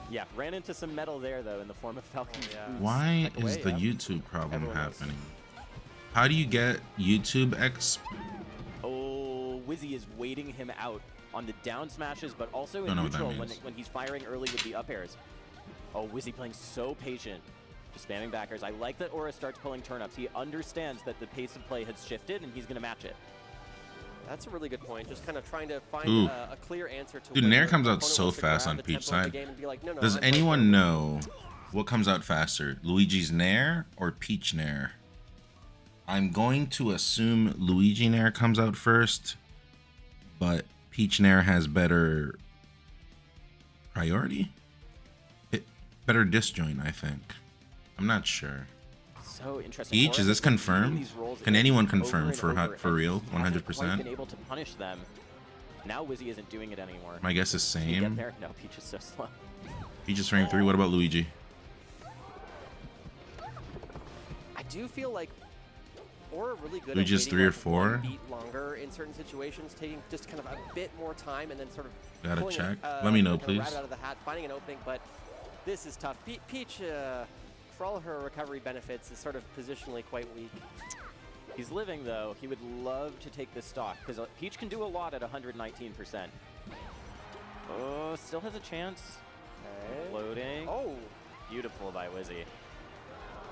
Yeah, ran into some metal there though in the form of Falcon. Why is the YouTube problem happening? How do you get YouTube X? Oh, Wizzy is waiting him out on the down smashes, but also in neutral when he's firing early with the up airs. Oh, Wizzy playing so patient. Just spamming backers. I like that Aura starts pulling turn-ups. He understands that the pace of play has shifted and he's going to match it. That's a really good point. Just kind of trying to find a clear answer to. Dude, Nair comes out so fast on Peach side. Like, no, Does anyone know what comes out faster, Luigi's Nair or Peach Nair? I'm going to assume Luigi Nair comes out first, but Peach Nair has better priority, better disjoint, I think. I'm not sure. So interesting. Peach, is this confirmed? Can anyone confirm for real? 100%. Been able to punish them. Now Wizzy isn't doing it anymore. My guess is same. Get there? No, Peach is so slow. Peach is frame 3. What about Luigi? I do feel like Aura really good. Luigi's at 3 or like 4. 1 beat longer in certain situations, taking just kind of a bit more time and then sort of. Gotta pulling check. A, Let me know, like a please. rabbit out of the hat, finding an opening, but this is tough. Peach, for all her recovery benefits, is sort of positionally quite weak. He's living though. He would love to take this stock because Peach can do a lot at 119%. Oh, still has a chance. Okay. Loading. Oh, beautiful by Wizzy.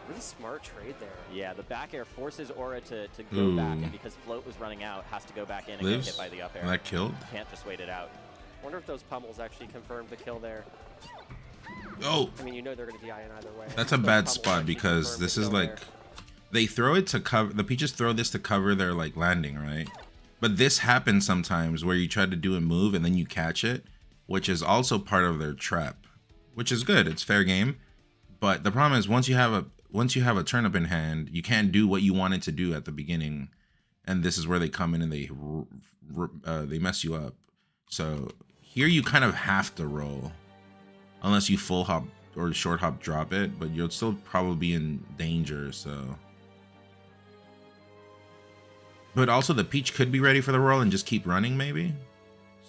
really smart trade there. Yeah, the back air forces Aura to go back, and because Float was running out, has to go back in and get hit by the up air. That killed? Can't just wait it out. Wonder if those pummels actually confirmed the kill there. Oh! I mean, you know they're going to DI in either way. That's a bad spot because this is like... They throw it to cover... The Peaches throw this to cover their like landing, right? But this happens sometimes where you try to do a move and then you catch it, which is also part of their trap, which is good. It's fair game. But the problem is once you have a turnip in hand, you can't do what you wanted to do at the beginning, and this is where they come in and they mess you up. So here you kind of have to roll, unless you full hop or short hop drop it, but you'll still probably be in danger. So, but also the Peach could be ready for the roll and just keep running maybe.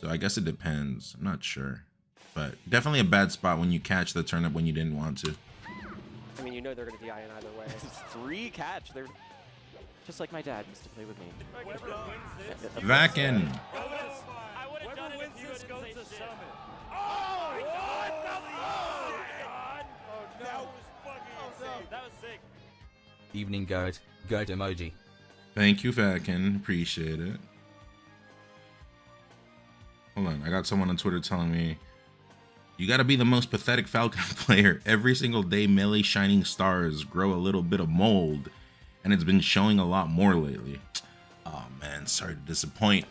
So I guess it depends. I'm not sure, but definitely a bad spot when you catch the turnip when you didn't want to. I mean, you know they're going to DI in either way. 3 catch. They're just like my dad used to play with me. Back in. Whoever wins this goes to summit. Oh my god! Oh no! That was fucking insane. That was sick. Evening goat. Goat emoji. Thank you, Vakin. Appreciate it. Hold on. I got someone on Twitter telling me, you gotta be the most pathetic Falcon player. Every single day, melee shining stars grow a little bit of mold, and it's been showing a lot more lately. Oh man, sorry to disappoint.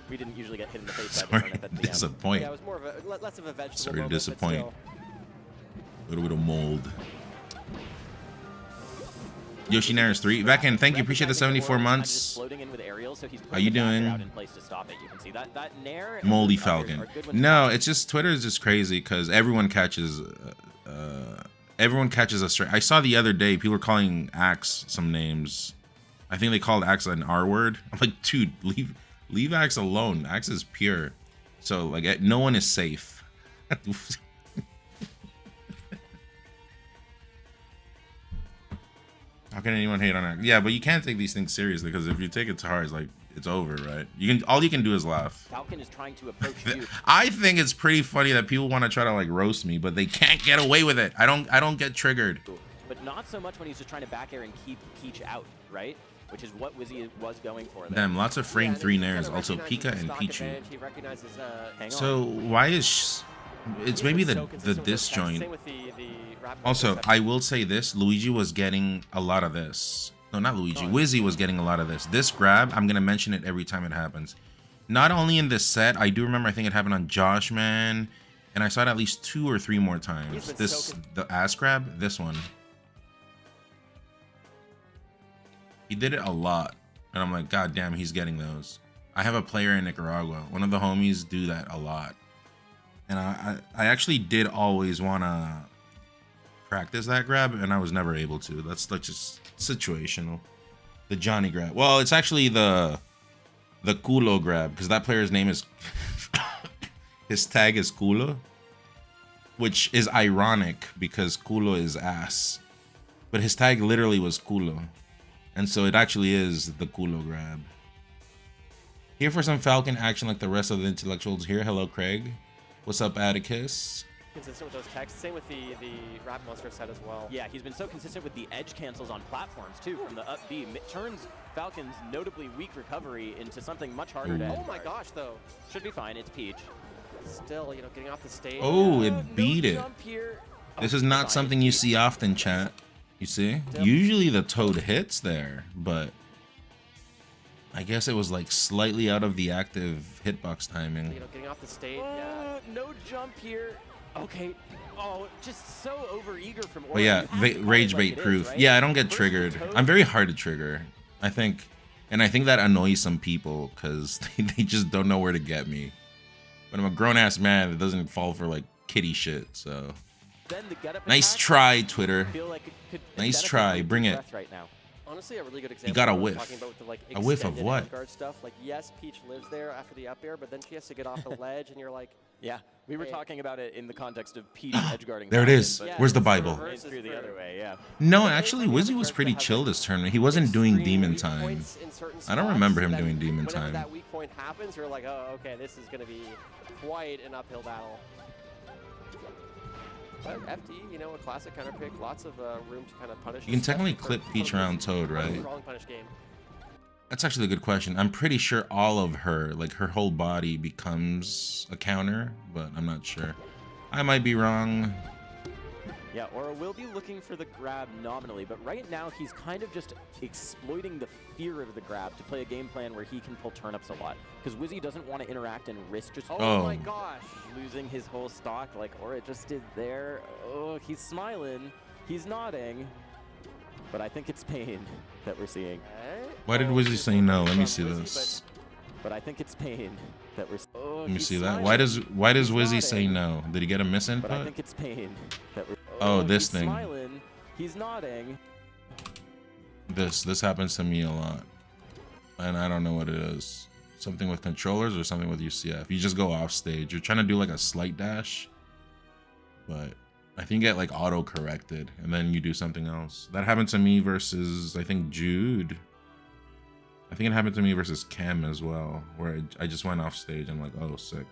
We didn't usually get hit in the face by the Sorry turnip at to the end. disappoint. Yeah, it was more of a less of a vegetable. Sorry to moment, but disappoint. still. A little bit of mold. Yoshinair's 3. Vakin, thank you. Appreciate the 74 months. How you doing? Moldy Falcon. No, it's just Twitter is just crazy because everyone catches a stray. I saw the other day people were calling Axe some names. I think they called Axe an R word. I'm like, dude, leave Axe alone. Axe is pure. So like no one is safe. How can anyone hate on Axe? Yeah, but you can't take these things seriously because if you take it to heart, it's like it's over, right? All you can do is laugh. Falcon is trying to approach you. I think it's pretty funny that people want to try to like roast me, but they can't get away with it. I don't get triggered. But not so much when he's just trying to back air and keep Peach out, right? Which is what Wizzy was going for there. Damn, lots of frame 3 nairs, also Pika and Pichu. He recognizes, so why is it's maybe the disjoint. Also, I will say this, Luigi was getting a lot of this. No, not Luigi. Wizzy was getting a lot of this. This grab, I'm going to mention it every time it happens. Not only in this set, I do remember I think it happened on Josh Man, and I saw it at least 2 or 3 more times. The ass grab, this one. He did it a lot, and I'm like, god damn, he's getting those. I have a player in Nicaragua. One of the homies do that a lot. And I actually did always want to practice that grab, and I was never able to. That's like just situational. The Johnny grab. Well, it's actually the culo grab, because that player's name is his tag is culo, which is ironic because culo is ass, but his tag literally was culo, and so it actually is the culo grab. Here for some Falcon action like the rest of the intellectuals here. Hello, Craig. What's up, Atticus? consistent with those techs. Same with the Rap Monster set as well. Yeah, he's been so consistent with the edge cancels on platforms too from the up B. It turns Falcon's notably weak recovery into something much harder to edge. Oh my gosh, though. Should be fine. It's Peach. Still, you know, getting off the stage. Oh, it beat no it. Jump here. This is not something you see often, chat. You see? Usually the Toad hits there, but I guess it was like slightly out of the active hitbox timing. You know, getting off the stage. Yeah. No jump here. Okay. Oh, just so overeager from Aura. But yeah, rage like bait proof. right? Yeah, I don't get First triggered. the Toad. I'm very hard to trigger. I think that annoys some people because they just don't know where to get me. But I'm a grown-ass man that doesn't fall for like kitty shit, so. Then the get up Nice attack, try, Twitter. feel like it could Nice benefit try, from bring deep it. breath right now. Honestly, a really good example. got a of what I was whiff. Talking about with the, like, A whiff of extended what? edgeguard stuff. Like, yes, Peach lives there after the up air, but then she has to get off the ledge, and you're like, Yeah, we were Hey. talking about it in the context of Peach edgeguarding. There it Falcon, is. but Yeah, Where's the it's Bible? reverse it's is through the for- other way, yeah. No, actually, Wizzy was pretty chill this tournament. He wasn't doing extreme demon weak time. points in certain I don't spots remember him that doing demon whenever time. that weak point happens, you're like, oh, okay, this is going to be quite an uphill battle. But FD, you know, a classic counter pick, lots of room to kind of punish. You can technically especially clip for Peach around Toad, right? Strong punish game. That's actually a good question. I'm pretty sure all of her, like her whole body becomes a counter, but I'm not sure. I might be wrong. Yeah, Aura will be looking for the grab nominally, but right now he's kind of just exploiting the fear of the grab to play a game plan where he can pull turnips a lot. Because Wizzy doesn't want to interact and risk just Oh my gosh. losing his whole stock like Aura just did there. Oh, he's smiling, he's nodding, but I think it's pain that we're seeing. Okay. Why did Oh, Wizzy good say work no? Let me from see Wizzy, this. But I think it's pain that we're. Oh, Let me he's see that. smiling, Why does he's Wizzy say nodding, no? Did he get a But I misinput? think it's pain that we're. Oh, this he's thing. Smiling, he's nodding. This happens to me a lot, and I don't know what it is. Something with controllers or something with UCF. You just go off stage. You're trying to do like a slight dash, but I think you get like auto corrected, and then you do something else. That happened to me versus I think Jude. I think it happened to me versus Chem as well, where I just went off stage. I'm like, oh, sick.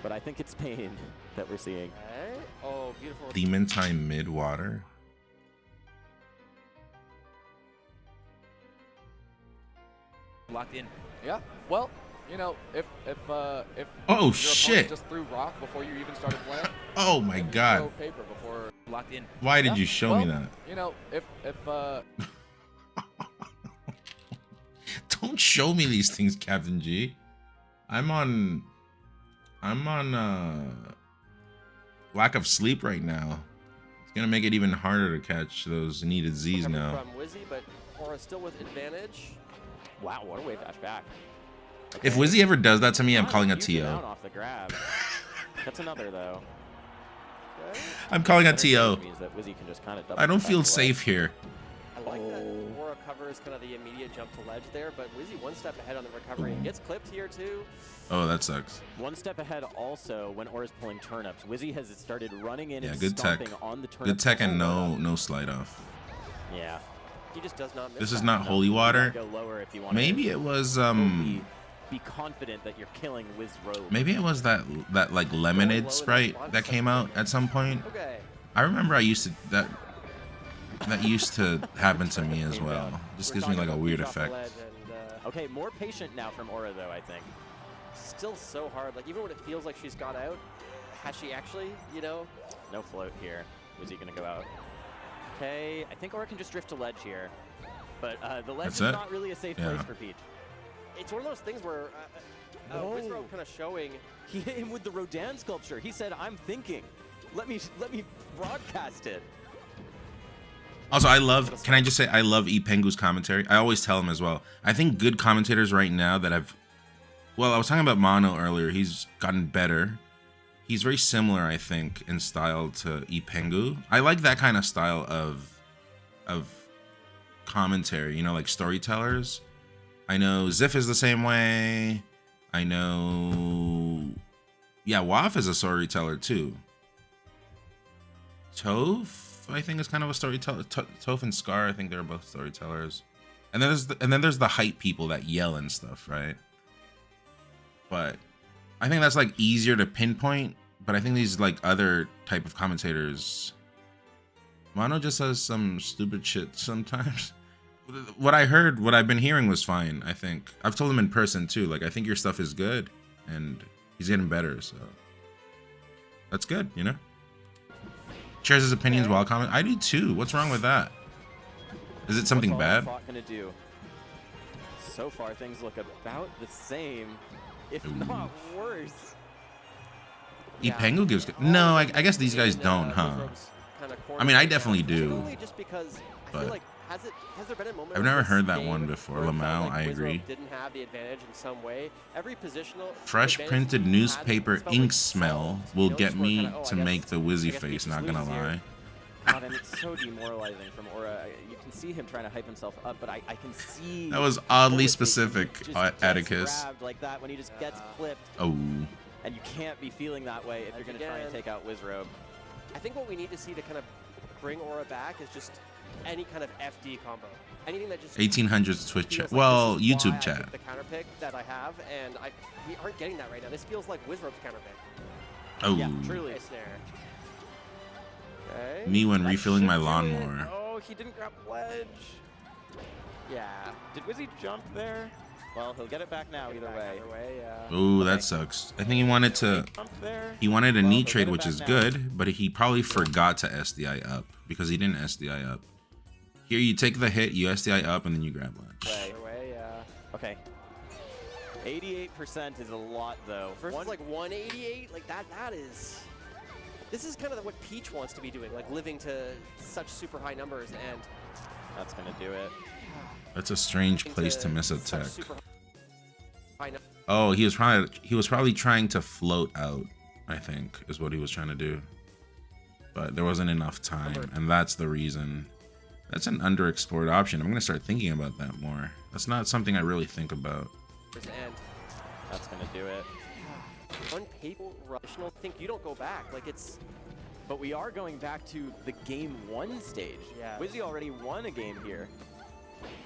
But I think it's pain that we're seeing. Okay. Oh, beautiful. Demon time mid water. Locked in. Yeah. Well, you know, if Oh your opponent shit! just threw rock before you even started playing. Oh my if you god! throw paper before. Locked in. Why did Yeah, you show me well, that? You know, if Don't show me these things, Captain G. I'm on lack of sleep right now. It's gonna make it even harder to catch those needed Z's Coming now. from Wizzy, but Aura still with advantage. Wow, what a wave dash back. If Wizzy ever does that to me, I'm Not calling a huge amount TO. off the grab. That's another though. Okay. I'm calling a Better TO. means that Wizzy can just kind of I don't double feel back away. safe here. I like that Oh. Aura covers kind of the immediate jump to ledge there, but Wizzy one step ahead on the recovery and gets clipped here too. Oh, that sucks. One step ahead also when Aura's pulling turnips. Wizzy has started running in Yeah, and good tech. stomping on the turnip. Good tech and no slide off. Yeah. He just does not miss This is that. not holy water. Go lower if you want. Maybe it was Be confident that you're killing Wiz Rogue. maybe it was that like lemonade sprite that came out at some point. Okay. I remember I used to that used to happen to me as well. Just We're gives me talking like a about weird Peach off the effect. ledge and, Okay, more patient now from Aura though, I think. still so hard. Like even when it feels like she's got out, has she actually, you know? No float here. Wizzy gonna go out. Okay, I think Aura can just drift to ledge here. But the ledge That's is it? not really a safe Yeah. place for Peach. It's one of those things where Wizrobe kind of showing. He hit him with the Rodin sculpture. He said, "I'm thinking. Let me broadcast it." Also, can I just say, I love Ipengu's commentary. I always tell him as well. I think good commentators right now that well, I was talking about Mono earlier. He's gotten better. He's very similar, I think, in style to Ipengu. I like that kind of style of commentary, you know, like storytellers. I know Ziff is the same way. I know, yeah, Waf is a storyteller too. Toph, I think, is kind of a storyteller. Toph and Scar, I think they're both storytellers. And then there's the hype people that yell and stuff, right? But I think that's like easier to pinpoint but I think these like other type of commentators, Mono just says some stupid shit sometimes. What I heard, what I've been hearing was fine. I think I've told him in person too. Like, I think your stuff is good, and he's getting better. So that's good, you know. Shares his opinions while commenting. I do too. What's wrong with that? Is it something bad? What's gonna do? So far, things look about the same, if not worse. Ipengu gives. No, I guess these guys don't, huh? I mean, I definitely do. But I've never heard that one before. Lamau, I agree. Didn't have the advantage in some way. Every positional fresh printed newspaper ink smell will get me to make the Wizzy face, not gonna lie. God, and it's so demoralizing from Aura. You can see him trying to hype himself up, but I can see that was oddly specific, Atticus. Like that when he just gets clipped. Oh. And you can't be feeling that way if you're going to try and take out Wizrobe. I think what we need to see to kind of bring Aura back is just any kind of FD combo. Anything that just 1800s Twitch chat. Well, YouTube chat. The counter pick that I have, and we aren't getting that right now. This feels like Wizrobe's counter pick. Oh. Yeah, truly. Snare. Okay. Me when refilling my lawnmower. Oh, he didn't grab ledge. Yeah. Did Wizzy jump there? Well, he'll get it back now either way. Yeah. Ooh, that sucks. I think he wanted to. He wanted a knee trade, which is good, but he probably forgot to SDI up because he didn't SDI up. Here, you take the hit, you SDI up, and then you grab ledge. Okay. 88% is a lot, though. Versus like 188, like that is. This is kind of what Peach wants to be doing, like living to such super high numbers, and that's gonna do it. That's a strange place to miss a tech. Oh, he was probably trying to float out, I think, is what he was trying to do. But there wasn't enough time, and that's the reason. That's an underexplored option. I'm gonna start thinking about that more. That's not something I really think about. And that's gonna do it. On paper, rational think you don't go back. Like it's. But we are going back to the game 1 stage. Yeah. Wizzy already won a game here.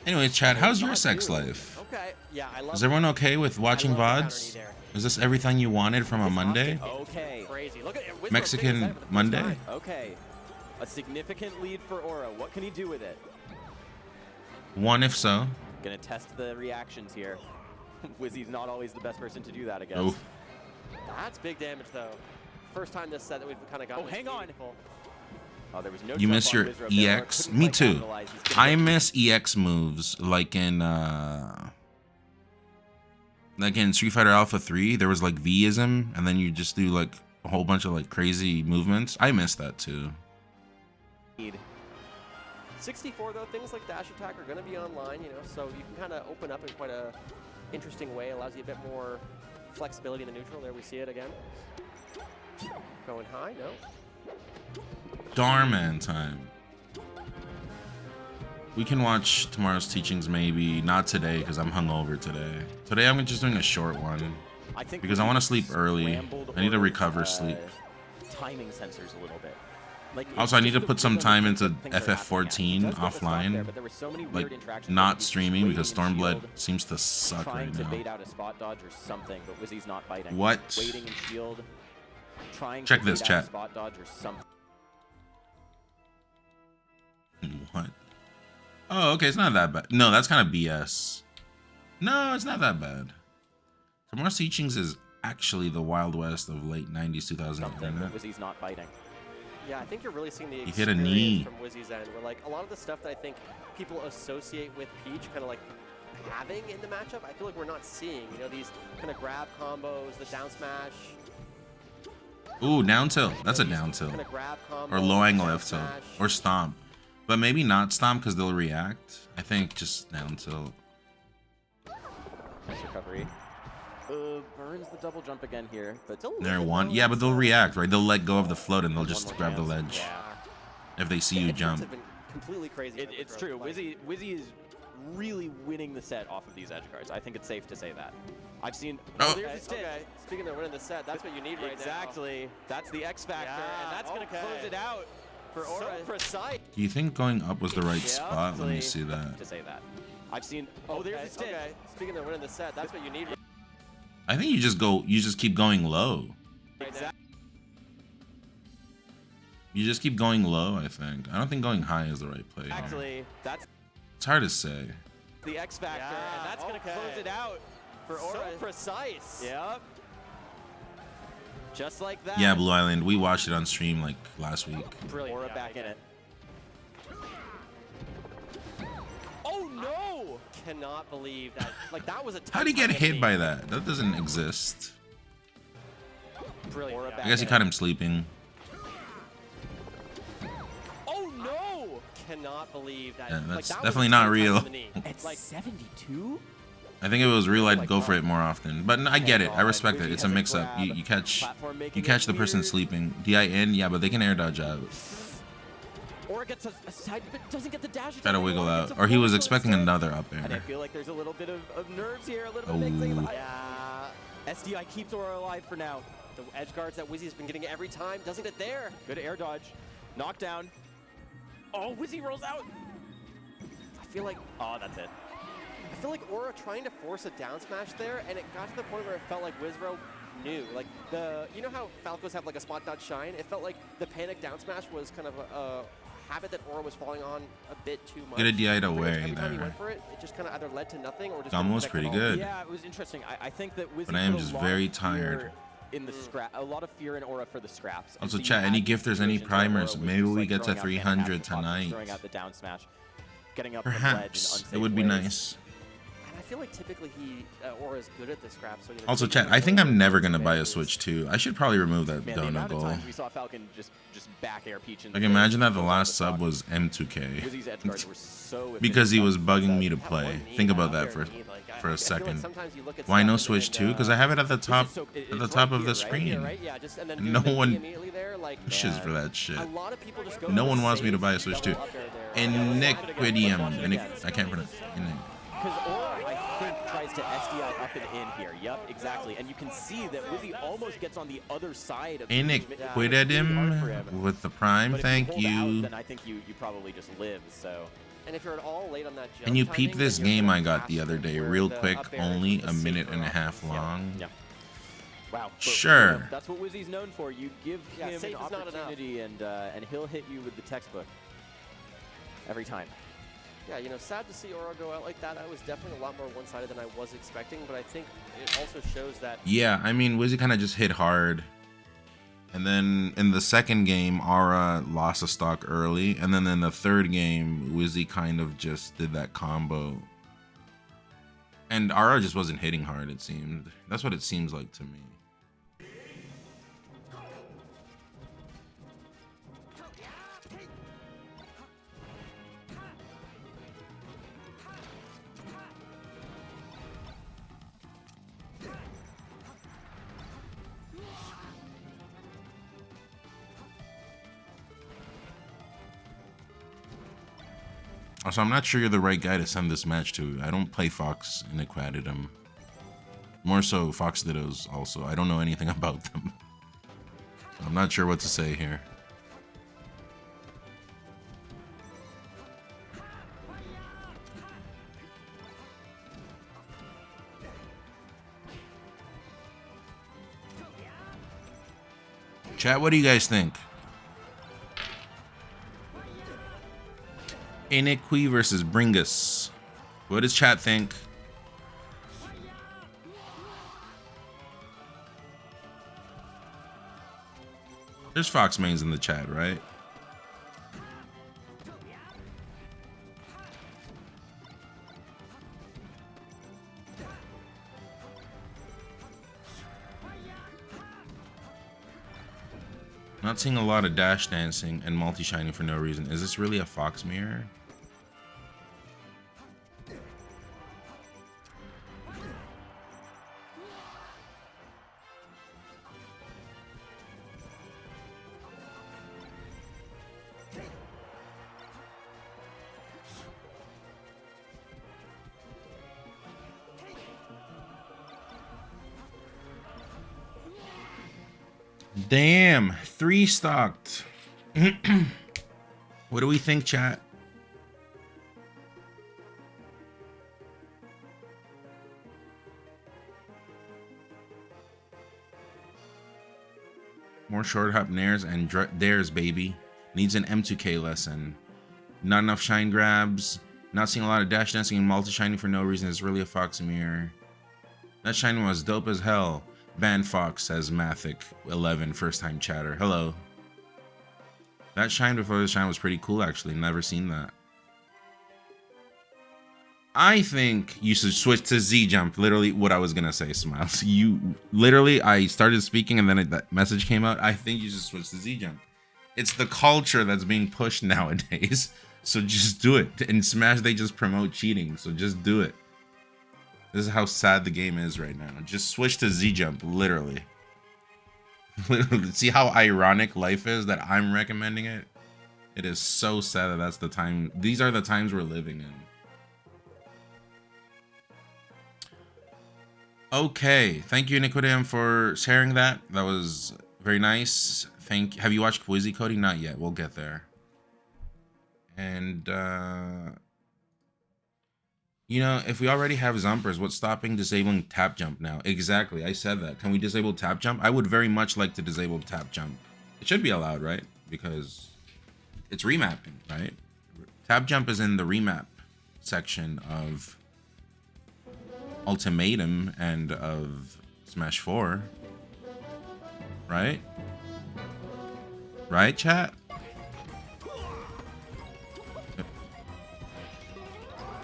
Anyways, Chad, how's your sex life? Okay. Yeah, I love. Is everyone okay with watching VODs? Is this everything you wanted from a Monday? Okay. Crazy. Look at Mexican Monday? Okay. A significant lead for Aura. What can he do with it? One if so. Gonna test the reactions here. Wizzy's not always the best person to do that against. Oof. That's big damage though. First time this set that we've kind of got. Oh, hang on. Oh, there was no. You miss your EX? Me too. I miss EX moves like in Street Fighter Alpha 3. There was like V-ism, and then you just do like a whole bunch of like crazy movements. I miss that too. 64 though, things like dash attack are going to be online, you know, so you can kind of open up in quite a interesting way. Allows you a bit more flexibility in the neutral. There we see it again. Going high, no. Darman time. We can watch tomorrow's teachings maybe. Not today because I'm hungover today. Today I'm just doing a short one because I want to sleep early. I need to recover sleep. Timing sensors a little bit. Like, also, I need to put some time into FF14 offline, like not streaming because Stormblood seems to suck right now. Bait out a spot dodge or something, but Wizzy's not biting. What? Waiting and shield. Check this, chat. Spot dodge or something. What? Oh, okay, it's not that bad. No, that's kind of BS. No, it's not that bad. Tomorrow's teachings is actually the Wild West of late 90s, 2000s internet. Wizzy's not biting. Yeah, I think you're really seeing the experience hit a knee from Wizzy's end, where like a lot of the stuff that I think people associate with Peach kind of like having in the matchup, I feel like we're not seeing. You know, these kind of grab combos, the down smash. Ooh, down tilt. That's a down tilt. Kind of grab combo, or low angle F tilt. Or stomp. But maybe not stomp because they'll react. I think just down tilt. Nice recovery. Burns the double jump again here, but they're one. Yeah, but they'll react, right? They'll let go of the float and they'll just grab the ledge. Yeah. If they see you jump. Completely crazy. It's true. Wizzy is really winning the set off of these edge guards. I think it's safe to say that. I've seen. Oh, there's a stick. Okay. Speaking of winning the set, that's what you need right now. Exactly. That's the X factor, and that's gonna close it out for Aura. So precise. Do you think going up was the right spot? Let me see that. To say that. I've seen. Oh, there's a stick. Okay. Speaking of winning the set, that's what you need. I think you just keep going low. Exactly. You just keep going low, I think. I don't think going high is the right play. Actually, that's It's hard to say. the X factor, and that's going to close it out for Aura. So precise. Yep. Just like that. Yeah, Blue Island. We watched it on stream like last week. Brilliant. Aura back in it. Oh no! Cannot believe that. Like that was a. How'd he get hit by that? That doesn't exist. Brilliant. I guess he caught him sleeping. Oh no! Cannot believe that. Yeah, like, that's that was definitely a not 10 real. times in the knee. At Like 72? I think if it was real, I'd go for it more often. But I get it. I respect it. It's a mix-up. You catch the person sleeping. DI in, yeah, but they can air dodge out. Or gets a side, but doesn't get the dash. Gotta wiggle out. Or he was expecting another up And I air. feel like there's a little bit of nerves here, a little bit mixing. Oh. Yeah. SDI keeps Aura alive for now. the edge guards that Wizzy's been getting every time. Doesn't get there. Good air dodge. Knockdown. Oh, Wizzy rolls out. I feel like. Oh, that's it. I feel like Aura trying to force a down smash there, and it got to the point where it felt like Wizro knew. Like you know how Falcos have like a spot dodge shine? It felt like the panic down smash was kind of a habit that Aura was falling on a bit too much. Get a DI'd away Every time he there. went for it, it just kind of either led to nothing or just. Gaml didn't was connect pretty at all. good. Yeah, it was interesting. I think that Wizzy But I am put a just lot very of fear tired. in the scrap, a lot of fear in Aura for the scraps. Also, And so you chat, any had these gifters, any situations where Aura primers? was Maybe just, we like, get to throwing out 300 panic attacks, tonight. Throwing out the down smash, getting up the ledge in Perhaps. unsafe It would be ways. nice. And I feel like typically Aura is good at the scrap. So Also, chat, I think I'm never going to buy a Switch 2. I should probably remove that Man, the donut amount of goal. times we saw Falcon just back air peach in the Like, face, imagine that the goes last off sub the was M2K. Wizzy's edge guards were so Because he efficient was on bugging that. me to play. Think about that for a second. Why no Switch 2? Because I have it at the top of the screen. Right? Yeah, just, and then No do the one immediately there, like, pushes for that shit. a lot of people just go No for one the wants me to safe buy a Switch 2. double up air there. Iniquidium. I can't pronounce it. Because Aura, I think, tries to SDI up and in here. Yep, exactly. And you can see that Wizzy almost gets on the other side of Iniquidium with the prime. But if Thank hold out, you. then I think you probably just live, so. And if you're at all late on that jump Can you timing, peep this then you're game gonna I got pass the other day where real the quick? up air Only is the a minute safer and a option. half long. Yeah. Wow. But, Sure. you know, that's what Wizzy's known for. You give Yeah, him safe an is not enough. opportunity, and he'll hit you with the textbook every time. Yeah, you know, sad to see Aura go out like that. I was definitely a lot more one-sided than I was expecting, but I think it also shows that. Yeah, I mean, Wizzy kind of just hit hard. And then in the second game, Aura lost a stock early. And then in the third game, Wizzy kind of just did that combo. And Aura just wasn't hitting hard, it seemed. That's what it seems like to me. Also, I'm not sure you're the right guy to send this match to. I don't play Fox in Aquaditum. More so, Fox Dittos also. I don't know anything about them. I'm not sure what to say here. Chat, what do you guys think? Iniqui versus Bringus. What does chat think? There's Fox mains in the chat, right? Not seeing a lot of dash dancing and multi-shining for no reason. Is this really a Fox mirror? Damn, 3 stocked. What do we think, chat? More short hop nairs and dares, baby. Needs an M2K lesson. Not enough shine grabs. Not seeing a lot of dash dancing and multi-shining for no reason. It's really a Fox mirror. That shine was dope as hell. Van Fox says Mathic11, first time chatter. Hello. That shine before the shine was pretty cool actually. Never seen that. I think you should switch to Z jump. Literally what I was gonna say, Smiles. You literally, I started speaking and then that message came out. I think you should switch to Z jump. It's the culture that's being pushed nowadays. So just do it. In Smash, they just promote cheating. So just do it. This is how sad the game is right now. Just switch to Z jump, literally. See how ironic life is that I'm recommending it? It is so sad that that's the time. These are the times we're living in. Okay, thank you, Iniquidium, for sharing that. That was very nice. Have you watched Wizzy, Cody? Not yet. We'll get there. And you know, if we already have Zumpers, what's stopping disabling tap jump now? Exactly, I said that. Can we disable tap jump? I would very much like to disable tap jump. It should be allowed, right? Because it's remapping, right? Tap jump is in the remap section of Ultimatum and of Smash 4. Right? Right, chat?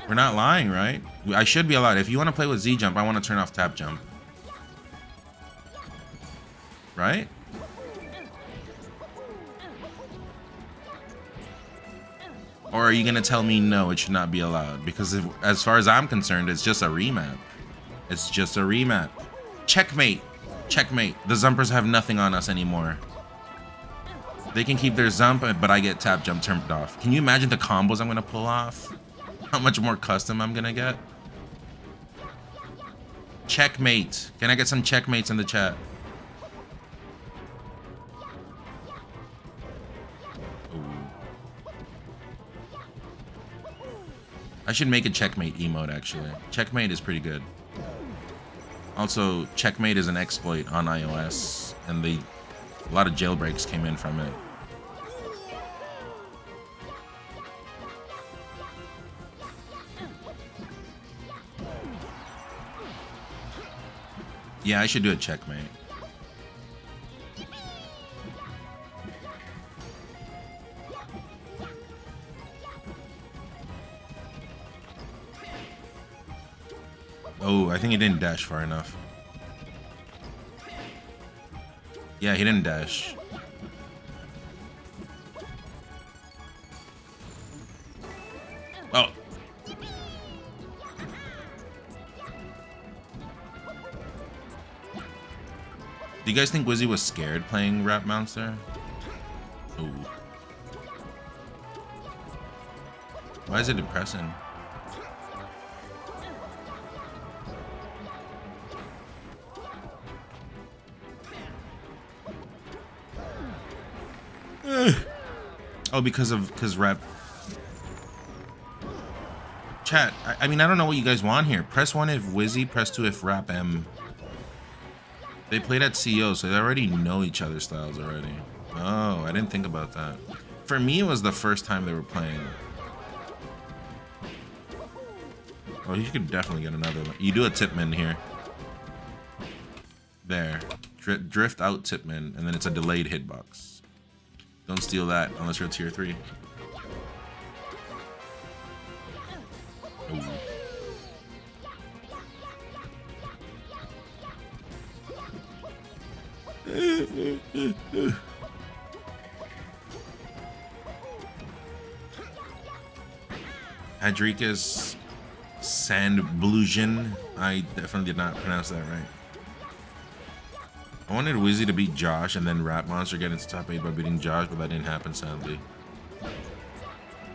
We're not lying, right? I should be allowed. If you want to play with Z jump, I want to turn off tap jump. Right? Or are you going to tell me no, it should not be allowed? Because as far as I'm concerned, it's just a remap. It's just a remap. Checkmate. Checkmate. The Zumpers have nothing on us anymore. They can keep their Zump, but I get tap jump turned off. Can you imagine the combos I'm going to pull off? How much more custom I'm going to get? Checkmate. Can I get some checkmates in the chat? I should make a checkmate emote, actually. Checkmate is pretty good. Also, checkmate is an exploit on iOS, and a lot of jailbreaks came in from it. Yeah, I should do a checkmate. Oh, I think he didn't dash far enough. Yeah, he didn't dash. Oh. Do you guys think Wizzy was scared playing Rap Monster? Ooh. Why is it depressing? Oh, because Rap. Chat, I mean, I don't know what you guys want here. Press 1 if Wizzy, press 2 if Rap M. They played at CEO, so they already know each other's styles already. Oh, I didn't think about that. For me, it was the first time they were playing. Oh, you could definitely get another one. You do a Tipman here. There. Drift out Tipman, and then it's a delayed hitbox. Don't steal that unless you're tier 3. Ooh. Hadrikas Sandblusion. I definitely did not pronounce that right. I wanted Wizzy to beat Josh and then Rap Monster get into top 8 by beating Josh, but that didn't happen, sadly.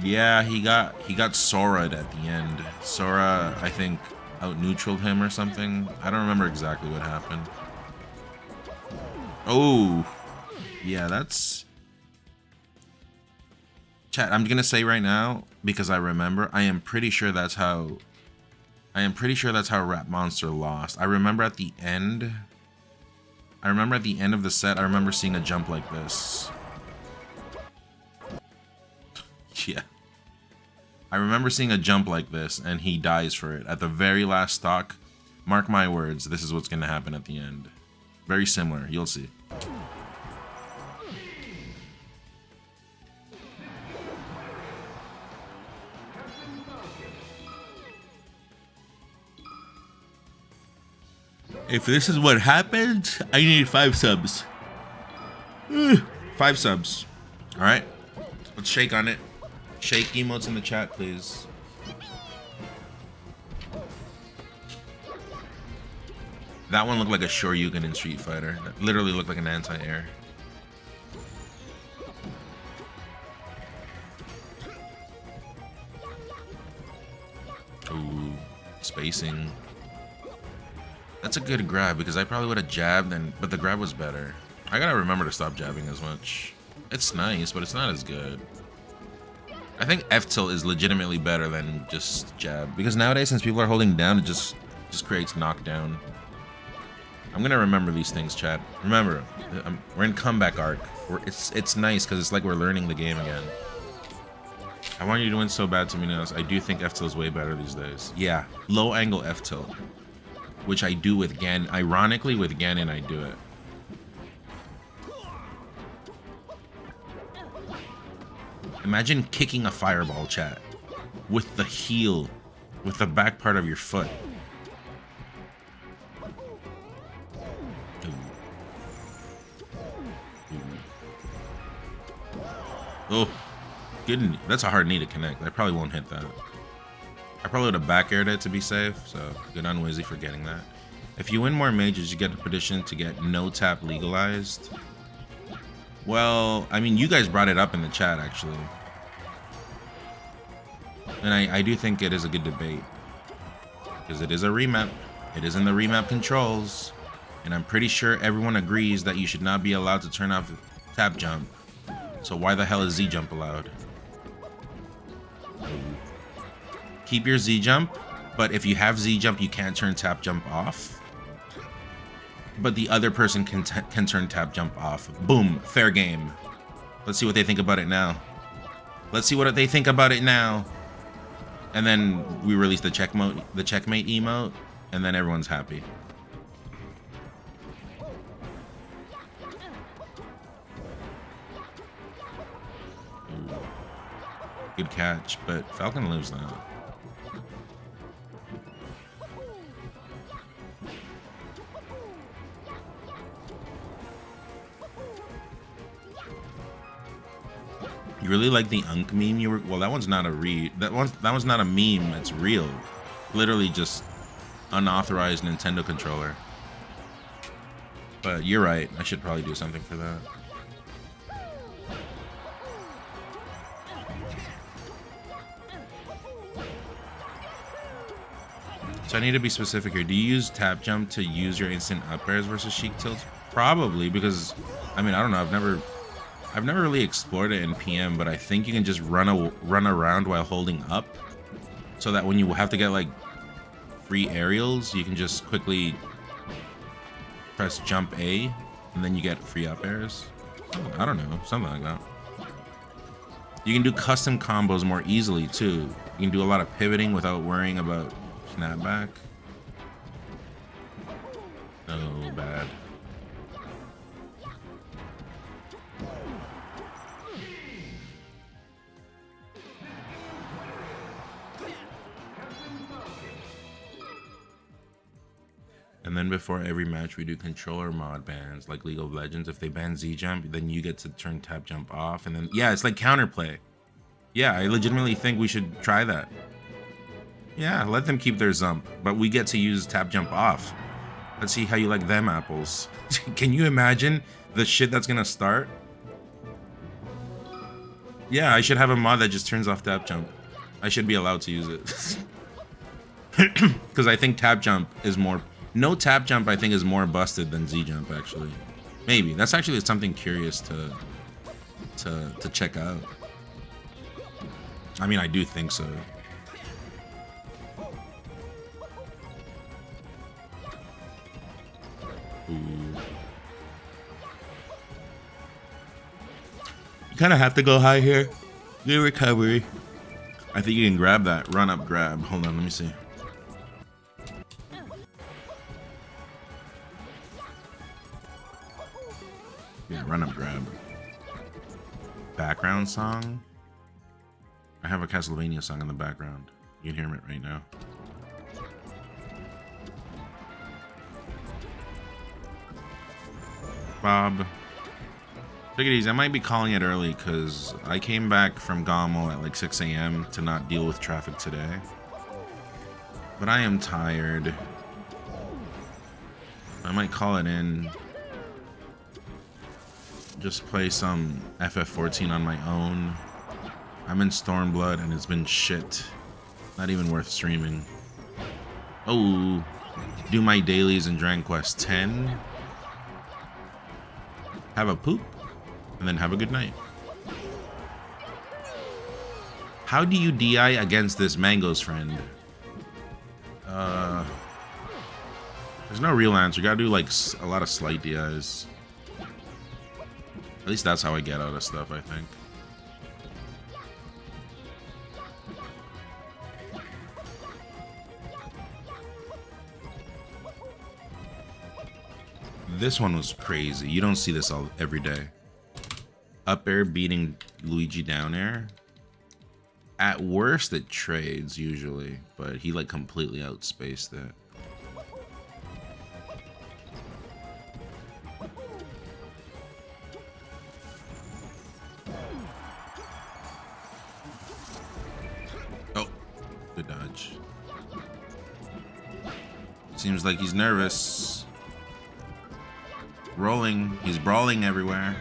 Yeah, he got Sora'd at the end. Sora, I think, out-neutraled him or something. I don't remember exactly what happened. Oh, yeah, that's... Chat, I'm gonna say right now, because I remember, I am pretty sure that's how Rap Monster lost. I remember at the end of the set, I remember seeing a jump like this. Yeah. I remember seeing a jump like this, and he dies for it. At the very last stock, mark my words, this is what's going to happen at the end. Very similar, you'll see. If this is what happened, I need 5 subs. 5 subs. Alright, let's shake on it. Shake emotes in the chat, please. That one looked like a Shoryuken in Street Fighter. That literally looked like an anti-air. Ooh, spacing. That's a good grab because I probably would have jabbed, but the grab was better. I gotta remember to stop jabbing as much. It's nice, but it's not as good. I think F tilt is legitimately better than just jab because nowadays, since people are holding down, it just creates knockdown. I'm gonna remember these things, chat. Remember, we're in comeback arc. It's nice because it's like we're learning the game again. I want you to win so bad, to me now. I do think F tilt is way better these days. Yeah, low angle F tilt, which I do with Ganon. Ironically, with Ganon, I do it. Imagine kicking a fireball, chat, with the heel, with the back part of your foot. Oh, good. That's a hard knee to connect. I probably won't hit that. I probably would have back aired it to be safe, so good on Wizzy for getting that. If you win more majors, you get a petition to get no tap legalized. Well, I mean, you guys brought it up in the chat, actually. And I do think it is a good debate. Because it is a remap. It is in the remap controls. And I'm pretty sure everyone agrees that you should not be allowed to turn off tap jump. So why the hell is Z jump allowed? Keep your Z jump, but if you have Z jump, you can't turn tap jump off. But the other person can turn tap jump off. Boom, fair game. Let's see what they think about it now. Let's see what they think about it now. And then we release the checkmate emote, and then everyone's happy. Ooh. Good catch, but Falcon lives now. You really like the Unk meme you were? Well, that one's not a that one's not a meme. It's real. Literally just unauthorized Nintendo controller. But you're right. I should probably do something for that. So I need to be specific here. Do you use tap jump to use your instant up airs versus Sheik tilts? Probably, because I mean, I don't know. I've never really explored it in PM, but I think you can just run around while holding up, so that when you have to get like free aerials, you can just quickly press jump A, and then you get free up airs. I don't know, something like that. You can do custom combos more easily too. You can do a lot of pivoting without worrying about snapback. Oh, bad. And then before every match, we do controller mod bans, like League of Legends. If they ban Z jump, then you get to turn tap jump off, and then yeah, it's like counterplay. Yeah, I legitimately think we should try that. Yeah, let them keep their zump, but we get to use tap jump off. Let's see how you like them apples. Can you imagine the shit that's gonna start? Yeah, I should have a mod that just turns off tap jump. I should be allowed to use it. Because I think tap jump is more... No tap jump, I think, is more busted than Z jump, actually. Maybe. That's actually something curious to check out. I mean, I do think so. Ooh. You kind of have to go high here. Good recovery. I think you can grab that run up grab. Hold on, let me see. Yeah, run up grab. Background song. I have a Castlevania song in the background. You can hear it right now. Bob. Take it easy. I might be calling it early because I came back from Gaml at like 6 a.m. to not deal with traffic today. But I am tired. I might call it in. Just play some FF14 on my own. I'm in Stormblood and it's been shit. Not even worth streaming. Oh, do my dailies in Dragon Quest 10. Have a poop. And then have a good night. How do you DI against this Mango's friend? There's no real answer. You gotta do like a lot of slight DIs. At least that's how I get out of stuff, I think. This one was crazy. You don't see this every day. Up air beating Luigi down air. At worst, it trades usually, but he like completely outspaced it. Oh, good dodge. Seems like he's nervous. Rolling, he's brawling everywhere.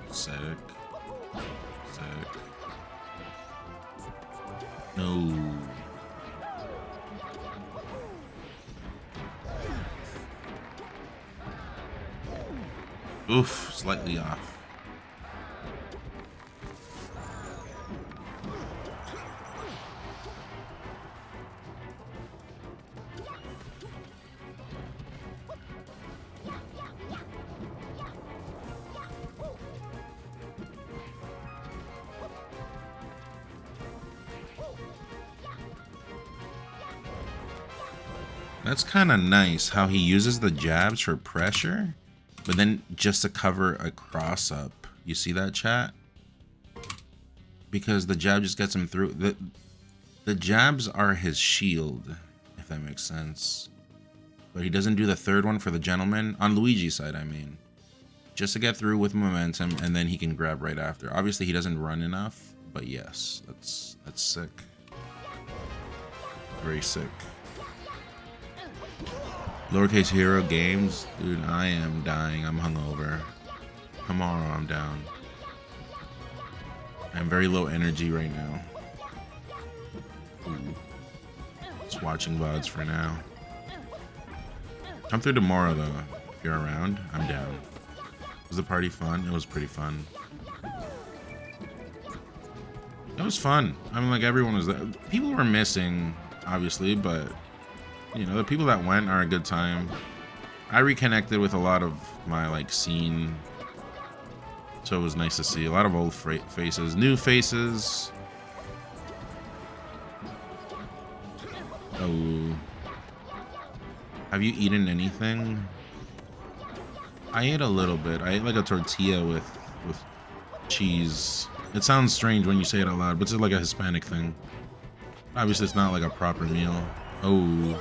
Sick. Sick. No. Oof, slightly off. That's kind of nice how he uses the jabs for pressure, but then just to cover a cross up. You see that, chat? Because the jab just gets him through. The jabs are his shield, if that makes sense. But he doesn't do the third one for the gentleman. On Luigi's side, I mean. Just to get through with momentum, and then he can grab right after. Obviously, he doesn't run enough, but yes, that's sick. Very sick. Lowercase hero games, dude. I am dying. I'm hungover. Tomorrow I'm down. I'm very low energy right now. Ooh. Just watching VODs for now. Come through tomorrow though. If you're around, I'm down. Was the party fun? It was pretty fun. It was fun. I mean, like everyone was there. People were missing, obviously, but. You know, the people that went are a good time. I reconnected with a lot of my, like, scene. So it was nice to see. A lot of old faces. New faces. Oh. Have you eaten anything? I ate a little bit. I ate, like, a tortilla with cheese. It sounds strange when you say it out loud, but it's like a Hispanic thing. Obviously, it's not like a proper meal. Oh.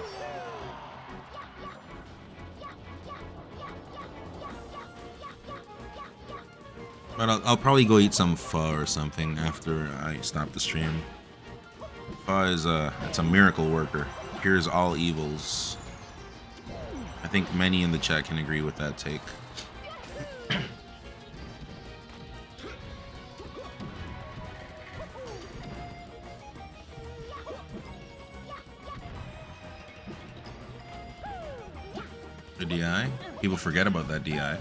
But I'll probably go eat some pho or something after I stop the stream. Pho is it's a miracle worker. Cures all evils. I think many in the chat can agree with that take. The DI? People forget about that DI.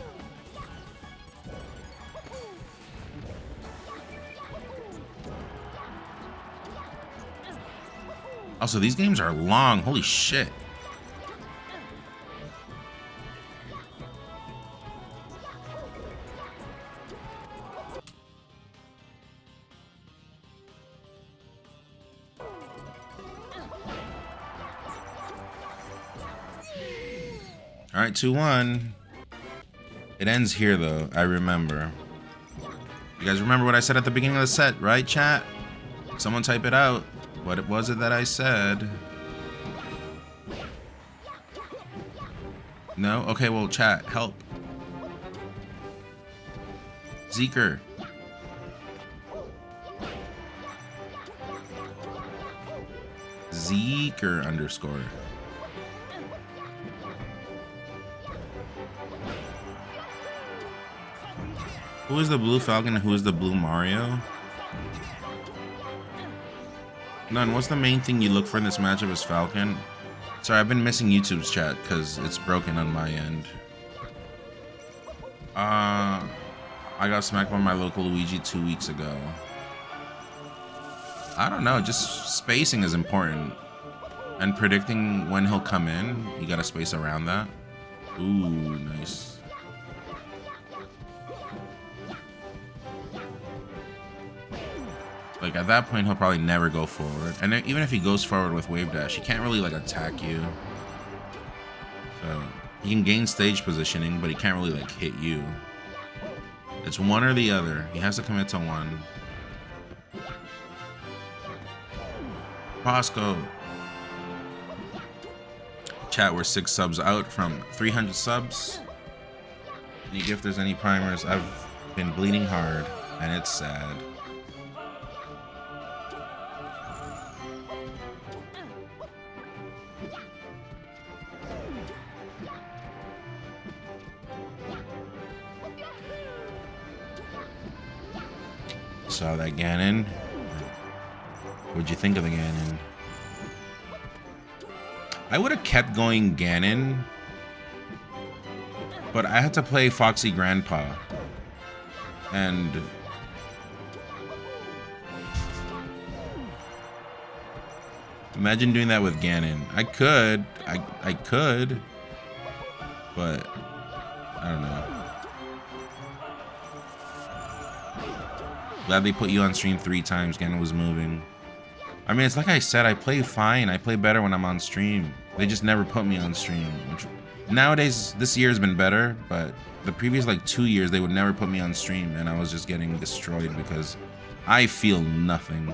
Also, these games are long. Holy shit. All right, 2-1. It ends here, though. I remember. You guys remember what I said at the beginning of the set, right, chat? Someone type it out. What was it that I said? No? Okay, well, chat, help. Zeker. Zeker underscore. Who is the blue Falcon and who is the blue Mario? None. What's the main thing you look for in this matchup as Falcon? Sorry, I've been missing YouTube's chat because it's broken on my end. I got smacked by my local Luigi 2 weeks ago. I don't know, just spacing is important. And predicting when he'll come in, you gotta space around that. Ooh, nice. Like at that point, he'll probably never go forward. And even if he goes forward with wave dash, he can't really like attack you. So he can gain stage positioning, but he can't really like hit you. It's one or the other. He has to commit to one. Bosco. Chat, we're 6 subs out from 300 subs. Any gifters, any primers? I've been bleeding hard, and it's sad. Saw that Ganon. What'd you think of the Ganon? I would have kept going Ganon, but I had to play Foxy Grandpa. And imagine doing that with Ganon. I could, but I don't know. Glad they put you on stream 3 times. Ganon was moving. I mean, it's like I said, I play fine. I play better when I'm on stream. They just never put me on stream. Which, nowadays, this year has been better, but the previous like 2 years, they would never put me on stream, and I was just getting destroyed because I feel nothing.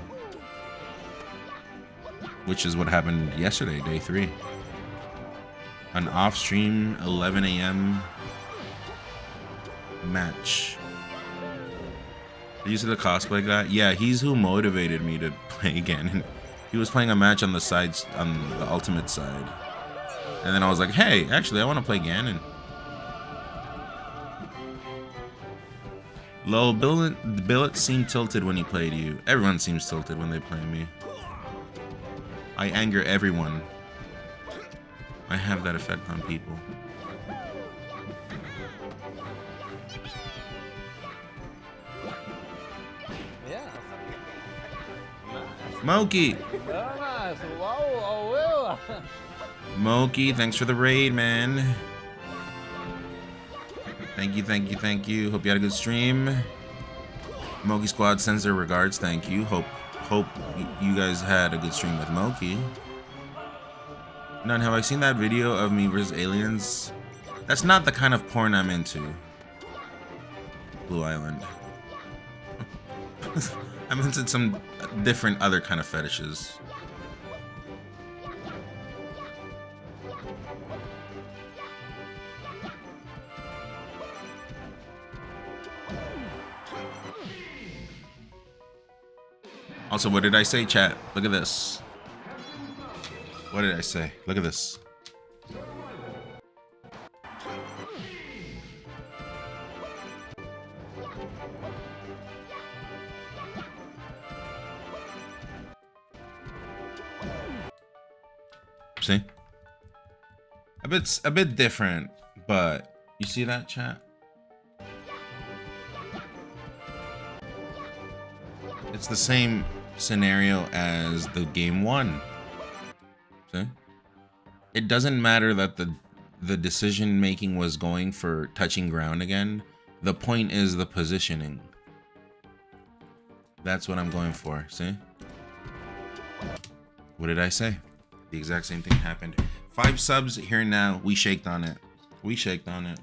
Which is what happened yesterday, day 3. An off-stream 11 a.m. match. Did you see the cosplay guy? Yeah, he's who motivated me to play again. He was playing a match on the sides, on the ultimate side. And then I was like, hey, actually, I want to play Ganon. Lol, Billet seemed tilted when he played you. Everyone seems tilted when they play me. I anger everyone. I have that effect on people. Moki! Very nice. Wow, Moki, thanks for the raid, man. Thank you, thank you, thank you. Hope you had a good stream. Moki Squad sends their regards. Thank you. Hope you guys had a good stream with Moki. None, have I seen that video of me versus aliens? That's not the kind of porn I'm into. Blue Island. I'm into some different other kind of fetishes. Also, what did I say, chat? Look at this. What did I say? Look at this. See? A bit different, but you see that, chat? It's the same scenario as the game 1. See? It doesn't matter that the decision making was going for touching ground again. The point is the positioning. That's what I'm going for. See? What did I say? The exact same thing happened. 5 subs here now. We shaked on it. We shaked on it.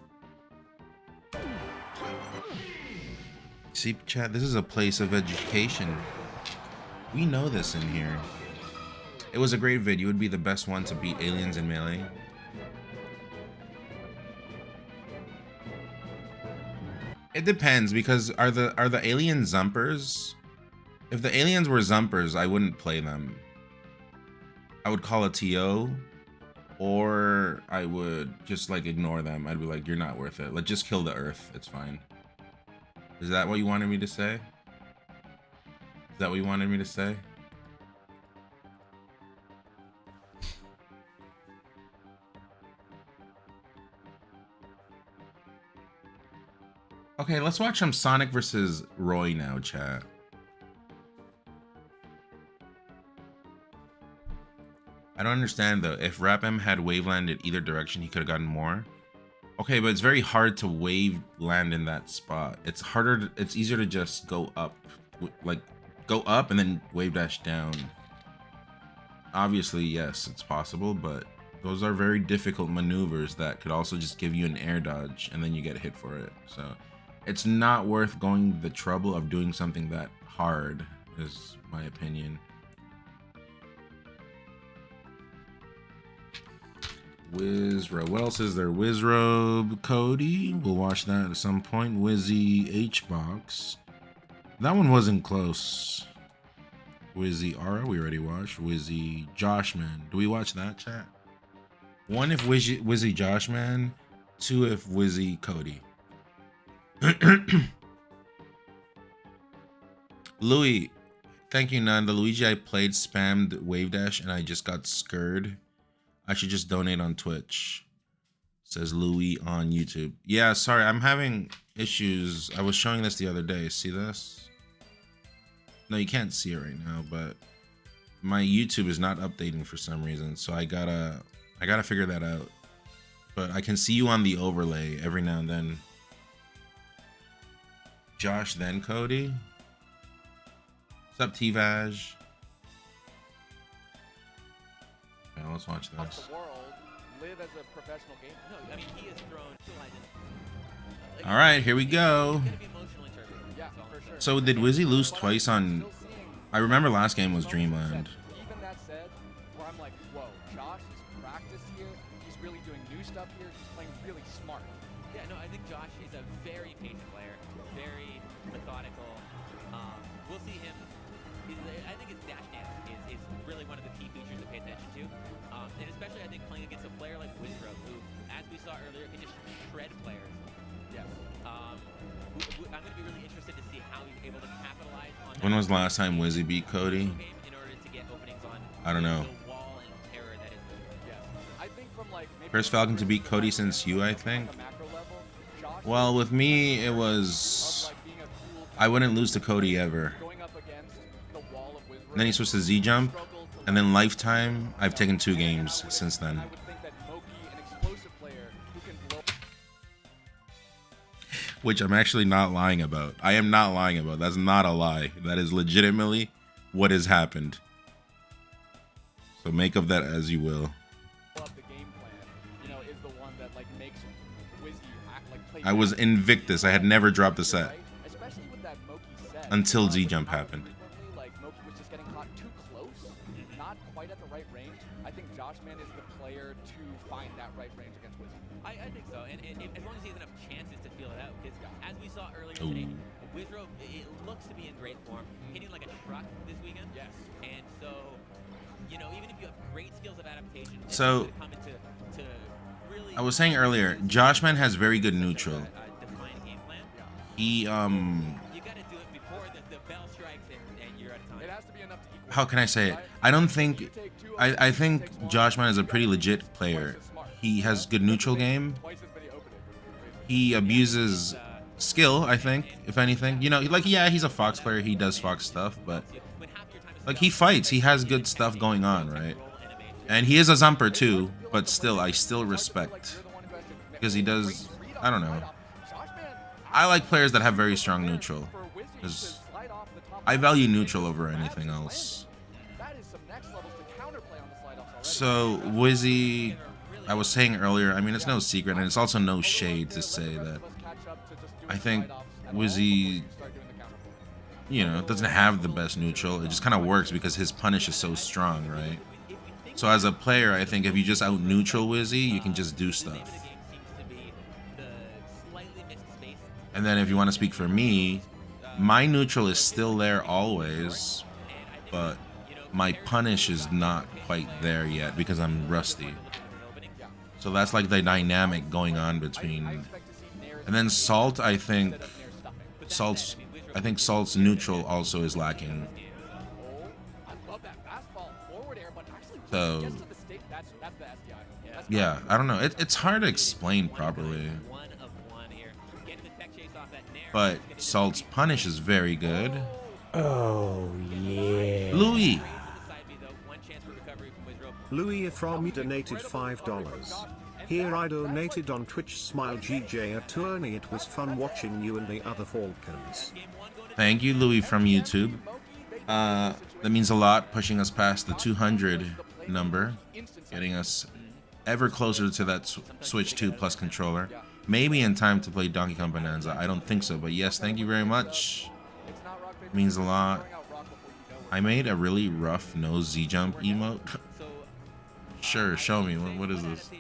See, chat, this is a place of education. We know this in here. It was a great vid. You would be the best one to beat aliens in Melee. It depends, because are the aliens zumpers? If the aliens were zumpers, I wouldn't play them. I would call a TO, or I would just like ignore them. I'd be like, you're not worth it. Like, just kill the Earth. It's fine. Is that what you wanted me to say? Is that what you wanted me to say? Okay, let's watch some Sonic versus Roy now, chat. I don't understand though. If Rap-M had wave landed either direction, he could have gotten more. Okay, but it's very hard to wave land in that spot. It's harder. It's easier to just go up, like go up and then wave dash down. Obviously, yes, it's possible, but those are very difficult maneuvers that could also just give you an air dodge and then you get hit for it. So it's not worth going the trouble of doing something that hard, is my opinion. Wizro. What else is there? Wizrobe Cody. We'll watch that at some point. Wizzy H-Box. That one wasn't close. Wizzy Ara, we already watched. Wizzy Joshman. Do we watch that, chat? 1 if Wizzy Joshman. 2 if Wizzy Cody. Louis. Thank you, None. The Luigi I played spammed wave dash and I just got scared. I should just donate on Twitch, says Louis on YouTube. Yeah, sorry, I'm having issues. I was showing this the other day. See this? No, you can't see it right now, but my YouTube is not updating for some reason, so I gotta figure that out. But I can see you on the overlay every now and then. Josh, then Cody. What's up, T-Vaj? Okay, let's watch this. The world, live as a professional game. No, I mean, he has thrown. All right, here we go. Yeah, for sure. So did Wizzy lose twice on? I remember last game was Dreamland. Even that said, where I'm like, whoa, Josh is practiced here. He's really doing new stuff here. He's playing really smart. Yeah, no, I think Josh is a very patient player, very methodical. We'll see him. I think his dash dance is really one of the key features to pay attention to. And especially, I think, playing against a player like Wizro, who, as we saw earlier, can just shred players. Yes. I'm going to be really interested to see how he's able to capitalize on. When was the last time Wizzy beat Cody? In order to get openings on I don't know. the wall and terror that is Wizro. Yes. I think from like maybe First Falcon to beat Cody since you, I think. Well, with me, it was. I wouldn't lose to Cody ever. And then he switched to Z Jump, and then Lifetime. I've taken 2 games since then. Which I'm actually not lying about. I am not lying about. That's not a lie. That is legitimately what has happened. So make of that as you will. I was Invictus. I had never dropped the set until Z Jump happened. I think so, and as long as he has enough chances to feel it out, because as we saw earlier today, Wizro, it looks to be in great form, hitting like a truck this weekend. Yes. And so, you know, even if you have great skills of adaptation, so really I was saying earlier, Joshman has very good neutral. Game plan. He you gotta do it before the bell strikes and you're out of time. It has to be enough to equal. How can I say it? I don't think. I think Joshman is a pretty legit player. He has good neutral game. He abuses skill, I think, if anything. You know, like, yeah, he's a Fox player. He does Fox stuff, but like, he fights. He has good stuff going on, right? And he is a Zumper too, but still, I still respect, because he does. I don't know. I like players that have very strong neutral, because I value neutral over anything else. So Wizzy I was saying earlier, I mean, it's no secret, and it's also no shade to say that I think Wizzy, you know, doesn't have the best neutral. It just kind of works because his punish is so strong, right? So as a player, I think if you just out neutral Wizzy, you can just do stuff. And then if you want to speak for me, my neutral is still there always, but my punish is not quite there yet because I'm rusty. So that's like the dynamic going on between. And then Salt, I think Salt's neutral also is lacking. So yeah, I don't know. It's hard to explain properly. But Salt's punish is very good. Oh yeah. Louis from me donated $5. Here I donated on Twitch. Smile GJ a tourney. It was fun watching you and the other Falcons. Thank you, Louis from YouTube. That means a lot, pushing us past the 200 number, getting us ever closer to that Switch 2 Plus controller. Maybe in time to play Donkey Kong Bonanza. I don't think so, but yes, thank you very much. It means a lot. I made a really rough nose Z-jump emote. Sure, show me. What is this?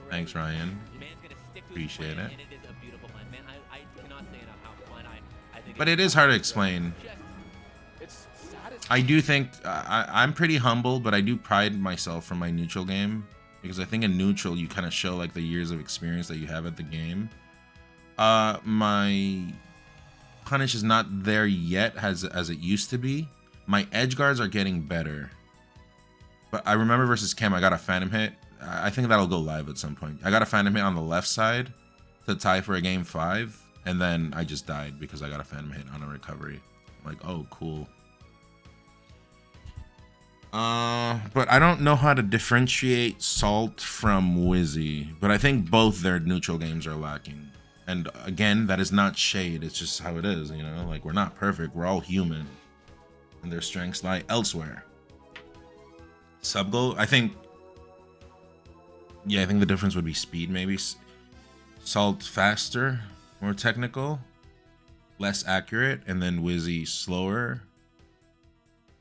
Thanks, Ryan. Appreciate it. But it is hard to explain. I do think I'm pretty humble, but I do pride myself from my neutral game. Because I think in neutral, you kind of show like the years of experience that you have at the game. My punish is not there yet as it used to be. My edge guards are getting better. But I remember versus Cam, I got a phantom hit. I think that'll go live at some point. I got a phantom hit on the left side to tie for a game 5. And then I just died because I got a phantom hit on a recovery. I'm like, oh, cool. But I don't know how to differentiate Salt from Wizzy. But I think both their neutral games are lacking. And again, that is not shade. It's just how it is, you know? Like, we're not perfect. We're all human. And their strengths lie elsewhere. Subgoal, I think... Yeah, I think the difference would be speed, maybe. Salt faster, more technical, less accurate. And then Wizzy slower.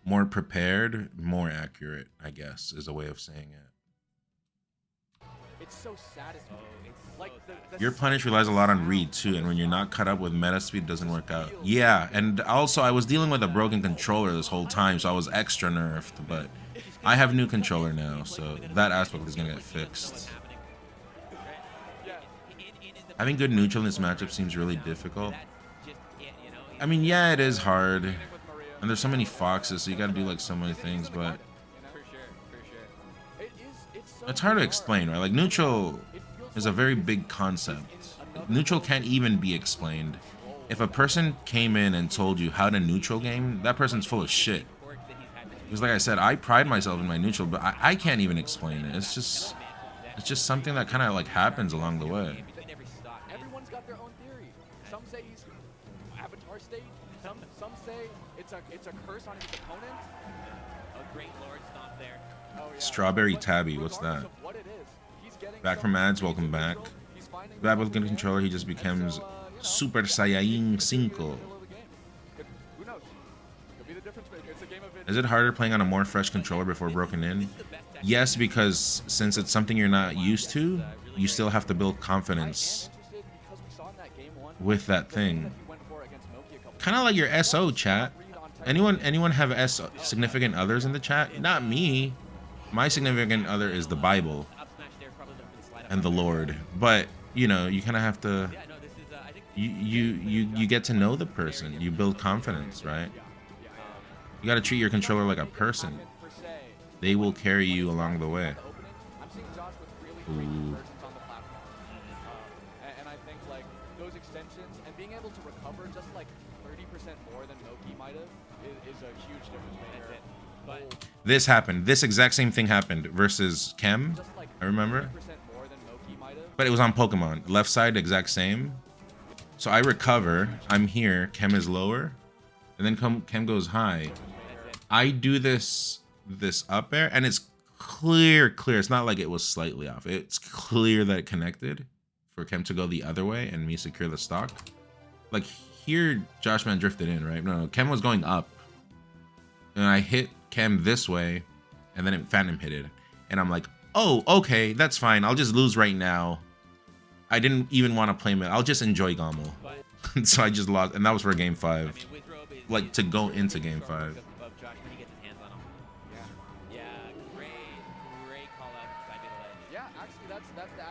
More prepared, more accurate, I guess, is a way of saying it. It's so satisfying. Like your punish relies a lot on read too, and when you're not cut up with meta speed, it doesn't work out. Yeah, and also I was dealing with a broken controller this whole time, so I was extra nerfed, but I have new controller now, so that aspect is gonna get fixed. Having good neutral in this matchup seems really difficult. I mean, yeah, it is hard. And there's so many foxes, so you gotta do like so many things, but it's hard to explain, right? Like neutral is a very big concept. Neutral can't even be explained. If a person came in and told you how to neutral game, that person's full of shit. Because like I said, I pride myself in my neutral, but I can't even explain it. It's just something that kind of like happens along the way. Everyone's got their own theory. Some say he's avatar state. Some say it's a curse on his opponent. A great lord stomp there. Oh, yeah. Strawberry Tabby, what's that? Back from ads, welcome back. Bad with good controller, he just becomes Super Saiyan 5. Is it harder playing on a more fresh controller before broken in? Yes, because since it's something you're not used to, you still have to build confidence with that thing. Kind of like your SO chat. Anyone have significant others in the chat? Not me. My significant other is the Bible and the Lord. But you know, you kind of have to. You get to know the person. You build confidence, right? You got to treat your controller like a person. They will carry you along the way. Ooh. And I think like those extensions and being able to recover just like 30% more than Moki might have is a huge difference maker. But this happened. This exact same thing happened versus Chem. I remember. But it was on Pokemon. Left side, exact same. So I recover. I'm here. Chem is lower. And then Chem goes high. I do this up air, and it's clear. It's not like it was slightly off. It's clear that it connected for Kem to go the other way and me secure the stock. Like here, Joshman drifted in, right? No, Kem was going up. And I hit Kem this way, and then it Phantom hit it. And I'm like, oh, okay, that's fine. I'll just lose right now. I didn't even want to play mid. I'll just enjoy Gaml. So I just lost, and that was for game 5. Like to go into game 5.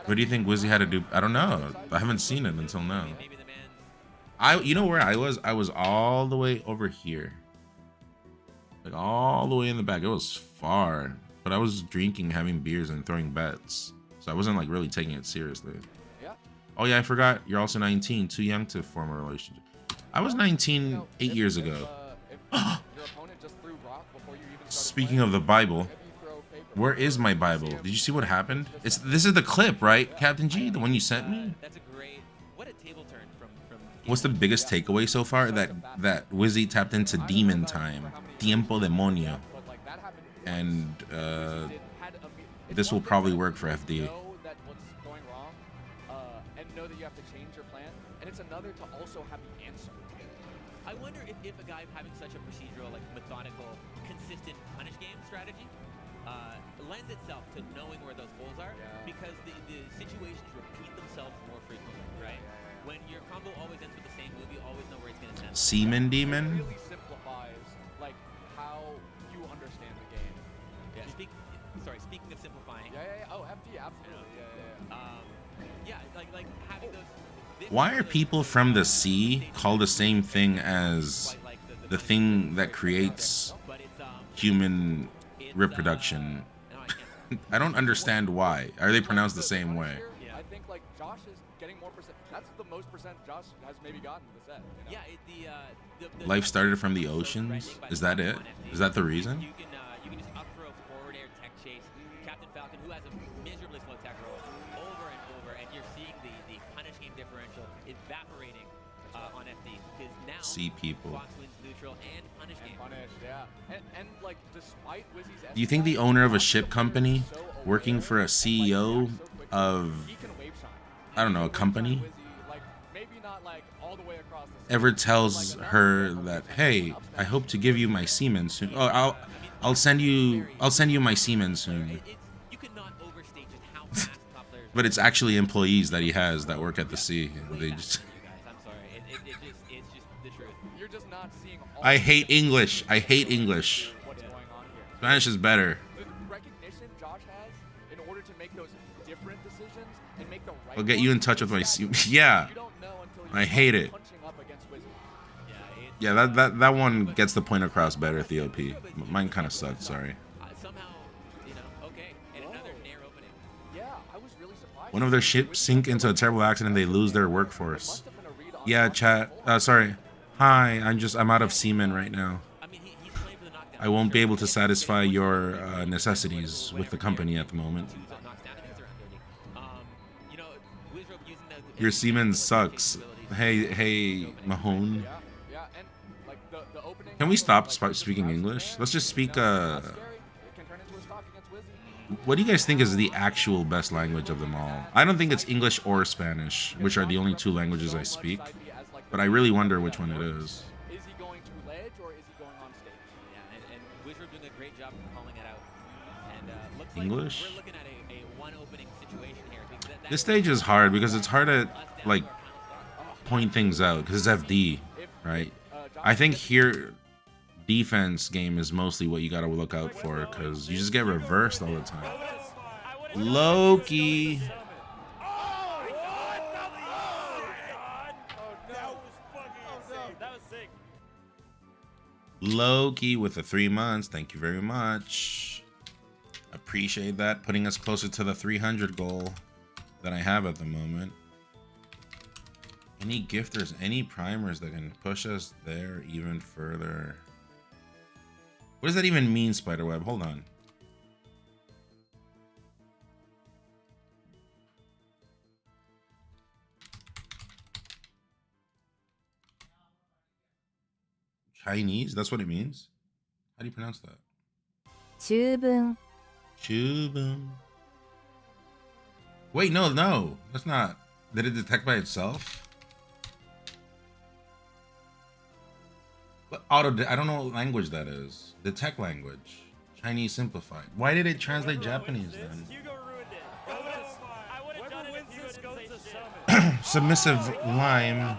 What do you think Wizzy had to do? I don't know. I haven't seen it until now. You know where I was? I was all the way over here. Like all the way in the back. It was far. But I was drinking, having beers, and throwing bets. So I wasn't like really taking it seriously. Oh yeah, I forgot. You're also 19. Too young to form a relationship. I was 19 8 years ago. Speaking of the Bible. Where is my Bible? Did you see what happened? This is the clip, right, Captain G? The one you sent me? What's the biggest takeaway so far? That Wizzy tapped into demon time. Tiempo demonio. And this will probably work for FD. I wonder if a guy having such a procedural, like methodical, consistent punish game strategy lends itself to knowing where those holes are, because the situations repeat themselves more frequently, right? When your combo always ends with the same move, you always know where it's going to send. Seaman Demon? It really simplifies like how you understand the game. Yeah. Speaking of simplifying. Oh, FD, absolutely. Like having those. Why are people from the sea called the same thing as the thing that creates human reproduction? I don't understand why. Are they pronounced the same way? I think like Josh is getting more percent. That's the most percent Josh has maybe gotten this set. You know? The Life started from the oceans? Is that it? Is that the reason? You can just up throw forward air tech chase Captain Falcon, who has a miserably slow tech roll, over and over, and you're seeing the punish game differential evaporating on FD, because now See people. Fox wins neutral and punish game. And like despite Wizzy's, Do you think the owner of a ship company working for a CEO of, I don't know, a company ever tells her that, hey, I hope to give you my semen soon. Oh, I'll send you my semen soon. But it's actually employees that he has that work at the sea. They just I hate English. Spanish is better. I'll get you in touch with my yeah. I hate it. Yeah, that one gets the point across better, Theo P. Mine kind of sucked, sorry. One of their ships sink into a terrible accident, they lose their workforce. Yeah, chat. Sorry. Hi, I'm out of semen right now. I won't be able to satisfy your necessities with the company at the moment. Your semen sucks. Hey, Mahone. Can we stop speaking English? Let's just speak, what do you guys think is the actual best language of them all? I don't think it's English or Spanish, which are the only two languages I speak. But I really wonder which one it is. Is he going to ledge or is he going on stage? Yeah, and Wizard doing a great job of calling it out. And looks English? Like we're looking at a one opening situation here. This stage is hard because it's hard to like point things out because it's FD, right? I think here defense game is mostly what you gotta look out for because you just get reversed all the time. Loki. Loki with the 3 months. Thank you very much. Appreciate that. Putting us closer to the 300 goal that I have at the moment. Any gifters, any primers that can push us there even further. What does that even mean, Spiderweb? Hold on. Chinese? That's what it means? How do you pronounce that? 十分 Chuboom. Wait, no, that's not. Did it detect by itself? But I don't know what language that is. Detect language. Chinese simplified. Why did it translate Japanese then? Submissive lime.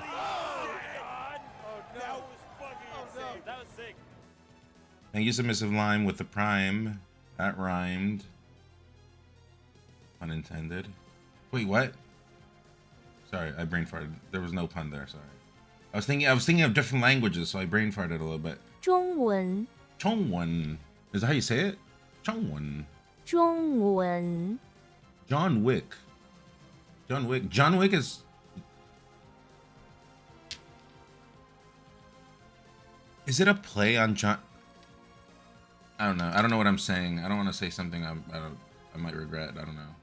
Thank you, Submissive Lime, with the prime. That rhymed. Unintended. Wait, what? Sorry, I brain farted. There was no pun there, sorry. I was thinking of different languages, so I brain farted a little bit. 中文 Chongwon. Is that how you say it? Chongwon. 中文 John Wick. John Wick. John Wick is... Is it a play on John... I don't know. I don't know what I'm saying. I don't want to say something I might regret. I don't know.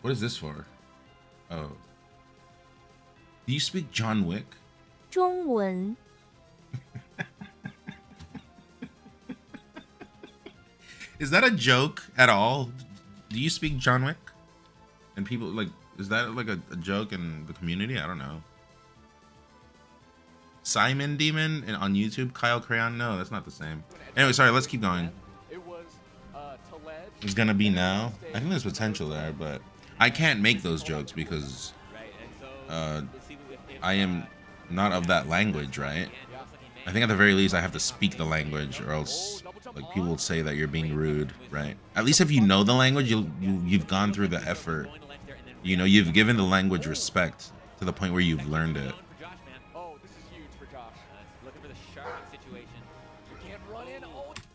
What is this for? Oh. Do you speak John Wick? 中文 Is that a joke at all? Do you speak John Wick? And people like, is that like a joke in the community? I don't know. Simon Demon on YouTube, Kyle Crayon. No, that's not the same. Anyway, sorry. Let's keep going. It's gonna be now. I think there's potential there, but I can't make those jokes because I am not of that language, right? I think at the very least I have to speak the language, or else like people will say that you're being rude, right? At least if you know the language, you've gone through the effort. You know, you've given the language respect to the point where you've learned it.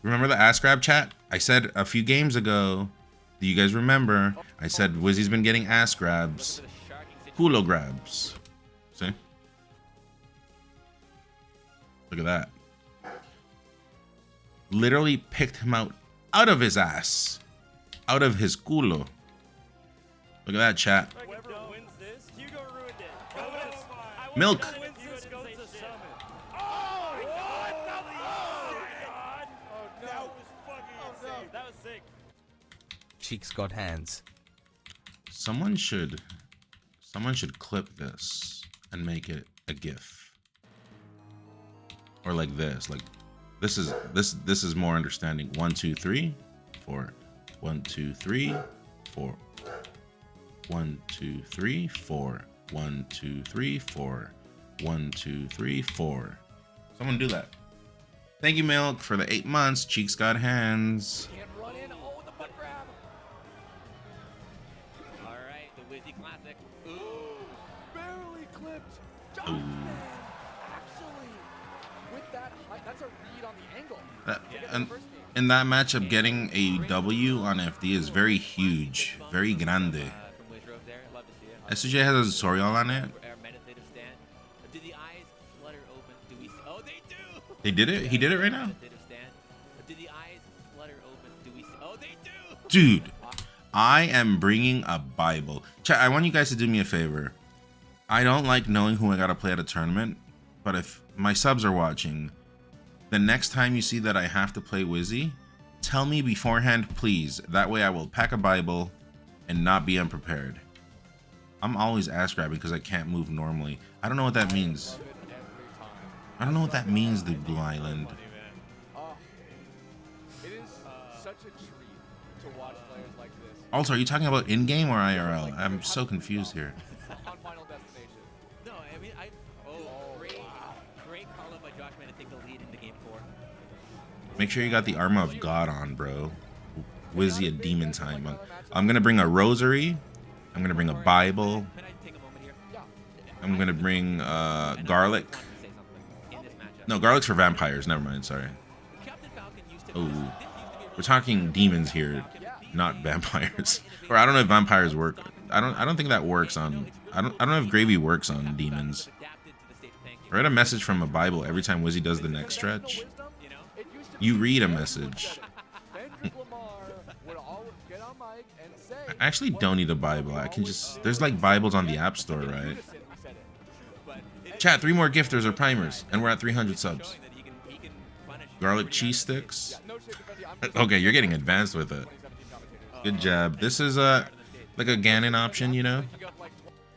Remember the ass grab chat? I said a few games ago, do you guys remember? I said Wizzy's been getting ass grabs. Culo grabs. See? Look at that. Literally picked him out of his ass. Out of his culo. Look at that, chat. Milk. Cheeks got hands. Someone should clip this and make it a GIF. Or like this. Like this is more understanding. 1, 2, 3, 4. 1, 2, 3, 4. 1, 2, 3, 4. 1, 2, 3, 4. 1, 2, 3, 4. Someone do that. Thank you, Milk, for the 8 months. Cheeks got hands. Classic. Ooh, barely clipped. Actually, with that height, that's a read on the angle. And in that matchup, getting a W on FD is very huge, very grande. SJ has a tutorial on it. Did the eyes flutter open? Do we see? Oh, they do. They did it. He did it right now. Did the eyes flutter open? Do we see? Oh, they do. Dude. I am bringing a Bible. Chat, I want you guys to do me a favor. I don't like knowing who I gotta play at a tournament, but if my subs are watching, the next time you see that I have to play Wizzy, tell me beforehand, please. That way I will pack a Bible and not be unprepared. I'm always ass grabbing because I can't move normally. I don't know what that means. I don't know what that means, the Blue Island. It is such a treat to watch players like this. Also, are you talking about in-game or IRL? I'm so confused here. On Final Destination. No, I mean, great call up by Josh, man, to take the lead into Game 4. Make sure you got the armor of God on, bro. Wizzy a demon time. I'm gonna bring a rosary. I'm gonna bring a Bible. I'm gonna bring garlic. No, garlic's for vampires. Never mind. Sorry. Oh, we're talking demons here, not vampires. Or I don't know if vampires work. I don't think that works on. I don't know if gravy works on demons. I read a message from a Bible every time Wizzy does the next stretch. You read a message. I actually don't need a Bible. I can just... There's like Bibles on the App Store, right? Chat, 3 more gifters or primers, and we're at 300 subs. Garlic cheese sticks. Okay, you're getting advanced with it. Good jab. This is a like a Ganon option, you know?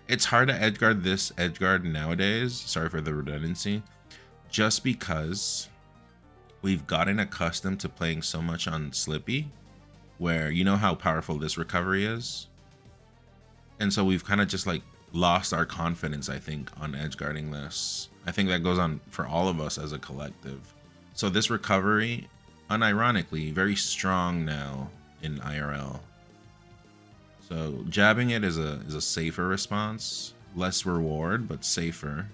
It's hard to edgeguard this edgeguard nowadays. Sorry for the redundancy. Just because we've gotten accustomed to playing so much on Slippy, where you know how powerful this recovery is? And so we've kind of just like lost our confidence, I think, on edgeguarding this. I think that goes on for all of us as a collective. So this recovery, unironically, very strong now in IRL. So jabbing it is a safer response, less reward, but safer.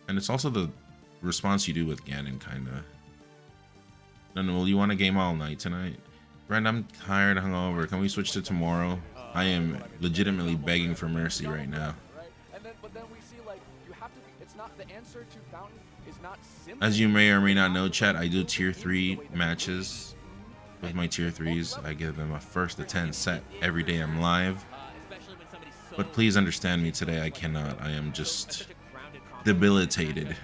And it's also the response you do with Ganon, kinda. Then will you want a game all night tonight? Brent, I'm tired, hungover. Can we switch to tomorrow? I am legitimately begging for mercy right now. But then we see, like, you have to be, it's not, the answer to Fountain is not simple. As you may or may not know, chat, I do tier 3 matches with my tier 3s. I give them a 1st to 10 set every day I'm live. But please understand me today, I cannot. I am just debilitated.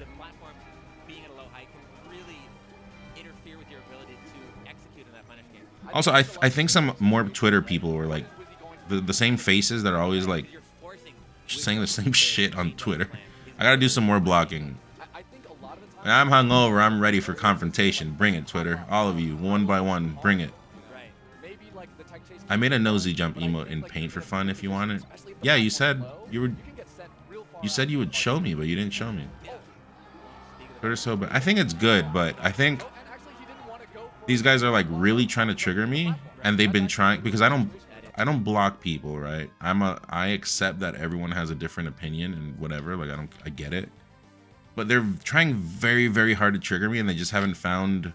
Also, I think some more Twitter people were like the same faces that are always like saying the same shit on Twitter. I gotta do some more blocking. I'm hungover. I'm ready for confrontation. Bring it, Twitter. All of you, one by one, bring it. I made a nosy jump emote in Paint for fun. If you want it, yeah. You said you would show me, but you didn't show me. Twitter's so bad. I think it's good, but I think these guys are like really trying to trigger me, and they've been trying because I don't block people, right? I accept that everyone has a different opinion and whatever. Like I get it. But they're trying very, very hard to trigger me, and they just haven't found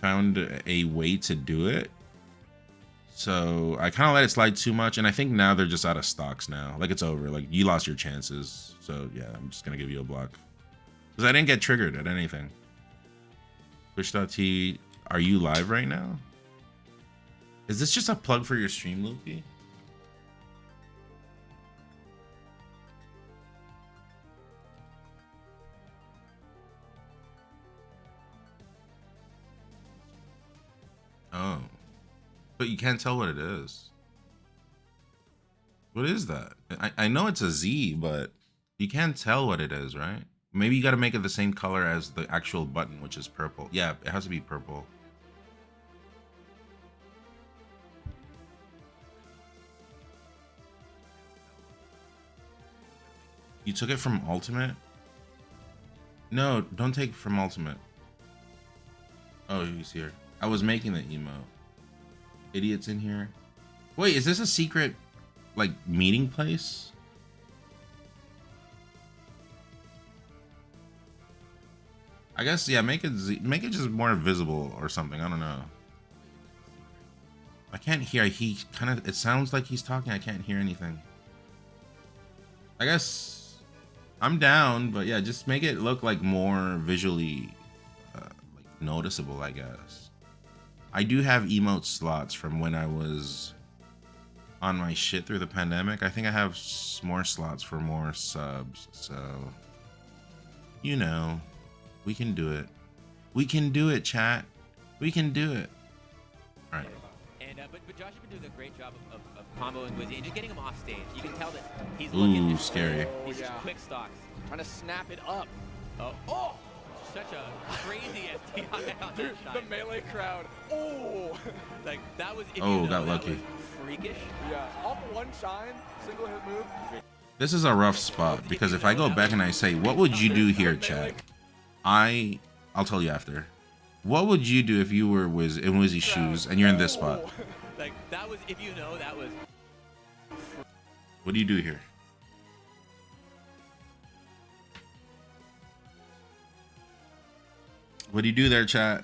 a way to do it. So I kind of let it slide too much, and I think now they're just out of stocks now. Like it's over. Like you lost your chances. So yeah, I'm just gonna give you a block because I didn't get triggered at anything. Twitch.tv, are you live right now? Is this just a plug for your stream, Luffy? Oh. But you can't tell what it is. What is that? I know it's a Z, but you can't tell what it is, right? Maybe you got to make it the same color as the actual button, which is purple. Yeah, it has to be purple. You took it from Ultimate? No, don't take it from Ultimate. Oh, he's here. I was making the emote. Idiots in here. Wait, is this a secret, like, meeting place? I guess, yeah, make it just more visible or something. I don't know. I can't hear. He kind of, it sounds like he's talking. I can't hear anything. I guess I'm down, but yeah, just make it look like more visually like noticeable, I guess. I do have emote slots from when I was on my shit through the pandemic. I think I have more slots for more subs, so you know, we can do it. We can do it, chat. We can do it. All right. And but Josh has been doing a great job of comboing Wizzy and just getting him off stage. You can tell that he's looking. Ooh, scary. He's quick stocks, trying to snap it up. Oh. Such a crazy SDI on Dude, the melee crowd. Oh, like that was. Oh, got lucky. Freakish. Yeah, off one shine, single hit move. This is a rough spot because if I go back and I say, "What would you do here, chat?" I'll tell you after. What would you do if you were in Wizzy's shoes and you're in this spot? Like that was, if you know, that was. What do you do here? What do you do there, chat?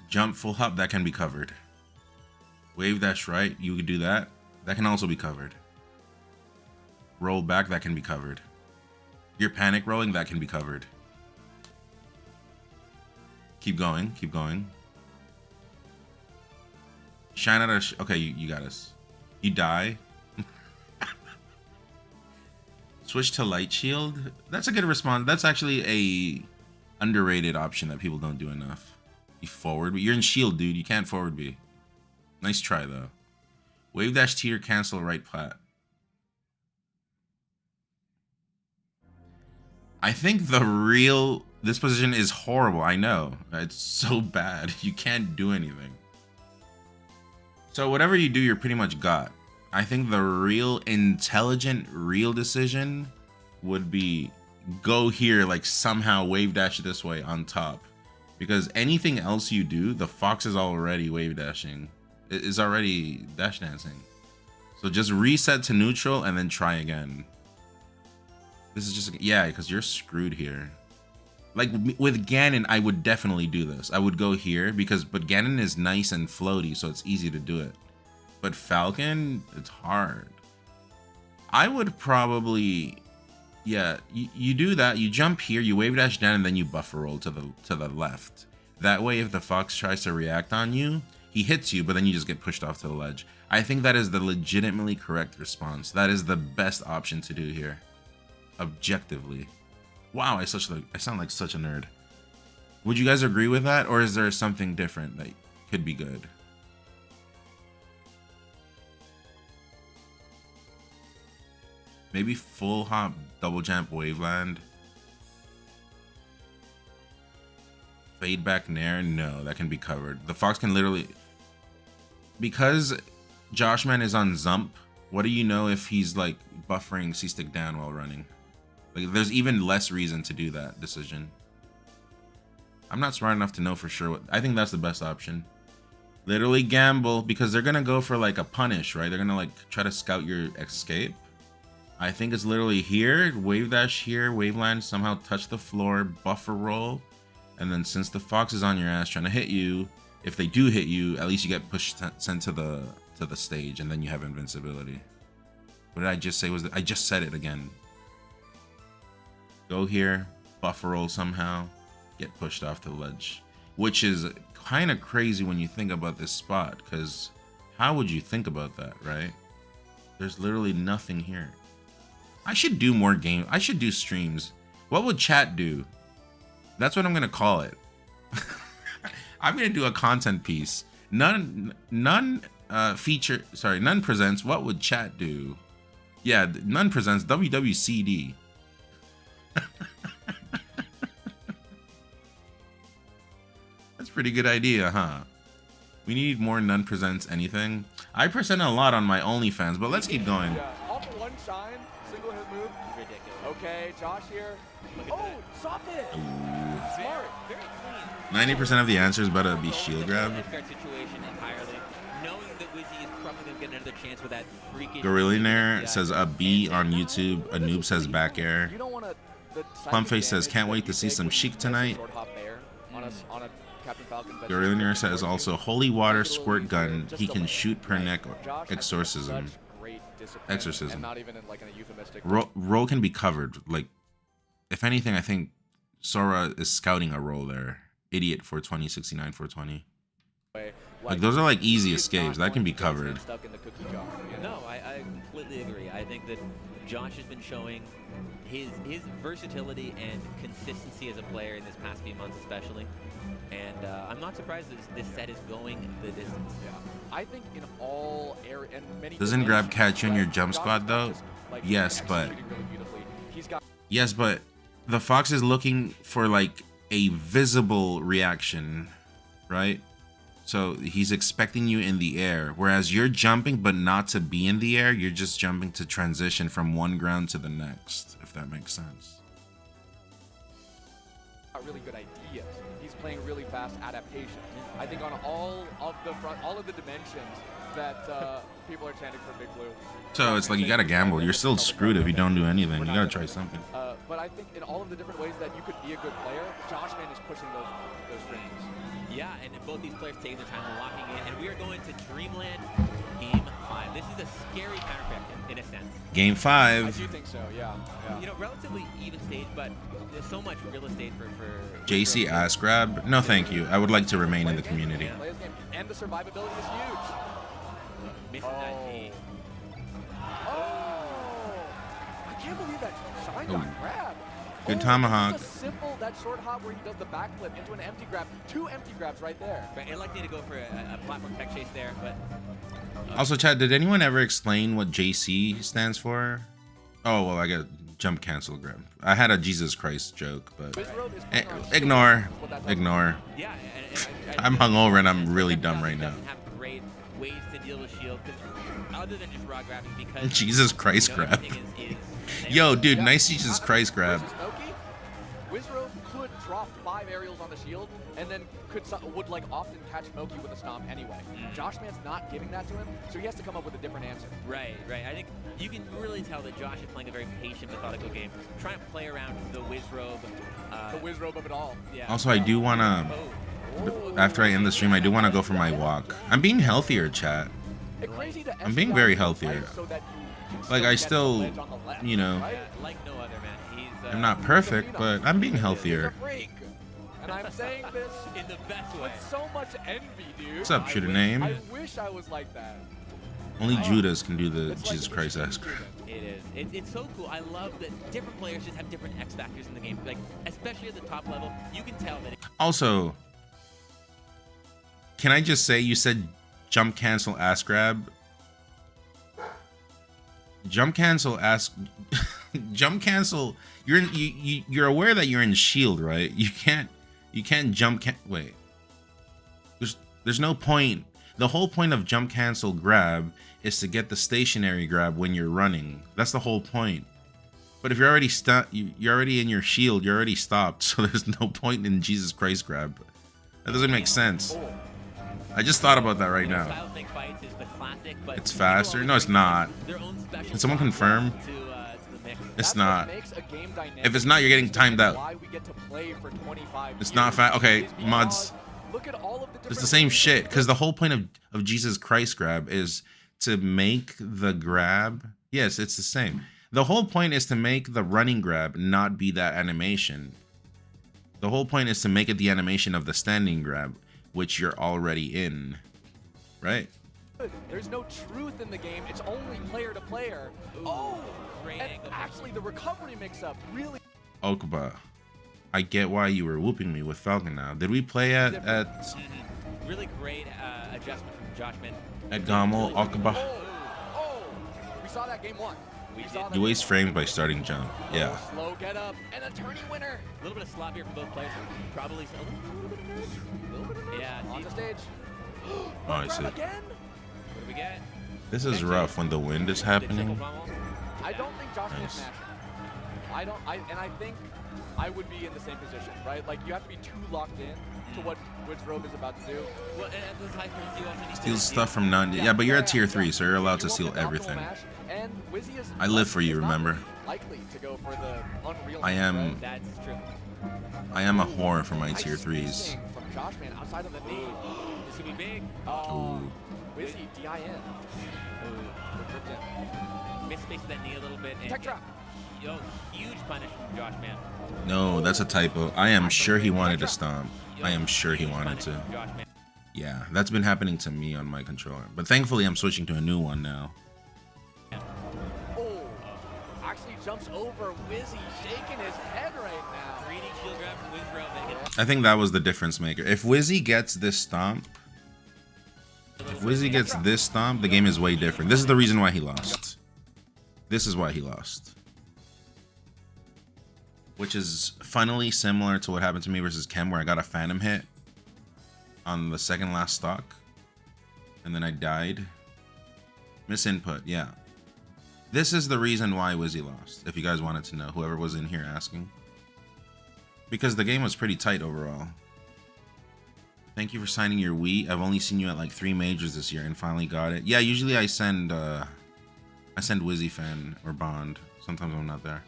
Jump full hop, that can be covered. Wave dash right, you could do that. That can also be covered. Roll back, that can be covered. You're panic rolling, that can be covered. Keep going, keep going. Shine out of okay, you got us. You die. Switch to light shield. That's a good response. That's actually a underrated option that people don't do enough. You forward, but you're in shield, dude. You can't forward B. Nice try though. Wave dash tier, cancel right plat. I think this position is horrible. I know. It's so bad. You can't do anything. So whatever you do, you're pretty much got. I think the real intelligent, real decision would be go here, like somehow wave dash this way on top. Because anything else you do, the fox is already wave dashing. It is already dash dancing. So just reset to neutral and then try again. This is just, yeah, because you're screwed here. Like with Ganon, I would definitely do this. I would go here but Ganon is nice and floaty, so it's easy to do it. But Falcon, it's hard. I would probably, yeah, you do that. You jump here, you wave dash down, and then you buffer roll to the left. That way, if the fox tries to react on you, he hits you, but then you just get pushed off to the ledge. I think that is the legitimately correct response. That is the best option to do here. Objectively. Wow, I sound like such a nerd. Would you guys agree with that, or is there something different that could be good? Maybe full hop, double jump, waveland. Fade back nair, no, that can be covered. The fox can literally, because Joshman is on Zump, what do you know if he's like buffering C-stick down while running? Like, there's even less reason to do that decision. I'm not smart enough to know for sure. I think that's the best option. Literally gamble, because they're gonna go for like a punish, right? They're gonna like try to scout your escape. I think it's literally here, wave dash here, waveland, somehow touch the floor, buffer roll, and then since the fox is on your ass trying to hit you, if they do hit you, at least you get pushed, sent to the stage, and then you have invincibility. What did I just say? I just said it again. Go here, buffer roll somehow, get pushed off the ledge. Which is kind of crazy when you think about this spot, because how would you think about that, right? There's literally nothing here. I should do more games. I should do streams. What would chat do? That's what I'm going to call it. I'm going to do a content piece. None presents what would chat do? Yeah, none presents WWCD. That's a pretty good idea, huh? We need more none presents anything. I present a lot on my OnlyFans, but let's keep going. Yeah, all for one shine, single hit move. Ridiculous. Okay, Josh here. Oh, soft hit. Smart. Very clean. 90% of the answers better be shield grab. Situation entirely. Knowing that Wizzy is probably going to get another chance with that freakish. Gorillionaire says a B on YouTube. A noob says back air. You don't want to. Plumface says, can't wait to see some Sheik tonight. Gorillionaire says also, holy water squirt gun, he can shoot per neck exorcism. Exorcism. Roll can be covered. Like, if anything, I think Sora is scouting a roll there. Idiot 420, 69, 420. Like, those are like easy escapes. That can be covered. No, I completely agree. I think that Josh has been showing his versatility and consistency as a player in this past few months especially. And I'm not surprised that this set is going the distance. Yeah. I think in all areas and many doesn't grab catch you in your jump squad though? Yes, but the fox is looking for like a visible reaction, right? So he's expecting you in the air, whereas you're jumping but not to be in the air. You're just jumping to transition from one ground to the next, if that makes sense. A really good idea. He's playing really fast adaptation. I think on all of the dimensions that people are chanting for Big Blue. So it's like you gotta gamble. You're still screwed if you don't do anything. You gotta try something. But I think in all of the different ways that you could be a good player, Joshman is pushing those strings. Yeah, and both these players taking their time and locking in. And we are going to Dreamland Game 5. This is a scary counterpick in a sense. Game 5. I do think so, yeah. You know, relatively even stage, but there's so much real estate for JC ass grab? No, thank you. I would like to remain in the community. And the survivability is huge. Missing that G. Oh! I can't believe that Shine Oh. got grabbed. Good Oh, tomahawk. just a simple, that short hop where he does the backflip into an empty grab. 2 empty grabs right there. Right, I'd like to go for a platform tech chase there, but... Also, Chad, did anyone ever explain what JC stands for? Oh, well, I got jump cancel grab. I had a Jesus Christ joke, but ignore. Yeah, I'm hungover and I'm really dumb right now. Have great ways to deal with shield, other than just raw grabbing, because Jesus Christ grab. Yo, dude, nice Jesus Christ grab. Wizrobe could drop 5 aerials on the shield and then would like often catch Moki with a stomp anyway. Joshman's not giving that to him, so he has to come up with a different answer. Right. I think you can really tell that Josh is playing a very patient, methodical game. Try and play around the Wizrobe. The Wizrobe of it all. Yeah. Also, I do want to, after I end the stream, I do want to go for my walk. I'm being healthier, chat. I'm being very healthier. Like, I still, you know, like no other, man. He's, I'm not perfect, but I'm being healthier. And I'm saying this in the best way. With so much envy, dude. What's up, shooter name? I wish I was like that. Only Judas can do the Jesus Christ ass grab. It is. It's so cool. I love that different players just have different X factors in the game. Like, especially at the top level, you can tell that. Also, can I just say you said jump cancel ass grab? Jump cancel ass. Jump cancel. You're aware that you're in shield, right? You can't jump. Wait. There's no point. The whole point of jump cancel grab is to get the stationary grab when you're running. That's the whole point. But if you're already you're already in your shield. You're already stopped. So there's no point in Jesus Christ grab. That doesn't make sense. I just thought about that right now. It's faster. No, it's not. Can someone confirm? It's not. If it's not, you're getting timed out. It's not fast. Okay, mods. It's the same shit. Because the whole point of Jesus Christ grab is to make the grab. Yes, it's the same. The whole point is to make the running grab not be that animation. The whole point is to make it the animation of the standing grab, which you're already in. Right? There's no truth in the game. It's only player to player. Oh! And actually, the recovery mix-up really... Okuba, I get why you were whooping me with Falcon now. Did we play at really great adjustment from Joshman. At Gaml, Okuba? Oh! We saw that game 1. You waste frames by starting jump. Yeah. Slow get up and a tourney winner. A little bit of slop here from both players. Probably a little bit of nerves. Yeah. On the stage. Oh, I see. What do we get? This is rough when the wind is happening. I don't think Josh can smash him. I think I would be in the same position, right? Like, you have to be too locked in to what Wizrobe is about to do. Well, and at this high frequency, you also need Steal stuff from 90. Yeah, but you're at tier 3, so you're allowed to steal everything. And Wizzy is I live for you, remember? likely to go for the unreal. I am. That's true. I am a whore for my tier 3s. From Joshman outside of the knee. This could be big. Oh, Wizzy, DIN. Misspaced that knee a little bit. And Tech trap. Yo, huge punish from Josh, man. No, that's a typo. I am sure he wanted to stomp. I am sure he wanted to. Yeah, that's been happening to me on my controller. But thankfully, I'm switching to a new one now. Oh, actually jumps over Wizzy, shaking his head right now. 3D shield grab from Wizrobe. I think that was the difference maker. If Wizzy gets this stomp, the game is way different. This is the reason why he lost. This is why he lost. Which is funnily similar to what happened to me versus Chem, where I got a phantom hit on the second last stock. And then I died. Misinput, yeah. This is the reason why Wizzy lost, if you guys wanted to know, whoever was in here asking. Because the game was pretty tight overall. Thank you for signing your Wii. I've only seen you at like 3 majors this year and finally got it. Yeah, usually I send Wizzy fan or Bond. Sometimes I'm not there.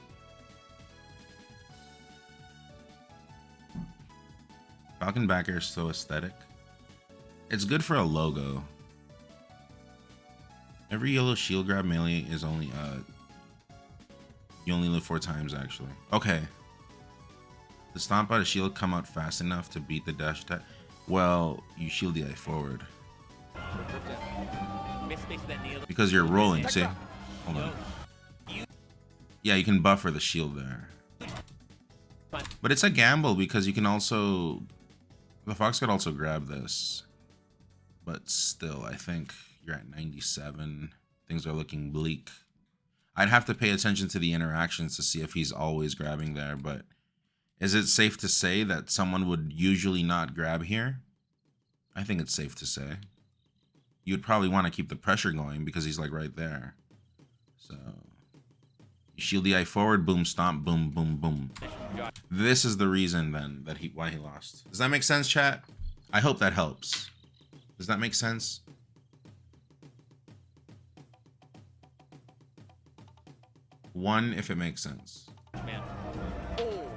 Falcon backer is so aesthetic. It's good for a logo. Every yellow shield grab melee is only you only live 4 times actually. Okay. The stomp out of shield come out fast enough to beat the dash attack. Well, you shield the eye forward. Because you're rolling, see? Hold on. Yeah, you can buffer the shield there. But it's a gamble because you can also... The Fox could also grab this. But still, I think you're at 97. Things are looking bleak. I'd have to pay attention to the interactions to see if he's always grabbing there, but is it safe to say that someone would usually not grab here? I think it's safe to say. You'd probably want to keep the pressure going because he's like right there. So you shield the eye forward, boom, stomp, boom, boom, boom. This is the reason then that why he lost. Does that make sense, chat? I hope that helps. Does that make sense? One, if it makes sense. Man. Oh,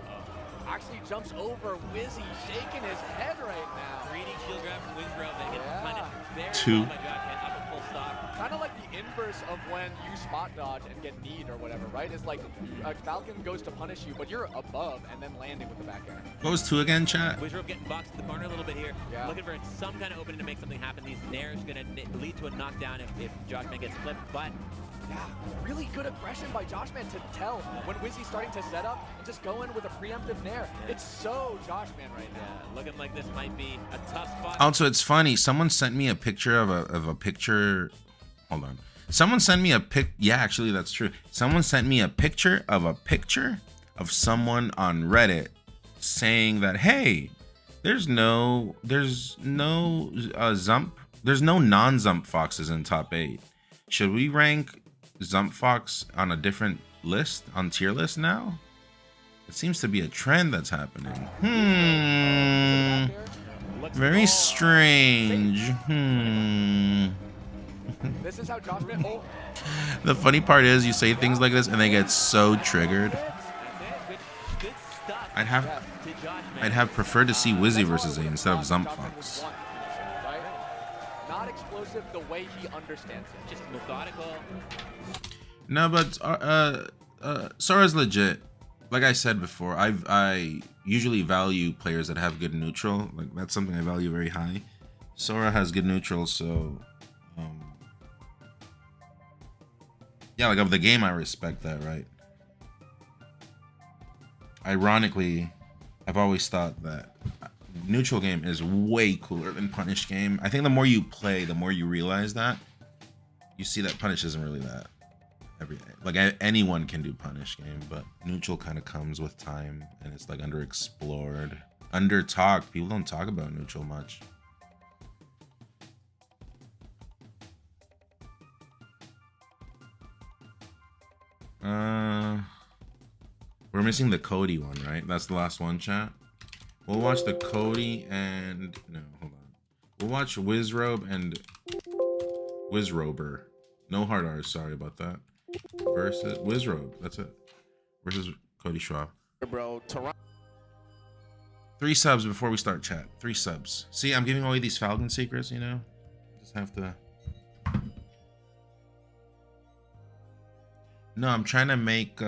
actually jumps over Wizzy, shaking his head right now. 3D shield grab from Wizzy, then gets punished very Two. well by Josh, up a full stock. Kind of like the inverse of when you spot dodge and get kneed or whatever, right? It's like Falcon goes to punish you, but you're above and then landing with the back air. What was 2 again, chat? Wizzy getting boxed in the corner a little bit here. Yeah. Looking for some kind of opening to make something happen. These nairs going to lead to a knockdown if Joshman gets flipped, but... Yeah, really good aggression by Joshman to tell when Wizzy's starting to set up and just go in with a preemptive nair. It's so Joshman right now. Yeah, looking like this might be a tough spot. Also, it's funny. Someone sent me a picture of a picture. Hold on. Someone sent me a pic. Yeah, actually, that's true. Someone sent me a picture of someone on Reddit saying that, hey, there's no Zump. There's no non-Zump Foxes in top 8. Should we rank Zump Fox on a different list, on tier list now? It seems to be a trend that's happening. Very strange. This is how Joshman... Oh. The funny part is you say things like this and they get so triggered. I'd have preferred to see Wizzy versus A instead of Zump Fox. Not explosive the way he understands it. Just methodical. No, but Sora's legit. Like I said before, I usually value players that have good neutral. Like that's something I value very high. Sora has good neutral, so yeah, like of the game I respect that, right? Ironically, I've always thought that neutral game is way cooler than punish game. I think the more you play, the more you realize that. You see that punish isn't really that. Like anyone can do punish game, but neutral kind of comes with time and it's like underexplored, under talked. People don't talk about neutral much. We're missing the Cody one, right? That's the last one, chat. We'll watch the Cody and no, hold on. We'll watch Wizrobe and Wizrober. No hard R's, sorry about that. Versus Wizrobe, that's it. Versus Cody Schwab. Bro, 3 subs before we start chat. 3 subs. See, I'm giving away these Falcon secrets, you know? Just have to. No, I'm trying to make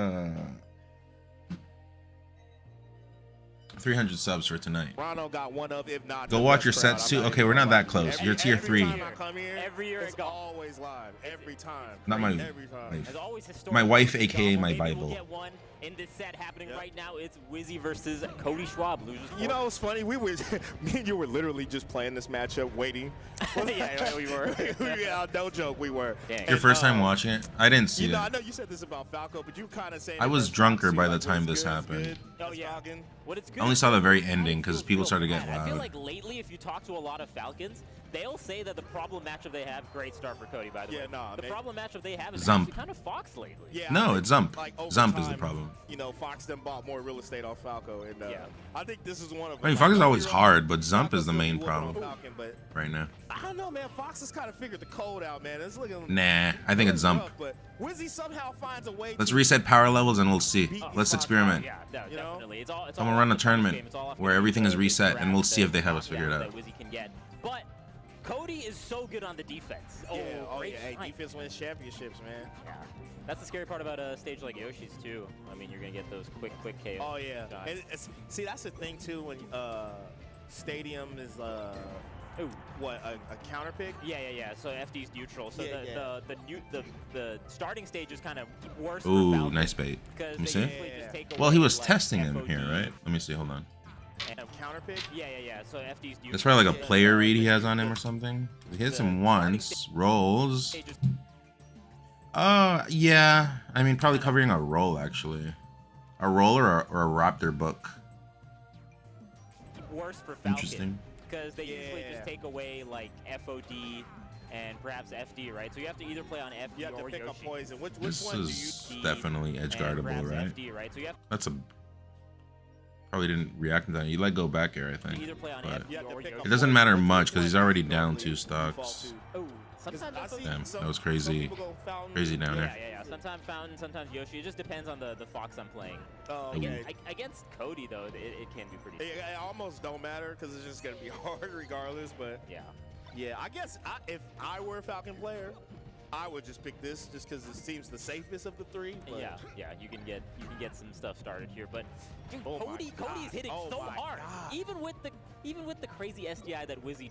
300 subs for tonight. Ronald got one of, if not. Go watch your sets too. Okay, we're not that close. You're tier 3. Every year it's always live. Every time. Not my wife. My wife, aka my Bible. We'll get one in this set happening right now. It's Wizzy versus Cody Schwab. You know, it's funny. Me and you were literally just playing this matchup, waiting. Yeah, we were. Yeah, no joke, we were. Your first time watching it? I didn't see it. I know you said this about Falco, but you kind of saying. I was drunker by the time this happened. Oh yeah. What it's good. I only saw the very ending because people started getting I feel loud. like lately, if you talk to a lot of Falcons, they'll say that the problem matchup they have, great start for Cody, by the way. Nah, the problem matchup they have is Zump. actually kind of Fox lately. Yeah, No, it's Zump. Like, Zump time, is the problem. You know, Fox then bought more real estate off Falco, and I think this is one of. I mean, Fox is always hard, but Zump is the main problem Falcon, but right now. I don't know, man. Fox has kind of figured the code out, man. It's looking. Nah, I think it's Zump. Rough, but Wizzy somehow finds a way. Let's reset power levels and we'll see. Let's experiment. Yeah, definitely. It's all I'm gonna run a tournament where everything is reset and we'll see if they have us figured out. That Wizzy can get. But Cody is so good on the defense. Hey, defense wins championships, man. Yeah. That's the scary part about a stage like Yoshi's too. I mean, you're gonna get those quick KOs. Oh yeah. And see, that's the thing too when Stadium is Ooh. What, a counter pick? Yeah. So FD's neutral. So the starting stage is kind of worse. Ooh, for Falcon nice bait. Let me see. just Well, he was like testing him FOD here, right? Let me see. Hold on. and Counter pick? Yeah. So FD's neutral. That's probably like a player read he has on him or something. He hits him once, rolls. Yeah. I mean, probably covering a roll actually. A roll or a Raptor book. Worse for Falcon. Interesting. Because they usually just take away like FOD and perhaps FD, right? So you have to either play on FD You have to or pick Yoshi. up poison. Which This one do you? is definitely edge guardable, perhaps right? FD, right? So you have That's a probably didn't react to that. You let go back air, I to think. either play on But FD or Yoshi. it doesn't matter much because he's already down 2 stocks. Oh, sometimes Damn, that was crazy. Crazy down there. Yeah. Sometimes Fountain, sometimes Yoshi. It just depends on the Fox I'm playing. Oh, okay. Against Cody, though, it can be pretty. It almost don't matter because it's just gonna be hard regardless. But yeah. I guess if I were a Falcon player, I would just pick this just because it seems the safest of the 3. But Yeah. You can get some stuff started here, but dude, Oh Cody is hitting so hard, even with the crazy SDI that Wizzy.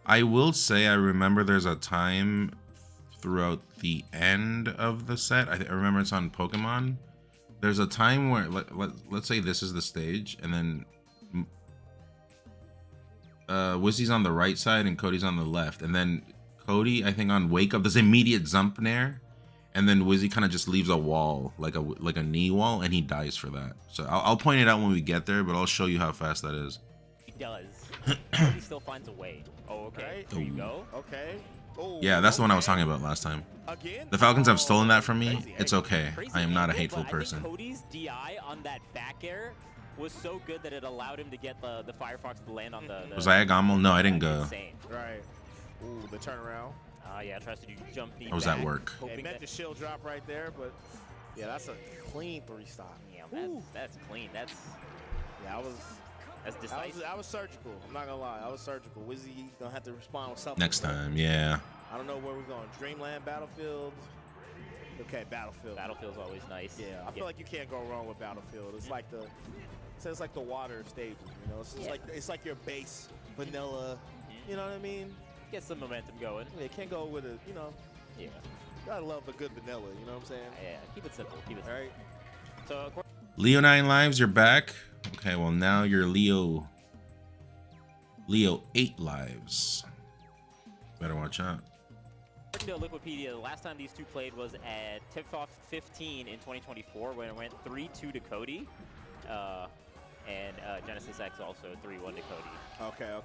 I will say I remember there's a time throughout the end of the set. I remember it's on Pokemon. There's a time where let's say this is the stage, and then Wizzy's on the right side and Cody's on the left, and then Cody, I think on Wake Up, there's immediate jump nair, and then Wizzy kind of just leaves a wall, like a knee wall, and he dies for that. So I'll point it out when we get there, but I'll show you how fast that is. He does. Cody still finds a way. Oh, okay. Right. There you go. Okay. Oh, Yeah, that's the one I was talking about last time. Again? The Falcons have stolen that from me. Crazy. It's okay. Crazy I am not a angle, hateful but person. I think Cody's DI on that back air was so good that it allowed him to get the Firefox to land on the Was I a Gaml? No, I didn't go. Insane. Right. Ooh, the turnaround. Yeah, tries to do jump knee I was back, at work. It meant the shield drop right there, but yeah, that's a clean 3 stock. Yeah, that's clean. That's decisive. I was surgical. I'm not gonna lie. I was surgical. Wizzy gonna have to respond with something. Next time, yeah. I don't know where we're going. Dreamland, Battlefield. Okay, Battlefield. Battlefield's always nice. Yeah, I feel like you can't go wrong with Battlefield. It's like it's like the water stages. You know, it's like your base vanilla. You know what I mean? Get some momentum going. It can't go with a Yeah. Gotta love a good vanilla. You know what I'm saying? Yeah. Keep it simple. Keep it simple. All right. So. Leo 9 lives, you're back. Okay, well now you're Leo 8 lives. Better watch out. According to Liquipedia, the last time these two played was at Tip-Off 15 in 2024 when it went 3-2 to Cody. And Genesis X also 3-1 to Cody. Okay.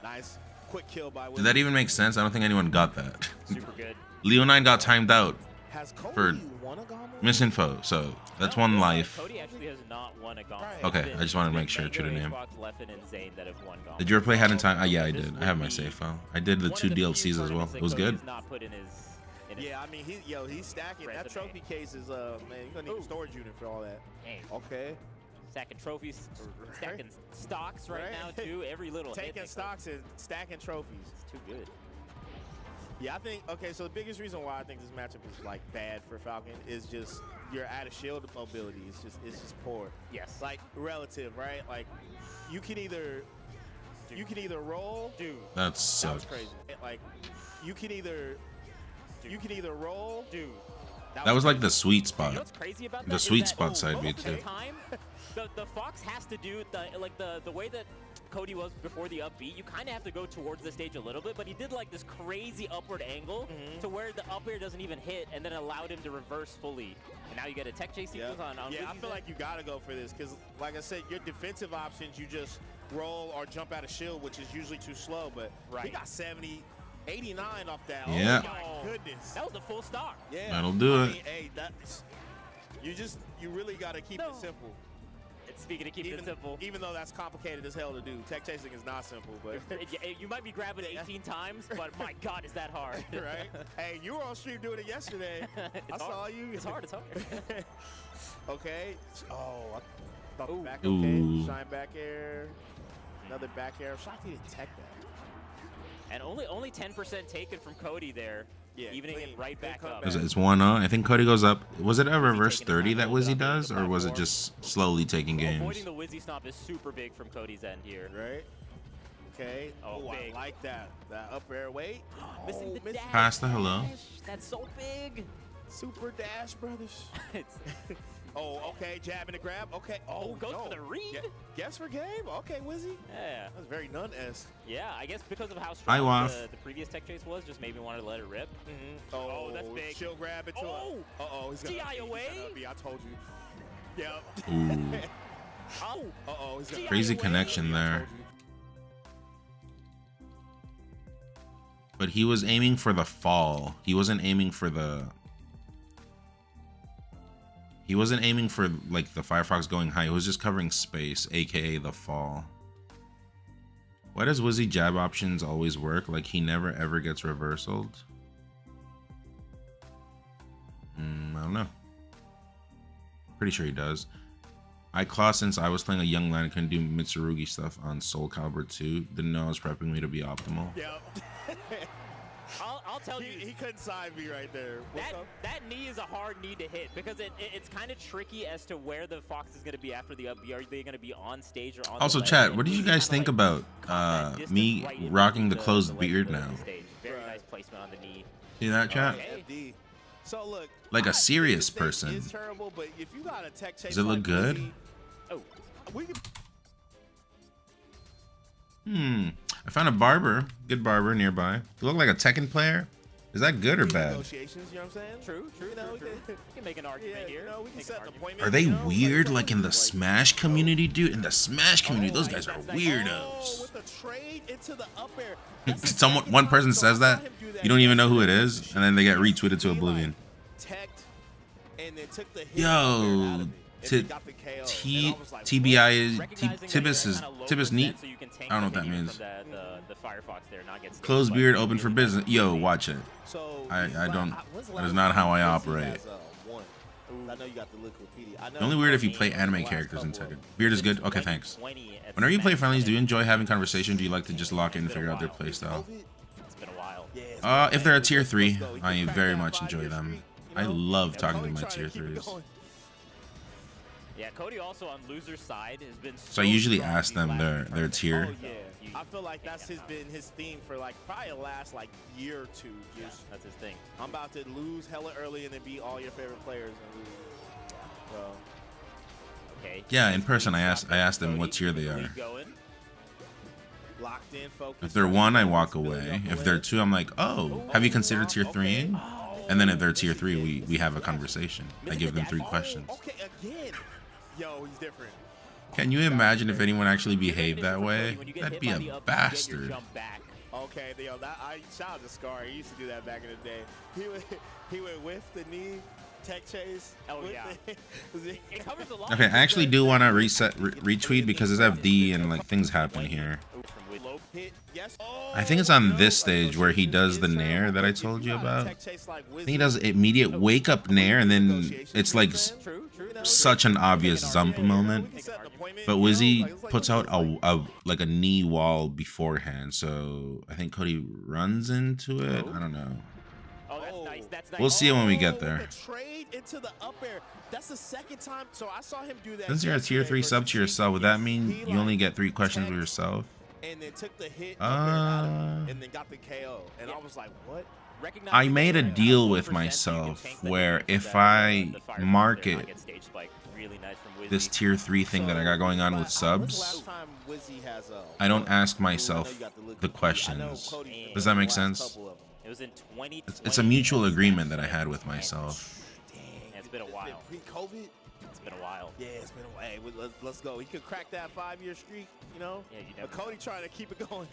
Nice. Quick kill by Wizzy. Did that even make sense? I don't think anyone got that. Super good. Leo 9 got timed out Has Cody for won a Gaml? misinfo, so that's one life. Cody actually has not won a Gaml. Right. Okay, I just wanted to make sure. True to name. Leffen and Zane that have won Gaml. Did you ever play Hat in Time? Yeah, I did. I have my save file. I did the 2 DLCs as well. It was good. Not put in his Yeah, I mean, he's stacking. That trophy case is, man, you're gonna need a storage unit for all that. Hey. Okay. Stacking trophies, stacking stocks right now too. Every little taking stocks and stacking trophies. It's too good. Yeah, I think, okay, so the biggest reason why I think this matchup is like bad for Falcon is just your out of shield mobility. It's just poor. Yes. Like relative, right? Like you can either roll. Dude. That sucks. That was crazy. Like you can either roll. Dude. That was like the sweet spot. You know what's crazy about that? The sweet spot side B too. The Fox has to do the way that Cody was before the up B. You kind of have to go towards the stage a little bit, but he did like this crazy upward angle to where the up air doesn't even hit, and then allowed him to reverse fully. And now you get a tech chase sequence on. Yeah, I feel like you gotta go for this because, like I said, your defensive options you just roll or jump out of shield, which is usually too slow. But he got 70. 89 off that. Yeah. Oh my goodness. That was the full stock. Yeah. That'll do it. Mean, hey, you really got to keep it simple. Speaking of keeping it simple. Even though that's complicated as hell to do. Tech chasing is not simple, but. You might be grabbing it 18 times, but my God, is that hard. Right? Hey, you were on stream doing it yesterday. I saw you. It's hard. Okay. Oh, I thought the back Ooh. okay. Shine back air. Another back air. Shocked he didn't tech that. And only 10% taken from Cody there. Yeah, evening it right back up. It's 1-0. I think Cody goes up. Was it a reverse 30 that Wizzy does, or was it just slowly taking games? Avoiding the Wizzy stomp is super big from Cody's end here. Right. Okay. Oh, I like that. That up air. Wait. Missing the dash. Pass the hello. That's so big. Super dash, brothers. Oh, okay. Jab and a grab. Okay. Oh, goes for the read. Guess for game. Okay, Wizzy. Yeah. That's very nun-esque. Yeah, I guess because of how Hi, strong Waff. the previous tech chase was, just maybe wanted to let it rip. Oh, that's big. She'll grab it to he's TI away. I told you. Yep. Ooh. He's gonna Crazy connection there. But he was aiming for the fall. He wasn't aiming for the... He wasn't aiming for like the Firefox going high. He was just covering space, aka the fall. Why does Wizzy jab options always work? Like he never ever gets reversaled? I don't know. Pretty sure he does. I claw since I was playing a young line and couldn't do Mitsurugi stuff on Soul Calibur 2. Didn't know I was prepping me to be optimal. Yep. I'll tell you. He couldn't side me right there. That knee is a hard knee to hit because it's kind of tricky as to where the Fox is going to be after the up B. Are they going to be on stage or on Also, the chat, what did you guys think about me rocking the closed beard now? Very nice placement on the knee. See that, chat? So look, like a serious person. It's terrible, but if you got a tech chase, does it look good? I found a barber, good barber nearby. You look like a Tekken player. Is that good or bad? Negotiations, you know what I'm saying? True. You can make an argument here. We can set an appointment. Are they weird like in the Smash community, dude? In the Smash community, those guys are weirdos. With the trade into the up air. One person says that, you don't even know who it is, and then they get retweeted to oblivion. Yo, TBI Tibbus neat. I don't know what that means. Closed beard, open for business. Yo, watch it. I don't. That is not how I operate. Only weird if you play anime characters in Tekken. Beard is good. Okay, thanks. Whenever you play friendlies, do you enjoy having conversation? Do you like to just lock in and figure out their playstyle? If they're a tier 3, I very much enjoy them. I love talking to my tier 3s. Yeah, Cody also on loser's side has been So I usually ask them their tier. I feel like that's been his theme for like probably the last like year or two. That's his thing. I'm about to lose hella early and then beat all your favorite players and lose. So. Okay. Yeah, in person I asked them what tier they are. Locked in, focused. If they're 1, I walk away. If they're 2, I'm like, oh, have you considered tier 3? And then if they're tier 3, we have a conversation. I give them 3 questions. Okay, again. Yo, he's different. Can you imagine if anyone actually behaved that way? That'd be a bastard. Okay, yo, I shout out to Scar. He used to do that back in the day. He would whiff the knee, tech chase. Oh yeah. It covers a lot. Okay, I actually do want to retweet because it's FD and like things happen here. I think it's on this stage where he does the nair that I told you about. I think he does immediate wake up nair and then it's like such an obvious zump moment. But Wizzy puts out a knee wall beforehand, so I think Cody runs into it. I don't know. We'll see it when we get there. That's the second time. So I saw him do that. Since you're a tier 3 sub to yourself, would that mean you only get 3 questions with yourself? And then took the hit and then got the KO. And I was like, what? I made a deal with myself where if I market this tier 3 thing that I got going on with subs, I don't ask myself the questions. Does that make sense? It's a mutual agreement that I had with myself. It's been a while. Pre-COVID? It's been a while. Yeah, it's been a while. Hey, let's go. He could crack that 5-year streak, you know? Yeah, but Cody trying to keep it going.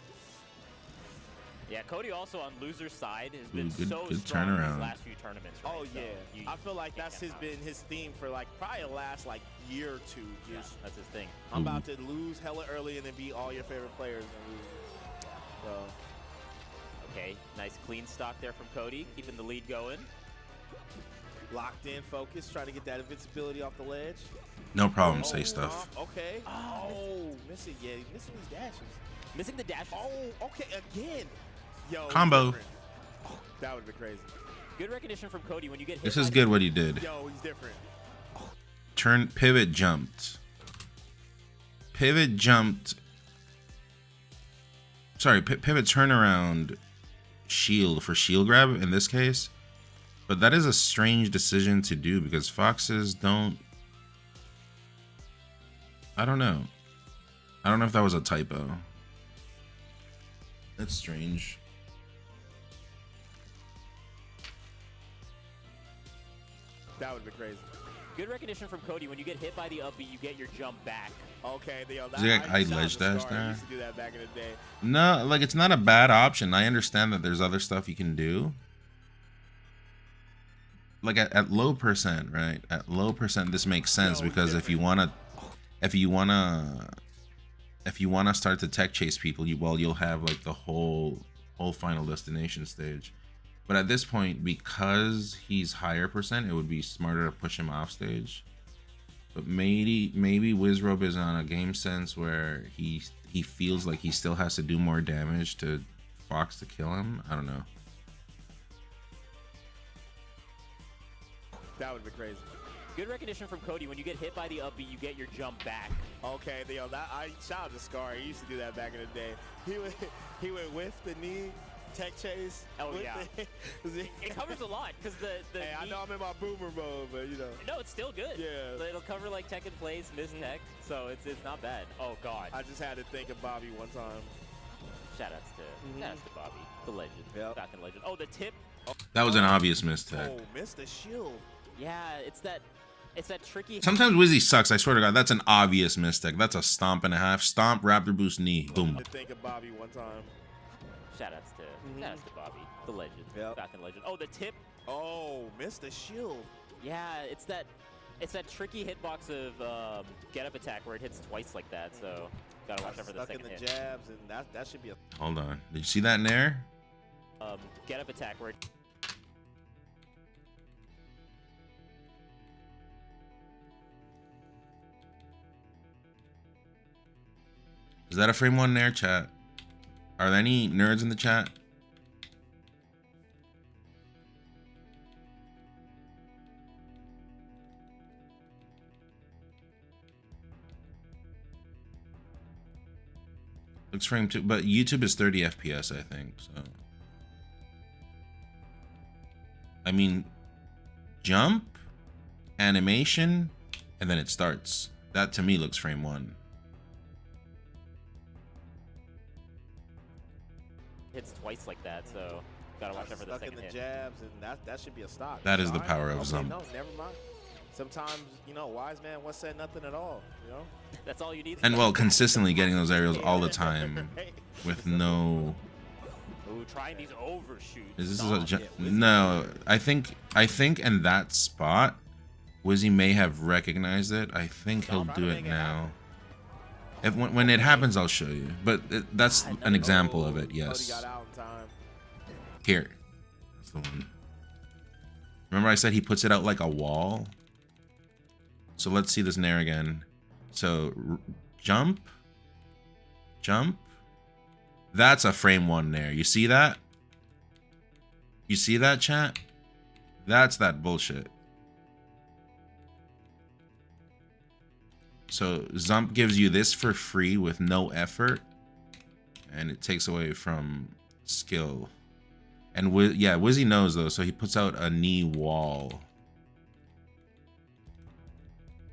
Yeah, Cody also on loser's side has been good strong in turnaround. these last few tournaments. Right? Oh yeah, I feel like that's been his theme for like probably the last like year or 2. Just that's his thing. I'm about to lose hella early and then beat all your favorite players and lose. So. Okay, nice clean stock there from Cody, keeping the lead going. Locked in, focused, trying to get that invincibility off the ledge. No problem, say stuff. Okay. Oh, missing, yeah, missing these dashes. Missing the dashes. Oh, okay, again. Yo, combo. Oh, that would have been crazy. Good recognition from Cody when you get hit. This is good what he did. Yo, he's different. Pivot jumped. Pivot jumped sorry, pivot turnaround shield for shield grab in this case. But that is a strange decision to do because foxes don't... I don't know. I don't know if that was a typo. That's strange. That would be crazy. Good recognition from Cody. When you get hit by the up B, you get your jump back. Okay, I ledge dash there. I used to do that back in the day. No, like it's not a bad option. I understand that there's other stuff you can do. Like at low percent, right? At low percent, this makes sense because if you wanna start to tech chase people, you'll have like the whole final destination stage. But at this point, because he's higher percent, it would be smarter to push him off stage. But maybe Wizrobe is on a game sense where he feels like he still has to do more damage to Fox to kill him. I don't know. That would be crazy. Good recognition from Cody. When you get hit by the up B, you get your jump back. Okay, I shout out to Scar. He used to do that back in the day. He would whiff the knee, tech chase. Oh yeah. It covers a lot because the hey, I know I'm in my boomer mode, but you know. No, it's still good. Yeah. It'll cover like tech in place, miss tech, so it's not bad. Oh god. I just had to think of Bobby one time. Shoutouts to Bobby, the legend. Yep. Falcon legend. Oh, the tip. That was an obvious miss tech. Oh, missed the shield. Yeah, it's that tricky. Sometimes Wizzy sucks. I swear to God, that's an obvious mistake. That's a stomp and a half. Stomp, Raptor boost, knee, boom. I think of Bobby one time. Shoutouts to Bobby, the legend. Yep. Falcon legend. Oh, the tip. Oh, missed the shield. Yeah, it's that tricky hitbox of get up attack where it hits twice like that. So gotta watch out for the second hit. Stuck in the jabs, and that should be a. Hold on. Did you see that in there? Get up attack where. Is that a frame one there, chat? Are there any nerds in the chat? Looks frame two, but YouTube is 30 FPS, I think. So, I mean, jump, animation, and then it starts. That to me looks frame one. Hits twice like that, so gotta watch out for the second hit. Stuck in the jabs, and that should be a stock. That is the power of Zump. No, never mind. Sometimes, you know, wise man once said nothing at all, you know? That's all you need. And well, consistently getting those aerials all the time with no. Ooh, trying these overshoots. Is this no? I think in that spot, Wizzy may have recognized it. I think he'll do it now. When it happens, I'll show you. But that's an example of it. Yes. Cody got out in time. Here. That's the one. Remember I said he puts it out like a wall? So let's see this nair again. So jump. Jump. That's a frame one nair. You see that? You see that, chat? That's that bullshit. So Zump gives you this for free with no effort, and it takes away from skill. And yeah, Wizzy knows though, so he puts out a knee wall.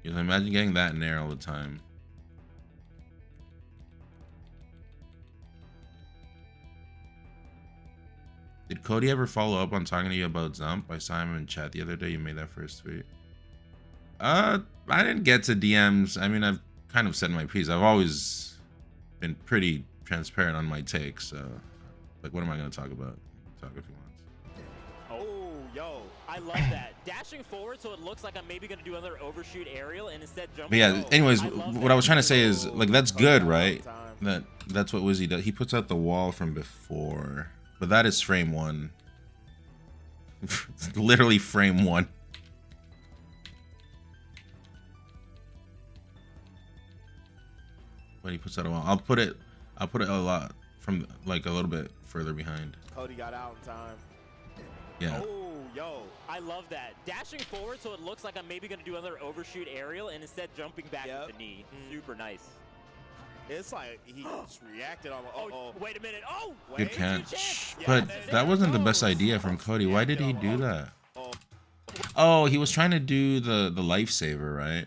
You know, imagine getting that in there all the time. Did Cody ever follow up on talking to you about Zump? I saw him in chat the other day. You made that first tweet. I didn't get to DMs. I mean, I've kind of said my piece. I've always been pretty transparent on my takes. So, like, what am I going to talk about? Talk if you want. Oh, yo. I love that. Dashing forward so it looks like I'm maybe going to do another overshoot aerial and instead jump. But yeah, anyways, what I was trying to say is, like, that's good, right? That's what Wizzy does. He puts out the wall from before. But that is frame one. Literally frame one. When he puts out a wall, I'll put it a lot from, like, a little bit further behind. Cody got out in time. Yeah. Oh, yo. I love that. Dashing forward so it looks like I'm maybe going to do another overshoot aerial and instead jumping back with the knee. Super nice. It's like he just reacted on. Oh, wait a minute. Oh, Good catch. But that wasn't the best idea from Cody. Why did he do that? Oh, he was trying to do the lifesaver, right?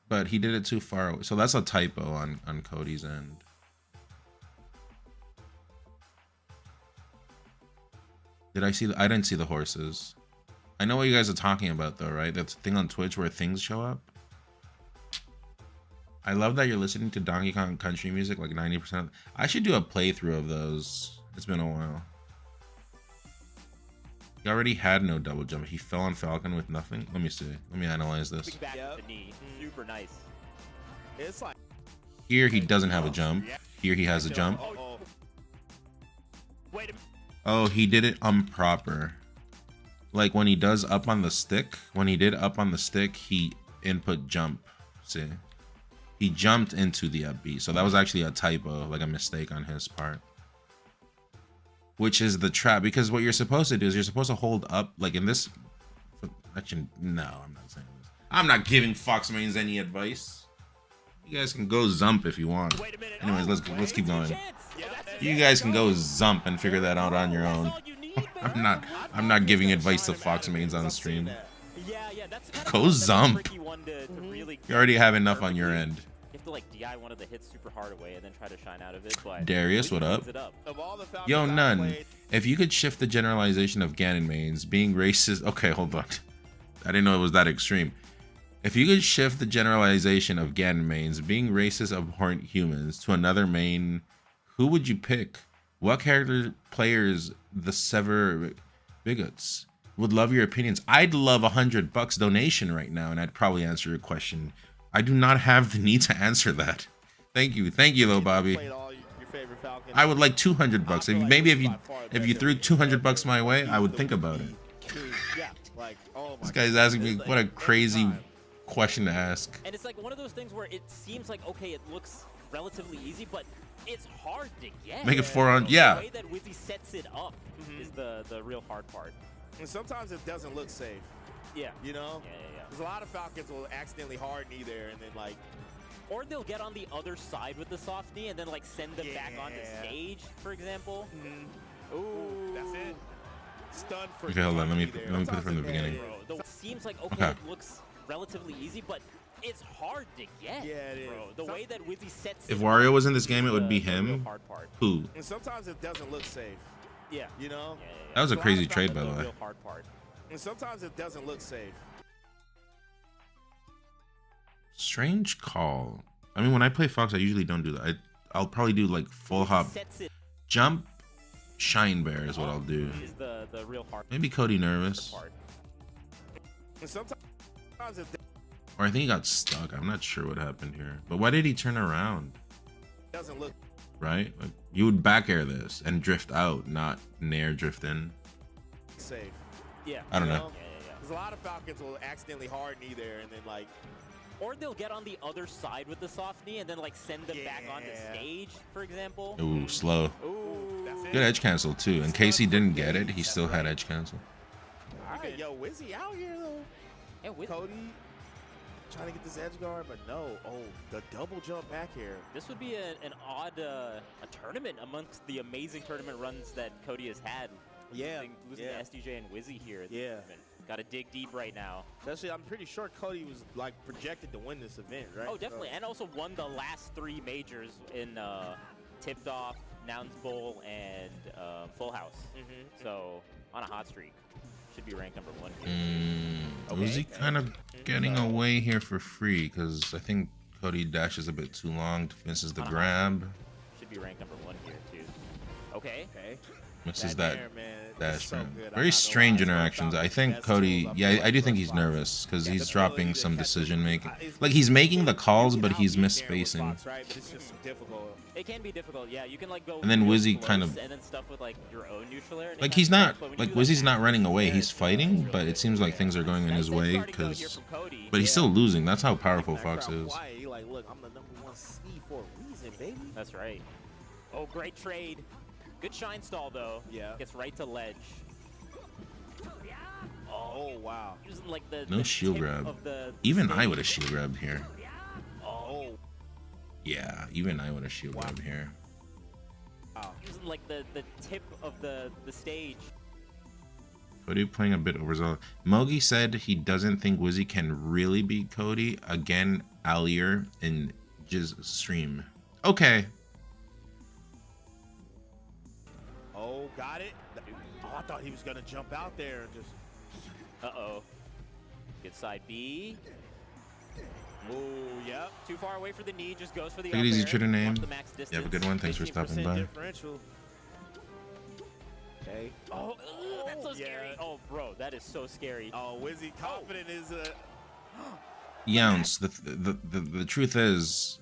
But he did it too far away. So that's a typo on Cody's end. Did I see I didn't see the horses. I know what you guys are talking about though, right? That's a thing on Twitch where things show up. I love that you're listening to Donkey Kong country music like 90%. I should do a playthrough of those. It's been a while. He already had no double jump. He fell on Falcon with nothing. Let me see. Let me analyze this. Back to the knee. Super nice. It's like here he doesn't have a jump. Here he has a jump. Wait a minute. Oh, he did it improper. Like when he does up on the stick, when he did up on the stick, he input jump. See? He jumped into the up B. So that was actually a typo, like a mistake on his part. Which is the trap, because what you're supposed to do is you're supposed to hold up, like in this. Actually, no, I'm not saying this. I'm not giving Fox Mains any advice. You guys can go zump if you want. Anyways, let's keep going. You guys can go zump and figure that out on your own. I'm not giving advice to Fox Mains on the stream. Go zump. You already have enough on your end. You have to like DI one of the hits super hard away and then try to shine out of it. But Darius, what up? Yo, none. If you could shift the generalization of Ganon mains being racist. Okay, hold on. I didn't know it was that extreme. If you could shift the generalization of Ganon mains being racist, abhorrent humans to another main, who would you pick? What character players the sever bigots? Would love your opinions. I'd love $100 donation right now, and I'd probably answer your question. I do not have the need to answer that. Thank you though, Bobby. I would like $200. If you threw $200 my way, I would think about it. This guy's asking me what a crazy question to ask. And it's like one of those things where it seems like okay, it looks relatively easy, but it's hard to get. Make it 400. Yeah. The way that Wizzy sets it up is the real hard part. And sometimes it doesn't look safe. Yeah. You know? Yeah. Because a lot of Falcons will accidentally hard knee there and then like... Or they'll get on the other side with the soft knee and then like send them back onto stage, for example. Ooh. That's it. Stun for... Okay, hold on. Let me put it from the beginning. It seems like, okay, it looks relatively easy, but it's hard to get. Yeah, it is. Bro. The way that Wizzy sets If Wario was in this game, it would be him. Who? And sometimes it doesn't look safe. Yeah. You know? That was a crazy trade, by the way. And sometimes it doesn't look safe. Strange call. I mean, when I play Fox, I usually don't do that. I'll probably do like full hop, jump, shine bear is what I'll do. The real hard. Maybe Cody nervous. And sometimes it or I think he got stuck. I'm not sure what happened here. But why did he turn around? doesn't look right. Like, you would back air this and drift out, not nair drift in. safe. Yeah. I don't know. Because a lot of Falcons will accidentally hard knee there and then like... Or they'll get on the other side with the soft knee and then like send them back onto stage, for example. Ooh, slow. Ooh. Good edge cancel too. In case he didn't get it, he still had edge cancel. Alright, yo, Wizzy out here though. Yeah, Cody trying to get this edge guard, but no. Oh, the double jump back here. This would be an odd a tournament amongst the amazing tournament runs that Cody has had. Losing to SDJ and Wizzy here. Got to dig deep right now. Especially, I'm pretty sure Cody was like projected to win this event, right? Oh, definitely, and also won the last 3 majors in Tipped Off, Nouns Bowl, and Full House. So on a hot streak, should be ranked #1 here. Was he kind of getting away here for free? Because I think Cody dashes a bit too long, misses the grab. Should be ranked #1 here too. Okay. Misses that dash. Very strange interactions. I think Cody, I do think he's nervous because he's dropping some decision making. Like he's making the calls, but he's misspacing. It can be difficult, yeah. You can like go. And then Wizzy kind of. And then stuff with like your own neutral air. Like he's not, like Wizzy's not running away. He's fighting, but it seems like things are going in his way because. But he's still losing. That's how powerful Fox is. Like, look, I'm the #1 seed for a reason, baby. That's right. Oh, great trade. Good shine stall though. Yeah. Gets right to ledge. Oh wow. Using like the no shield grab. Even I would have shield grabbed here. Oh. Yeah, even I would have shielded him here. Using like the tip of the stage. Cody playing a bit overzealous. Mogi said he doesn't think Wizzy can really beat Cody again earlier in Jizz stream. Okay. Oh, got it. Oh, I thought he was gonna jump out there and just. Uh-oh. Good side B. Oh, yep. Too far away for the knee. Just goes for the Take it easy, Twitter name. You have a good one. Thanks for stopping by. Okay. Oh, that's so scary. Oh, bro, that is so scary. Oh, Wizzy confident is a. Younce, the truth is,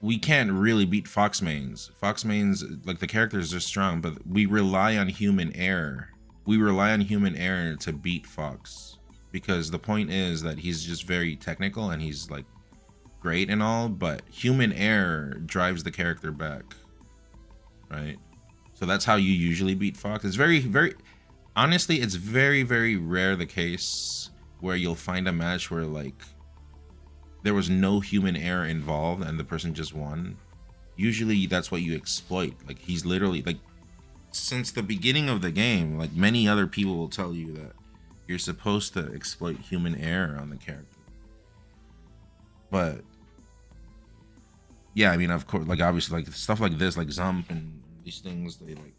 we can't really beat Fox mains. Fox mains, like the characters are strong, but we rely on human error. We rely on human error to beat Fox, because the point is that he's just very technical and he's like great and all, but human error drives the character back, right? So that's how you usually beat Fox. It's very, honestly, it's very rare the case where you'll find a match where like there was no human error involved and the person just won. Usually that's what you exploit. Like he's literally like, since the beginning of the game, like many other people will tell you that you're supposed to exploit human error on the character. But yeah, I mean, of course, like obviously like stuff like this, like Zump and these things, they like,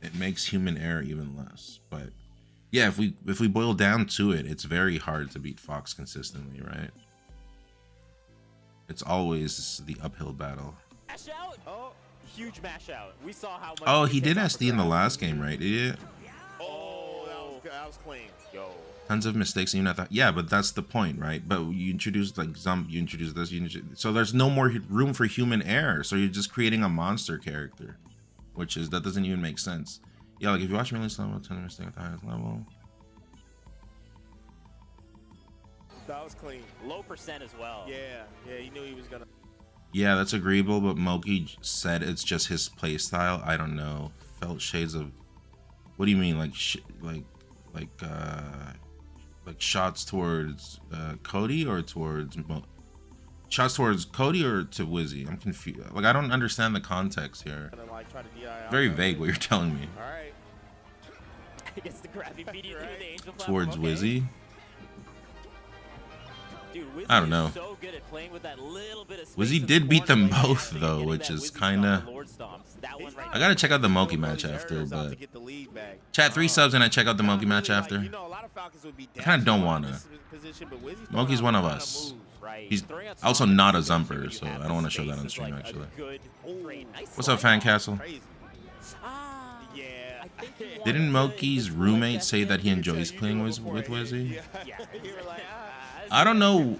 it makes human error even less. But yeah, if we boil down to it, it's very hard to beat Fox consistently, right? It's always the uphill battle. Mash out. Oh, huge mash out. We saw how much. Oh, he did SD in the last game, right? Yeah. Oh, that was clean. Yo. Tons of mistakes, even at that. Yeah, but that's the point, right? But you introduced like Zump, you introduced this, so there's no more room for human error. So you're just creating a monster character, which is, that doesn't even make sense. Yeah, like if you watch Million Level, 10 mistake at the highest level. That was clean. Low percent as well. Yeah, he knew he was gonna. Yeah, that's agreeable, but Moki said it's just his play style. I don't know. Felt shades of. What do you mean, like shots towards Cody or towards shots towards Cody or to Wizzy? I'm confused. Like I don't understand the context here. Very vague what you're telling me. All right. I guess the grab immediately with the angel Towards Wizzy. Dude, Wizzy I don't know. Is so good at playing with that little bit of Wizzy did beat them both though, which is kind of. I gotta check out the Moki match after, but chat 3 subs and I check out the Moki match after. I kind of don't wanna. Moki's one of us. He's also not a Zumper, so I don't want to show that on stream actually. What's up, Fan Castle? Didn't Moki's roommate say that he enjoys playing with Wizzy? I don't know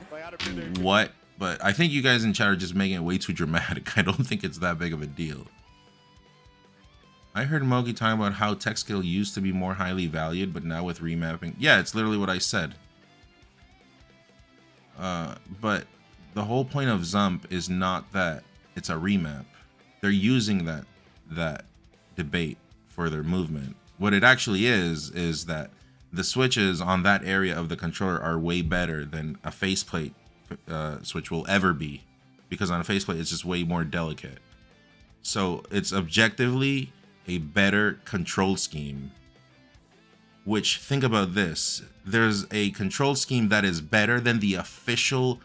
what, but I think you guys in chat are just making it way too dramatic. I don't think it's that big of a deal. I heard Mogi talking about how tech skill used to be more highly valued, but now with remapping. Yeah, it's literally what I said. But the whole point of Zump is not that it's a remap. They're using that debate for their movement. What it actually is that the switches on that area of the controller are way better than a faceplate switch will ever be, because on a faceplate it's just way more delicate. So it's objectively a better control scheme. Which, think about this, there's a control scheme that is better than the official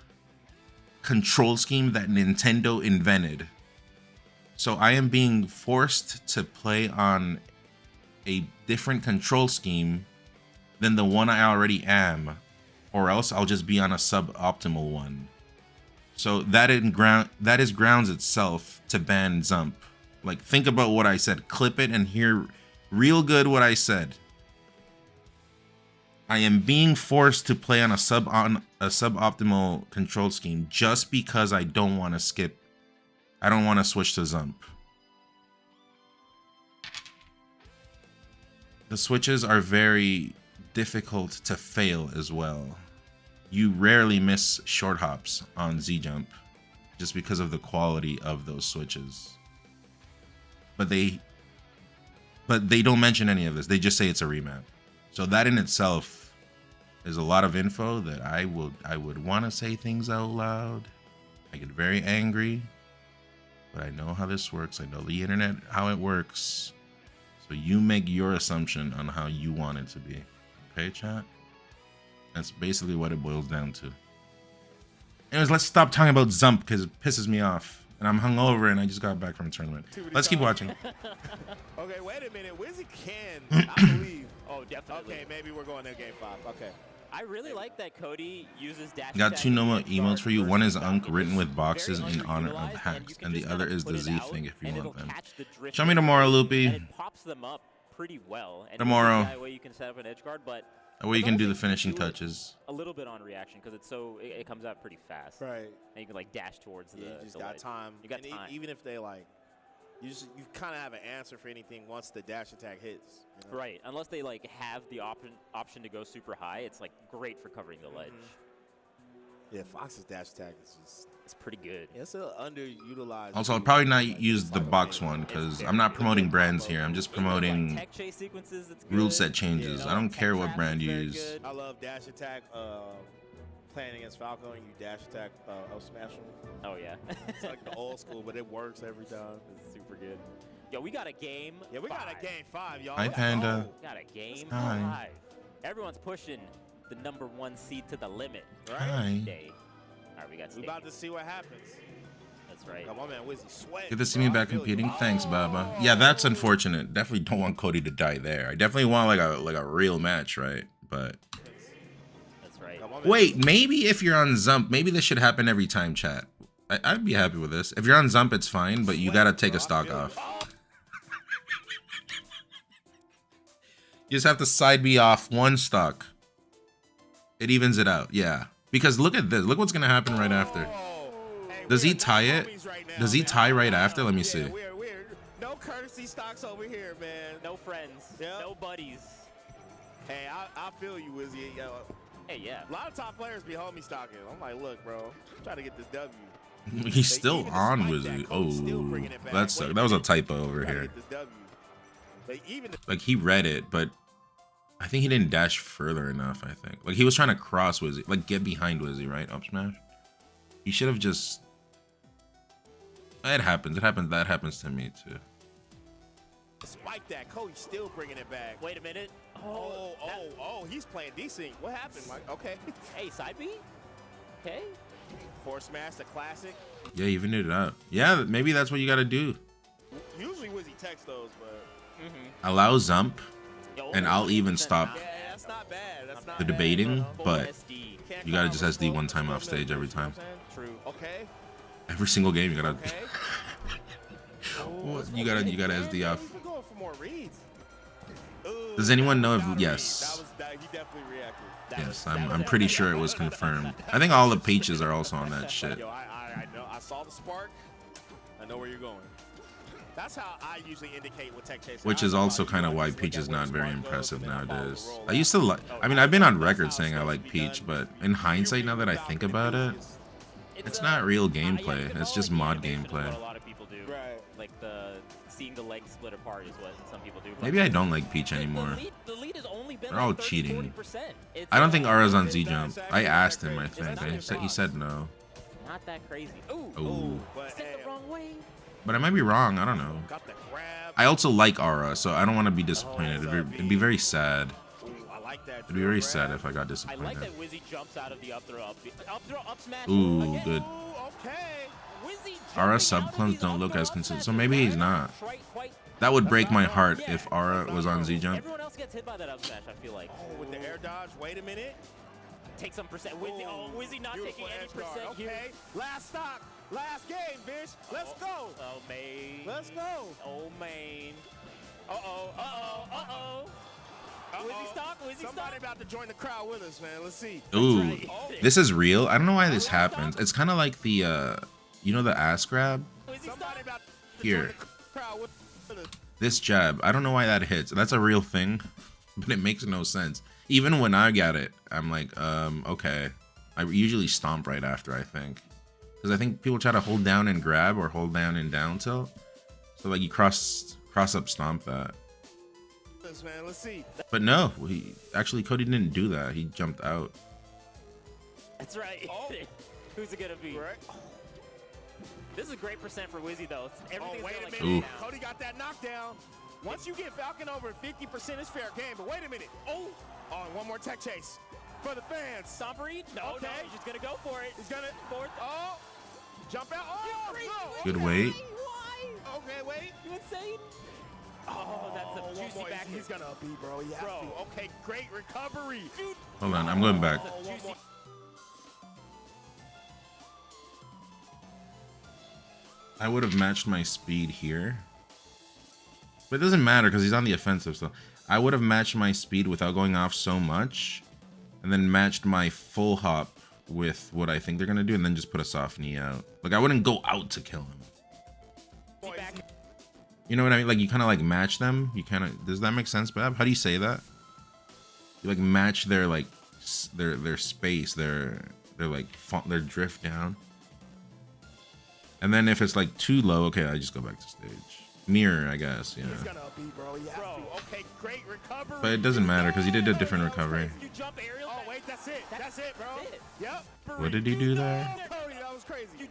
control scheme that Nintendo invented. So I am being forced to play on a different control scheme than the one I already am, or else I'll just be on a suboptimal one. So that is grounds itself to ban Zump. Like, think about what I said. Clip it and hear real good what I said. I am being forced to play on a suboptimal control scheme just because I don't want to skip. I don't want to switch to Zump. The switches are very difficult to fail as well. You rarely miss short hops on Z Jump just because of the quality of those switches. But they don't mention any of this. They just say it's a remap. So that in itself is a lot of info that I would want to say things out loud. I get very angry, but I know how this works. I know the internet, how it works. So you make your assumption on how you want it to be. Okay, chat? That's basically what it boils down to. Anyways, let's stop talking about Zump because it pisses me off. And I'm hungover and I just got back from a tournament. Let's keep watching. Okay, wait a minute. Wizzy can, I believe. Oh, definitely. Okay, maybe we're going to game 5. Okay. I really like that Cody uses dash. Got two normal emotes for you. One is Unk written with boxes in honor of hacks, and the other is the Z thing if you want them. Show me tomorrow, Loopy. And it pops them up pretty well. And tomorrow. That way you can set up an edge guard, but that way you can do the finishing touches. A little bit on reaction because it's so it comes out pretty fast. Right. And you can like dash towards the. You just got time. You got time. Even if they like. You kind of have an answer for anything once the dash attack hits. You know? Right, unless they like have the option to go super high, it's like great for covering the ledge. Yeah, Fox's dash attack is just it's pretty good. Yeah, it's underutilized. Also, I'll probably not use the box one because I'm not promoting brands here. I'm just promoting rule set changes. I don't care what brand you use. I love dash attack. Playing against Falcon, you dash attack up smash him. Oh yeah. It's like the old school, but it works every time. It's super good. Yo, we got a game. Yeah, we got a game 5, y'all. Hi, Panda. Got a game 5. Hi. Everyone's pushing the #1 seed to the limit. Right? Hi. Today. All right, we got. We're about to see what happens. That's right. Come on, man, Wizzy sweat. Good to see me back competing. Thanks, Baba. Yeah, that's unfortunate. Definitely don't want Cody to die there. I definitely want like a real match, right? But. Wait, maybe if you're on Zump, maybe this should happen every time, chat. I'd be happy with this. If you're on Zump, it's fine, but you gotta take a stock off. You just have to side B off one stock. It evens it out, yeah. Because look at this. Look what's gonna happen right after. Does he tie it? Does he tie right after? Let me see. No courtesy stocks over here, man. No friends. Yep. No buddies. Hey, I feel you, Wizzy. Hey, yeah. A lot of top players be homie stocking. I'm like, look, bro, I'm trying to get this W. He's still on Wizzy. Oh, that sucked. That was a typo over here. Like he read it, but I think he didn't dash further enough. I think like he was trying to cross Wizzy, like get behind Wizzy, right? Up smash. He should have just. It happens. It happens. That happens to me too. Despite that, Cody's still bringing it back. Wait a minute. Oh, he's playing decent. What happened, Mike? Okay. Hey, side B? Okay. Force smash, the classic. Yeah, even it out. Yeah, maybe that's what you got to do. Usually Wizzy texts those, but... Allow Zump, and I'll even stop that's not bad. That's not the debating, but you got to just SD one time off stage every time. True. Okay. Every single game, you got to... you gotta SD off. We're going for more reads. Does anyone know if yes? He definitely reacted. Yes, I'm pretty sure it was confirmed. I think all the Peaches are also on that shit. Yo, I know. I saw the spark. I know where you're going. That's how I usually indicate what tech chase. Which is also kind of why Peach is not very impressive nowadays. I used to like. I mean, I've been on record saying I like Peach, but in hindsight, now that I think about it, it's not real gameplay. It's just mod gameplay. A lot of people do. Like seeing the legs split apart is what some people do. Maybe I don't like Peach anymore. The lead has only been They're all cheating. I don't think Ara's on Z Jump. I asked him, I think. He said no. Not that crazy. Oh. The wrong way. But I might be wrong. I don't know. I also like Ara, so I don't want to be disappointed. It'd be very sad. It'd be very sad if I got disappointed. I like that Wizzy jumps out of the up throw, up smash. Ooh, good. Ara sub-clones don't look as consistent, so maybe he's not. That would break my heart if Ara was on Z Jump. Everyone else gets hit by that up smash, I feel like. Oh, with the air dodge, wait a minute. Take some percent. Wizzy not taking any percent here. Okay, last stock, last game, bitch. Let's go. Oh, man. Let's go. Oh, man. Wizzy stock, Somebody about to join the crowd with us, man. Let's see. Ooh, this is real. I don't know why this happens. It's kind of like the, you know, the ass grab? Here. This jab. I don't know why that hits. That's a real thing, but it makes no sense. Even when I got it, I'm like, okay. I usually stomp right after, I think. Because I think people try to hold down and grab or hold down and down tilt. So, like, you cross up stomp that. Man, let's see. But no, actually Cody didn't do that. He jumped out. That's right. Who's it gonna be? Right. This is a great percent for Wizzy, though. Oh, wait a minute. Ooh. Cody got that knockdown. Once you get Falcon over 50%, it's fair game. But wait a minute. Oh, one more tech chase for the fans. Stomp read? No, okay. no, he's just going to go for it. He's going to. Fourth. Oh, jump out. Oh, no. Good weight. Why? Okay, wait. You insane? Oh, that's a one juicy more. back. He's going to beat, bro. He has to. Okay, great recovery. Dude. Hold on, I'm going back. Juicy. I would have matched my speed here. But it doesn't matter because he's on the offensive, so I would have matched my speed without going off so much, and then matched my full hop with what I think they're gonna do, and then just put a soft knee out. Like I wouldn't go out to kill him. You know what I mean? Like you kind of like match them. You kind of, does that make sense, Bab? How do you say that? You like match their like their space, their like their drift down. And then if it's like too low, okay, I just go back to stage. Mirror, I guess, yeah. He's gonna beat, bro. He has to. Okay, great recovery. But it doesn't matter because he did a different recovery. You jump aerial. Oh wait, that's it. That's it, bro. Yep. What did he do there? Cody, that was crazy.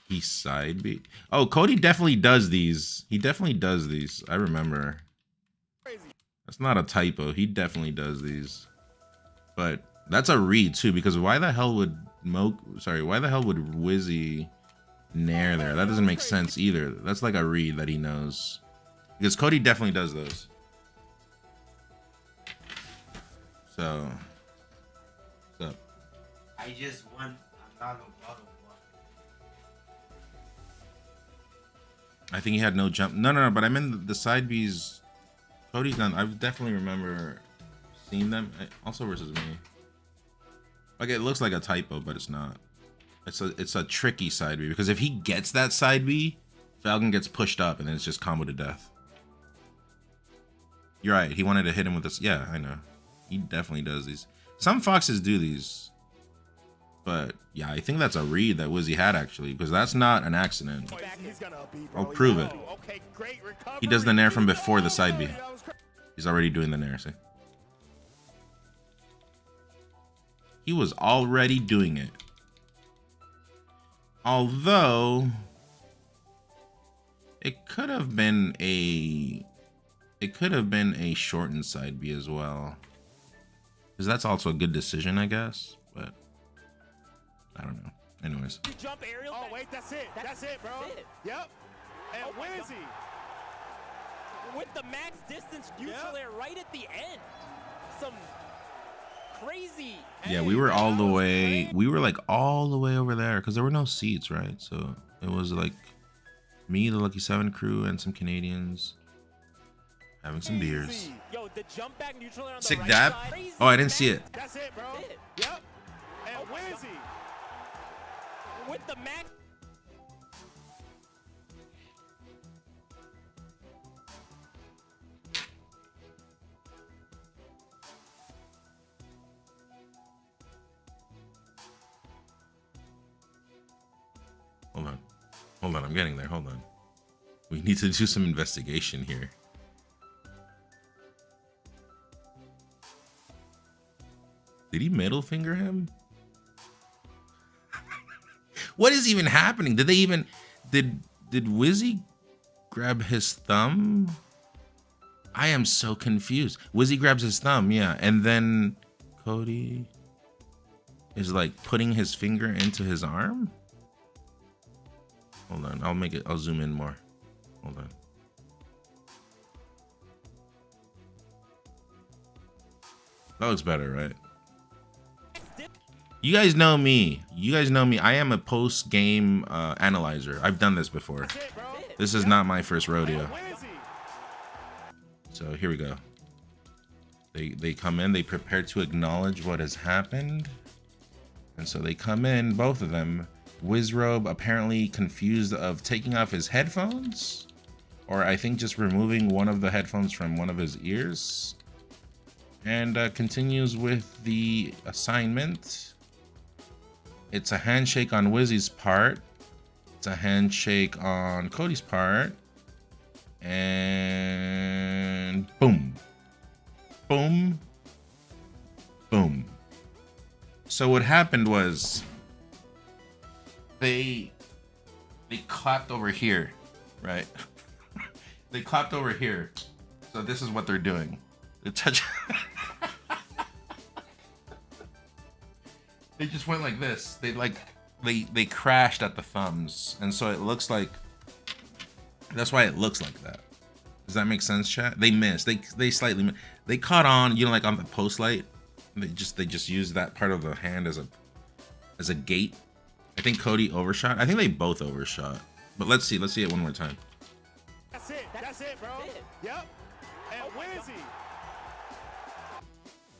He side beat. Oh, Cody definitely does these. He definitely does these. I remember. That's not a typo. He definitely does these. But that's a read too, because why the hell would Wizzy nair there? That doesn't make sense either. That's like a read that he knows. Because Cody definitely does those. So. I just want another bottle. I think he had no jump. No, but I meant the side Bs. Cody's done. I definitely remember seeing them. Also versus me. Like it looks like a typo, but it's not. It's a tricky side B, because if he gets that side B, Falcon gets pushed up and then it's just combo to death. You're right. He wanted to hit him with this. Yeah, I know. He definitely does these. Some Foxes do these. But yeah, I think that's a read that Wizzy had actually, because that's not an accident. I'll prove it. He does the nair from before the side B. He's already doing the nair, see? He was already doing it. Although it could have been a shortened side B as well. Because that's also a good decision, I guess. But I don't know. Anyways. You jump aerial. Oh wait, that's it. That's it, bro. Yep. And Wizzy. With the max distance neutral air right at the end. Some crazy. Yeah, we were all the way. We were like all the way over there because there were no seats, right? So it was like me, the Lucky 7 crew, and some Canadians having some beers. Yo, the jump back neutral air on Sick the right dab. side. Oh, I didn't see it. That's it, bro. Yep. And Wizzy. With the max. Hold on, I'm getting there. Hold on. We need to do some investigation here. Did he middle finger him? What is even happening? Did they even did Wizzy grab his thumb? I am so confused. Wizzy grabs his thumb, yeah, and then Cody is like putting his finger into his arm? Hold on, I'll zoom in more. Hold on. That looks better, right? You guys know me. I am a post-game analyzer. I've done this before. This is not my first rodeo. So here we go. They come in, they prepare to acknowledge what has happened. And so they come in, both of them. Wizrobe apparently confused of taking off his headphones, or I think just removing one of the headphones from one of his ears, and continues with the assignment. It's a handshake on Wizzy's part. It's a handshake on Cody's part, and boom, boom, boom. So what happened was they clapped over here, right? They clapped over here. So this is what they're doing. They touch. They just went like this. They crashed at the thumbs, and so it looks like. That's why it looks like that. Does that make sense, chat? They missed. They slightly missed. They caught on, you know, like on the post light. They just used that part of the hand as a gate. I think Cody overshot. I think they both overshot. But let's see it one more time. That's it, bro. Yep. And Wizzy.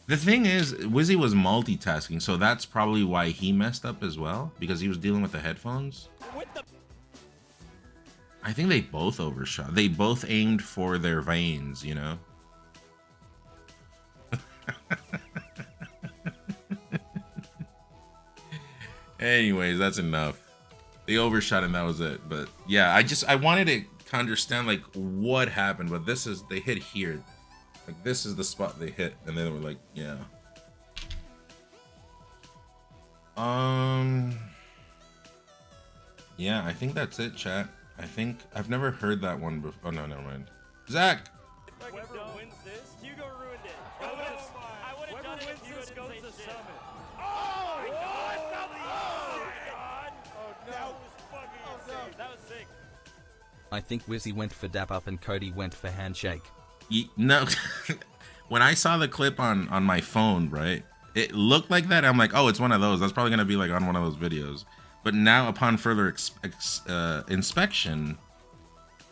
The thing is, Wizzy was multitasking, so that's probably why he messed up as well, because he was dealing with the headphones. I think they both overshot. They both aimed for their veins, you know? Anyways, that's enough. They overshot and that was it. But yeah, I wanted to understand like what happened, but they hit here. Like this is the spot they hit, and then they were like, yeah. Yeah, I think that's it, chat. I think I've never heard that one before. Oh no, never mind. Zach. Whoever wins this, Hugo ruined it. Whoever wins this goes to summit. Oh my God! Oh my God! Oh no! That was fucking insane. That was sick. I think Wizzy went for dap up and Cody went for handshake. No, when I saw the clip on my phone, right, it looked like that. I'm like, oh, it's one of those. That's probably gonna be like on one of those videos. But now, upon further inspection,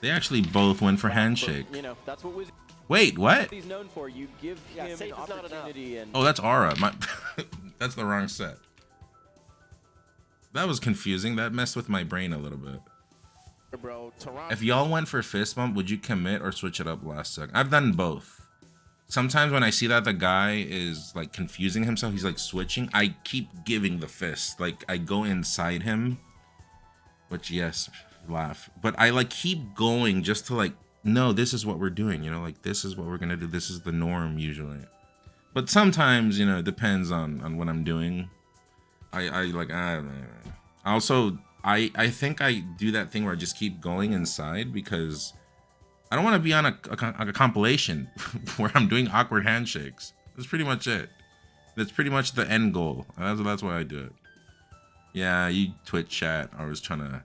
they actually both went for handshake. You know, that's what Wait, what? he's known for. You give him an opportunity, and oh, that's Aura. That's the wrong set. That was confusing. That messed with my brain a little bit. Bro, if y'all went for fist bump, would you commit or switch it up last second? I've done both. Sometimes when I see that the guy is like confusing himself, he's like switching, I keep giving the fist. Like I go inside him, which yes, laugh. But I like keep going just to like, no, this is what we're doing. You know, like this is what we're gonna do. This is the norm usually. But sometimes, you know, it depends on what I'm doing. I don't know. Also, I think I do that thing where I just keep going inside because I don't want to be on a compilation where I'm doing awkward handshakes. That's pretty much it. That's pretty much the end goal. That's why I do it. Yeah, you Twitch chat. I was trying to.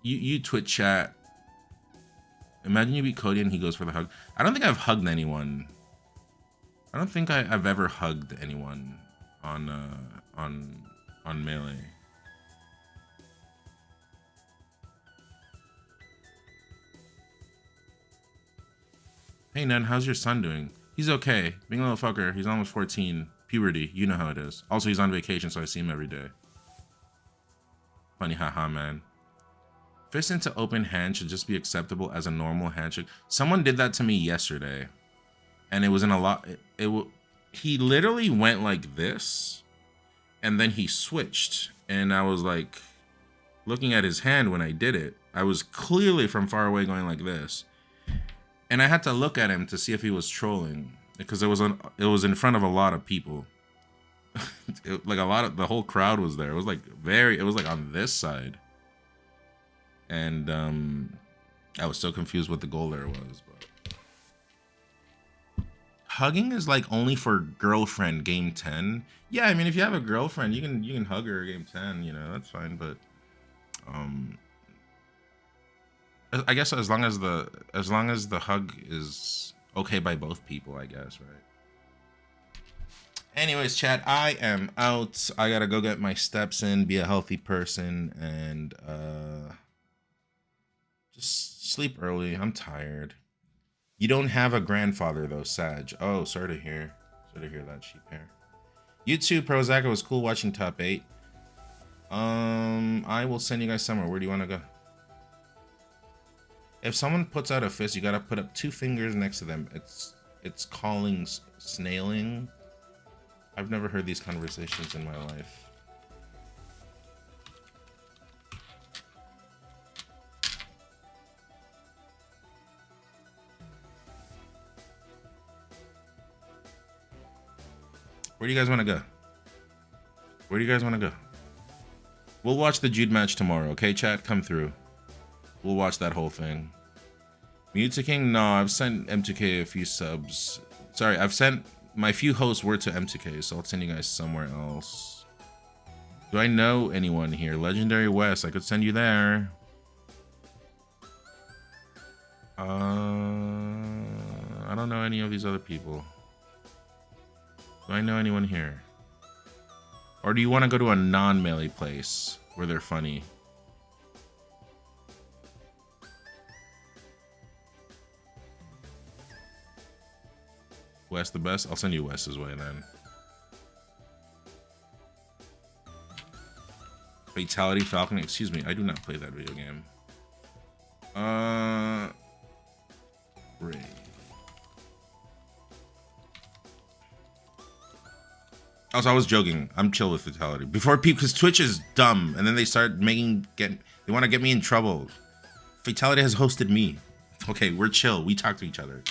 You Twitch chat. Imagine you beat Cody and he goes for the hug. I don't think I've hugged anyone. I don't think I've ever hugged anyone on Melee. Hey, Nun, how's your son doing? He's okay. Being a little fucker. He's almost 14. Puberty. You know how it is. Also, he's on vacation, so I see him every day. Funny, haha, man. Fist into open hand should just be acceptable as a normal handshake. Someone did that to me yesterday. And it was in a lot... He literally went like this. And then he switched. And I was like... Looking at his hand when I did it. I was clearly from far away going like this. And I had to look at him to see if he was trolling, because it was in front of a lot of people. The whole crowd was there. It was like on this side. And I was so confused what the goal there was. But hugging is like only for girlfriend game 10. Yeah, I mean if you have a girlfriend, you can hug her game 10, you know, that's fine, but I guess as long as the hug is okay by both people, I guess, right? Anyways, chat, I am out. I gotta go get my steps in, be a healthy person, and just sleep early. I'm tired. You don't have a grandfather though, Sag. Oh, sorry to hear that, sheep hair. You too, Prozac. It was cool watching top 8. I will send you guys somewhere. Where do you want to go? If someone puts out a fist, you gotta put up 2 fingers next to them. It's calling snailing. I've never heard these conversations in my life. Where do you guys want to go? Where do you guys want to go? We'll watch the Jude match tomorrow, okay, chat? Come through. We'll watch that whole thing. Mute King? No, I've sent M2K a few subs. Sorry, I've sent... My few hosts were to M2K, so I'll send you guys somewhere else. Do I know anyone here? Legendary West, I could send you there. I don't know any of these other people. Do I know anyone here? Or do you want to go to a non-melee place where they're funny? West the best? I'll send you West's way then. Fatality Falcon? Excuse me, I do not play that video game. Great. Also, I was joking. I'm chill with Fatality. Before people, because Twitch is dumb, and then they start they want to get me in trouble. Fatality has hosted me. Okay, we're chill. We talk to each other.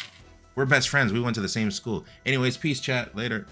We're best friends. We went to the same school. Anyways, peace, chat. Later.